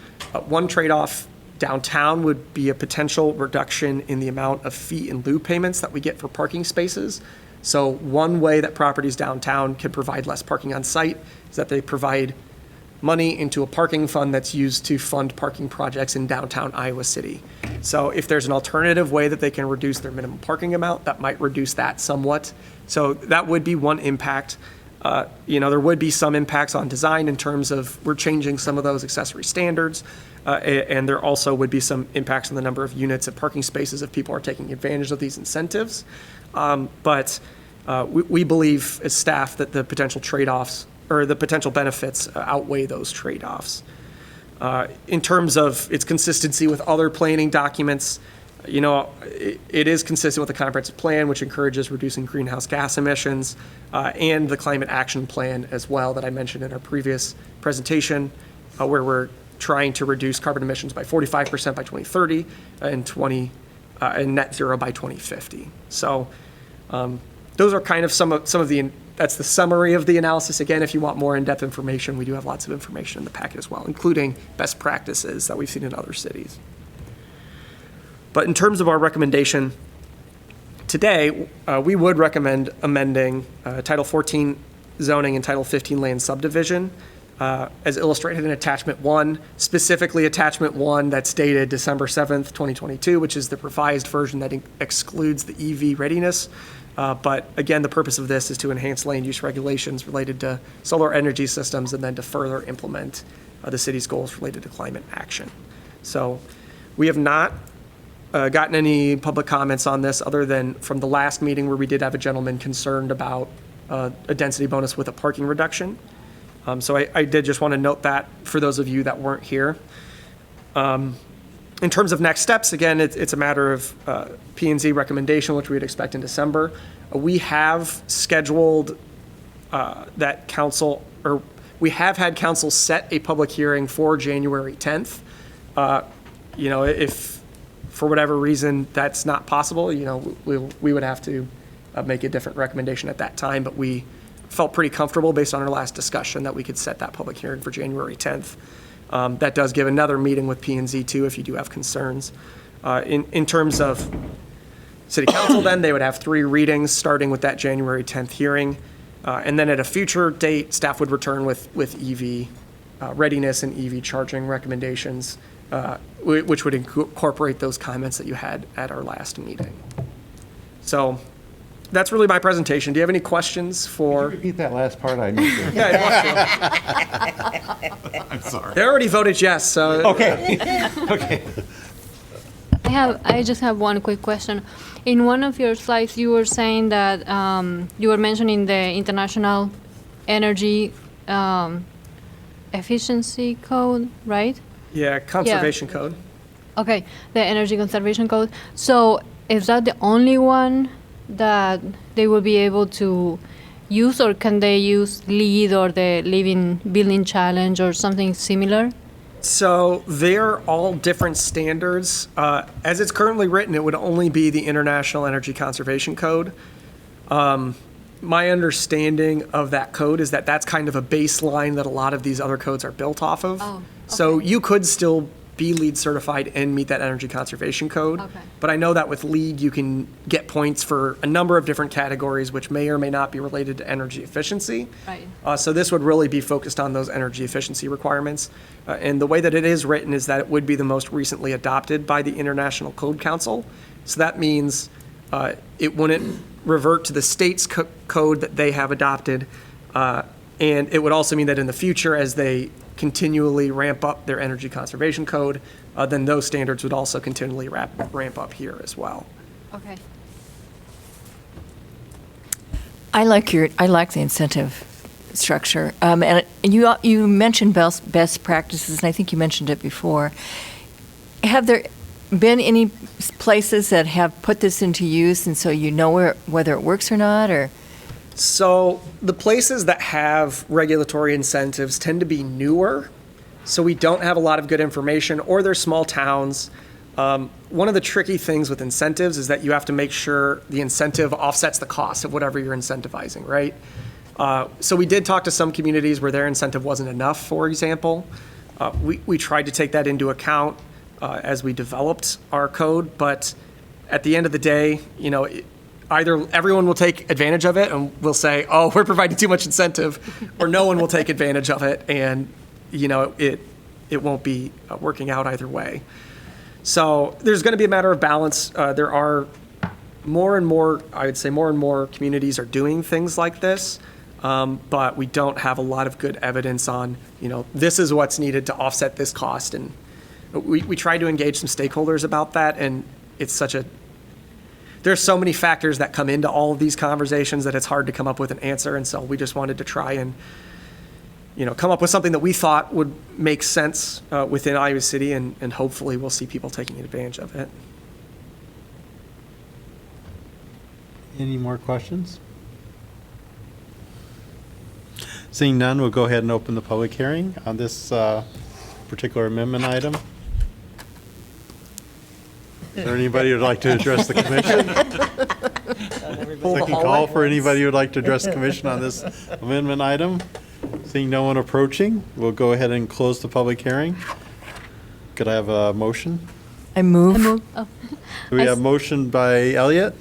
one trade-off downtown would be a potential reduction in the amount of fee in lieu payments that we get for parking spaces. So one way that properties downtown can provide less parking on site is that they provide money into a parking fund that's used to fund parking projects in downtown Iowa City. So if there's an alternative way that they can reduce their minimum parking amount, that might reduce that somewhat. So that would be one impact. There would be some impacts on design in terms of we're changing some of those accessory standards. And there also would be some impacts on the number of units and parking spaces if people are taking advantage of these incentives. But we believe as staff that the potential trade-offs or the potential benefits outweigh those trade-offs. In terms of its consistency with other planning documents, it is consistent with the comprehensive plan, which encourages reducing greenhouse gas emissions, and the climate action plan as well that I mentioned in our previous presentation, where we're trying to reduce carbon emissions by 45% by 2030 and net zero by 2050. So those are kind of some of the, that's the summary of the analysis. Again, if you want more in-depth information, we do have lots of information in the packet as well, including best practices that we've seen in other cities. But in terms of our recommendation today, we would recommend amending Title 14 zoning and Title 15 land subdivision as illustrated in Attachment 1, specifically Attachment 1 that's dated December 7th, 2022, which is the revised version that excludes the EV readiness. But again, the purpose of this is to enhance land use regulations related to solar energy systems and then to further implement the city's goals related to climate action. So we have not gotten any public comments on this other than from the last meeting where we did have a gentleman concerned about a density bonus with a parking reduction. So I did just want to note that for those of you that weren't here. In terms of next steps, again, it's a matter of P&Z recommendation, which we'd expect in December. We have scheduled that council, or we have had council set a public hearing for January 10th. If for whatever reason that's not possible, we would have to make a different recommendation at that time, but we felt pretty comfortable based on our last discussion that we could set that public hearing for January 10th. That does give another meeting with P&Z too if you do have concerns. In terms of City Council then, they would have 3 readings starting with that January 10th hearing. And then at a future date, staff would return with EV readiness and EV charging recommendations, which would incorporate those comments that you had at our last meeting. So that's really my presentation. Do you have any questions for? Can you repeat that last part? I missed it. Yeah, I'm sorry. they already voted yes, so. Okay. Okay. I just have one quick question. In one of your slides, you were saying that you were mentioning the International Energy Efficiency Code, right? Yeah, Conservation Code. Okay, the Energy Conservation Code. So is that the only one that they will be able to use, or can they use LEED or the Living Building Challenge or something similar? So they're all different standards. As it's currently written, it would only be the International Energy Conservation Code. My understanding of that code is that that's kind of a baseline that a lot of these other codes are built off of. Oh, okay. So you could still be LEED certified and meet that energy conservation code. Okay. But I know that with LEED, you can get points for a number of different categories, which may or may not be related to energy efficiency. Right. So this would really be focused on those energy efficiency requirements. And the way that it is written is that it would be the most recently adopted by the International Code Council. So that means it wouldn't revert to the state's code that they have adopted. And it would also mean that in the future, as they continually ramp up their energy conservation code, then those standards would also continually ramp up here as well. Okay. I like the incentive structure. And you mentioned best practices, and I think you mentioned it before. Have there been any places that have put this into use, and so you know whether it works or not, or? So the places that have regulatory incentives tend to be newer, so we don't have a lot of good information, or they're small towns. One of the tricky things with incentives is that you have to make sure the incentive offsets the cost of whatever you're incentivizing, right? So we did talk to some communities where their incentive wasn't enough, for example. We tried to take that into account as we developed our code, but at the end of the day, either everyone will take advantage of it and we'll say, oh, we're providing too much incentive, or no one will take advantage of it, and it won't be working out either way. So there's going to be a matter of balance. There are more and more communities are doing things like this, but we don't have a lot of good evidence on, this is what's needed to offset this cost. And we tried to engage some stakeholders about that, and there's so many factors that come into all of these conversations that it's hard to come up with an answer. And so we just wanted to try and come up with something that we thought would make sense within Iowa City, and hopefully we'll see people taking advantage of it. Any more questions? Seeing none, we'll go ahead and open the public hearing on this particular amendment item. Is there anybody who'd like to address the commission? Second call for anybody who'd like to address the commission on this amendment item. Seeing no one approaching, we'll go ahead and close the public hearing. Could I have a motion? I move. Oh. Do we have motion by Elliott?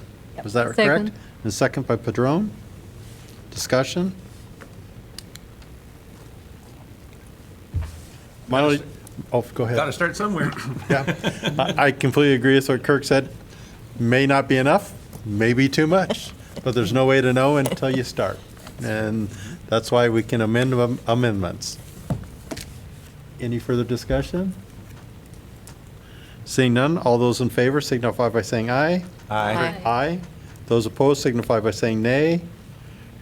Was that Second. correct? And second by Padron? Discussion? My only, go ahead. Got to start somewhere. Yeah, I completely agree with what Kirk said. May not be enough, maybe too much, but there's no way to know until you start. And that's why we can amend amendments. Any further discussion? Seeing none, all those in favor signify by saying aye. Aye. Aye. Those opposed signify by saying nay.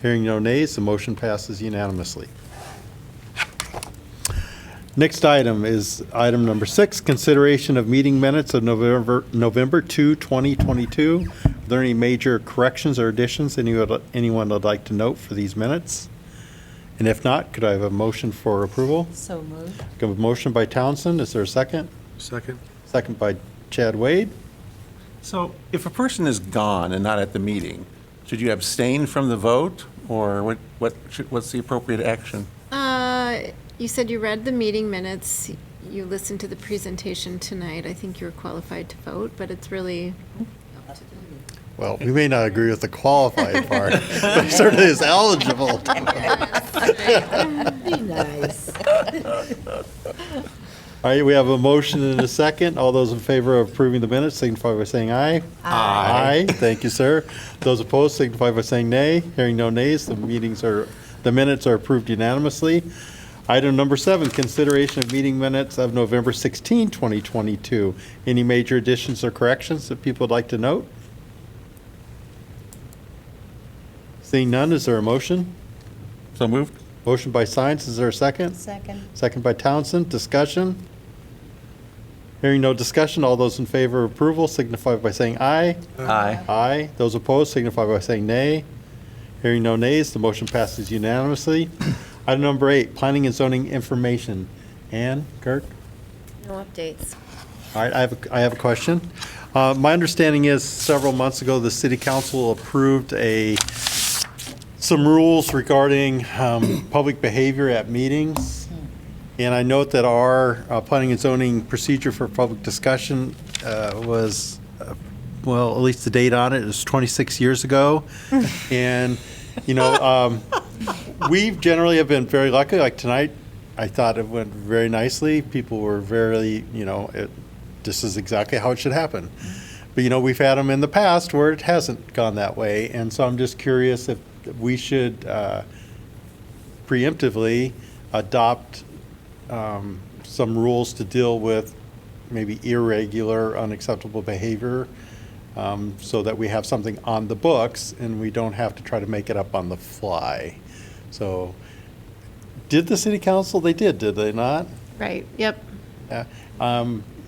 Hearing no nays, the motion passes unanimously. Next item is item number 6, consideration of meeting minutes of November 2, 2022. Are there any major corrections or additions anyone would like to note for these minutes? And if not, could I have a motion for approval? So moved. A motion by Townsend. Is there a second? Second. Second by Chad Wade. So if a person is gone and not at the meeting, should you abstain from the vote, or what's the appropriate action? You said you read the meeting minutes, you listened to the presentation tonight. I think you're qualified to vote, but it's really Well, we may not agree with the qualified part, but certainly is eligible. Be nice. All right, we have a motion and a second. All those in favor of approving the minutes signify by saying aye. Aye. Thank you, sir. Those opposed signify by saying nay. Hearing no nays, the minutes are approved unanimously. Item number 7, consideration of meeting minutes of November 16, 2022. Any major additions or corrections that people would like to note? Seeing none, is there a motion? So moved. Motion by Science, is there a second? Second. Second by Townsend, discussion? Hearing no discussion, all those in favor of approval signify by saying aye. Aye. Aye. Those opposed signify by saying nay. Hearing no nays, the motion passes unanimously. Item number 8, planning and zoning information. Ann, Kurt? No updates. All right, I have a question. My understanding is several months ago, the city council approved some rules regarding public behavior at meetings. And I note that our planning and zoning procedure for public discussion was, well, at least the date on it is 26 years ago. And, we generally have been very lucky. Like tonight, I thought it went very nicely. People were very, this is exactly how it should happen. But, we've had them in the past where it hasn't gone that way. And so I'm just curious if we should preemptively adopt some rules to deal with maybe irregular, unacceptable behavior so that we have something on the books and we don't have to try to make it up on the fly. So, did the city council, they did they not? Right, yep. Yeah.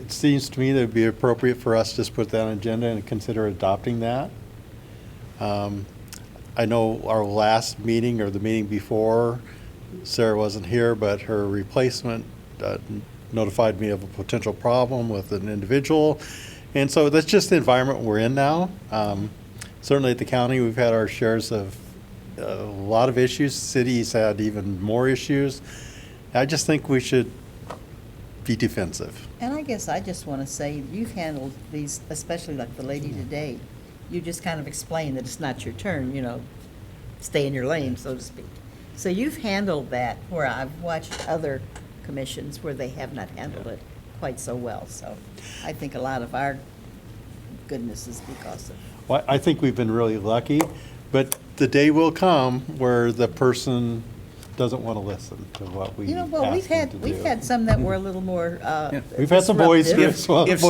It seems to me that it'd be appropriate for us to just put that on agenda and consider adopting that. I know our last meeting or the meeting before, Sarah wasn't here, but her replacement notified me of a potential problem with an individual. And so that's just the environment we're in now. Certainly at the county, we've had our shares of a lot of issues. Cities had even more issues. I just think we should be defensive. And I guess I just want to say, you've handled these, especially like the lady today, you just kind of explained that it's not your turn, stay in your lane, so to speak. So you've handled that, where I've watched other commissions where they have not handled it quite so well. So I think a lot of our goodness is because of. Well, I think we've been really lucky, but the day will come where the person doesn't want to listen to what we Well, ask them to do. we've had some that were a little more. We've had some boys. disruptive.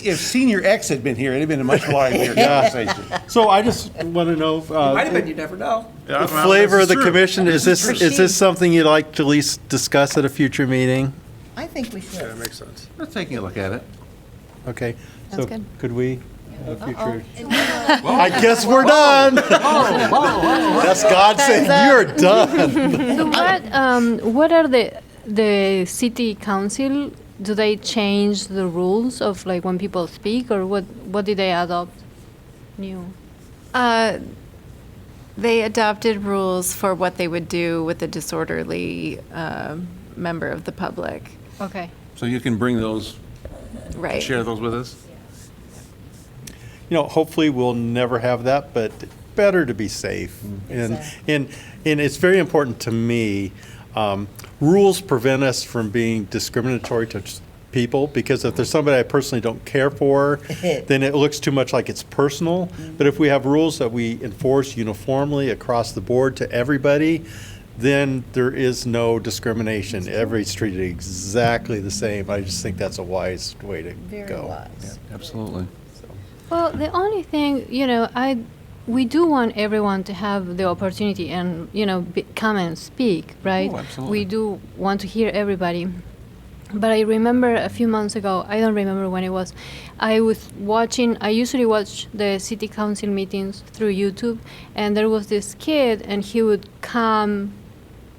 If Senior X had been here, it'd have been a much livelier conversation. So I just want to know. Might have been, you never know. The flavor of the commission, is this something you'd like to at least discuss at a future meeting? I think we should. Yeah, it makes sense. We're taking a look at it. Okay. Sounds So good. could we, at a future? I guess we're done. That's God saying you're done. So what are the city council? Do they change the rules of like when people speak, or what did they adopt new? They adopted rules for what they would do with a disorderly member of the public. Okay. So you can bring those, Right. share those with us? Hopefully we'll never have that, but better to be safe. And it's very important to me, rules prevent us from being discriminatory to people, because if there's somebody I personally don't care for, then it looks too much like it's personal. But if we have rules that we enforce uniformly across the board to everybody, then there is no discrimination. Everybody's treated exactly the same. I just think that's a wise way to Very go. wise. Absolutely. Well, the only thing, we do want everyone to have the opportunity and, come and speak, right? Oh, absolutely. We do want to hear everybody. But I remember a few months ago, I don't remember when it was, I usually watch the city council meetings through YouTube, and there was this kid, and he would come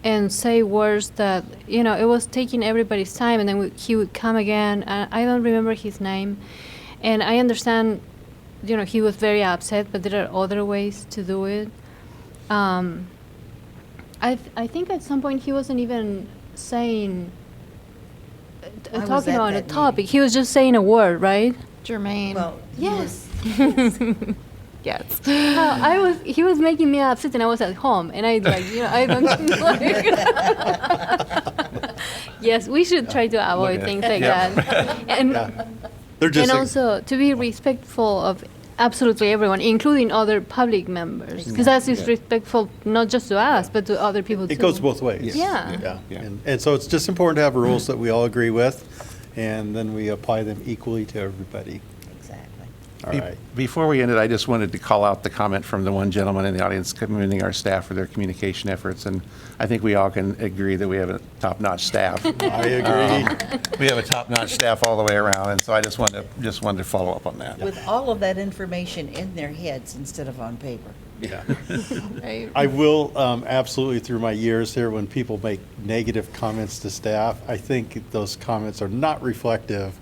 and say words that, it was taking everybody's time, and then he would come again, and I don't remember his name. And I understand, he was very upset, but there are other ways to do it. I think at some point he wasn't even saying, was talking at about a that topic. He was just saying a word, right? Jermaine. Well, Yes. Yes. He was making me upset, and I was at home, and I I don't like. Yes, we should try to avoid things like that, and They're just and also to be respectful of absolutely everyone, including other public members, because that's respectful not just to us, but to other people too. It goes both ways. Yeah. And so it's just important to have rules that we all agree with, and then we apply them equally to everybody. Exactly. All right. Before we end it, I just wanted to call out the comment from the one gentleman in the audience commending our staff for their communication efforts, and I think we all can agree that we have a top-notch staff. I agree. We have a top-notch staff all the way around, and so I just wanted to follow up on that. With all of that information in their heads instead of on paper. Yeah. Right. I will absolutely, through my years here, when people make negative comments to staff, I think those comments are not reflective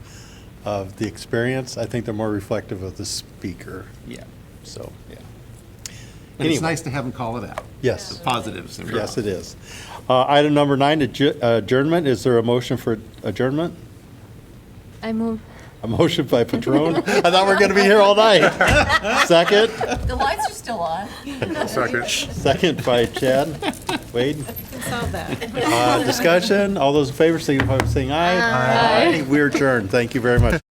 of the experience. I think they're more reflective of the speaker. Yeah. So, Yeah. And Anyway. it's nice to have them call it out. yes. The positives. Yes, it is. Item number 9, adjournment. Is there a motion for adjournment? I move. A motion by Patron? I thought we were going to be here all night. Second? The lights are still on. Second. Second by Chad. Wade? Solve that. Discussion? All those in favor, signify by saying aye. Aye. We're adjourned. Thank you very much.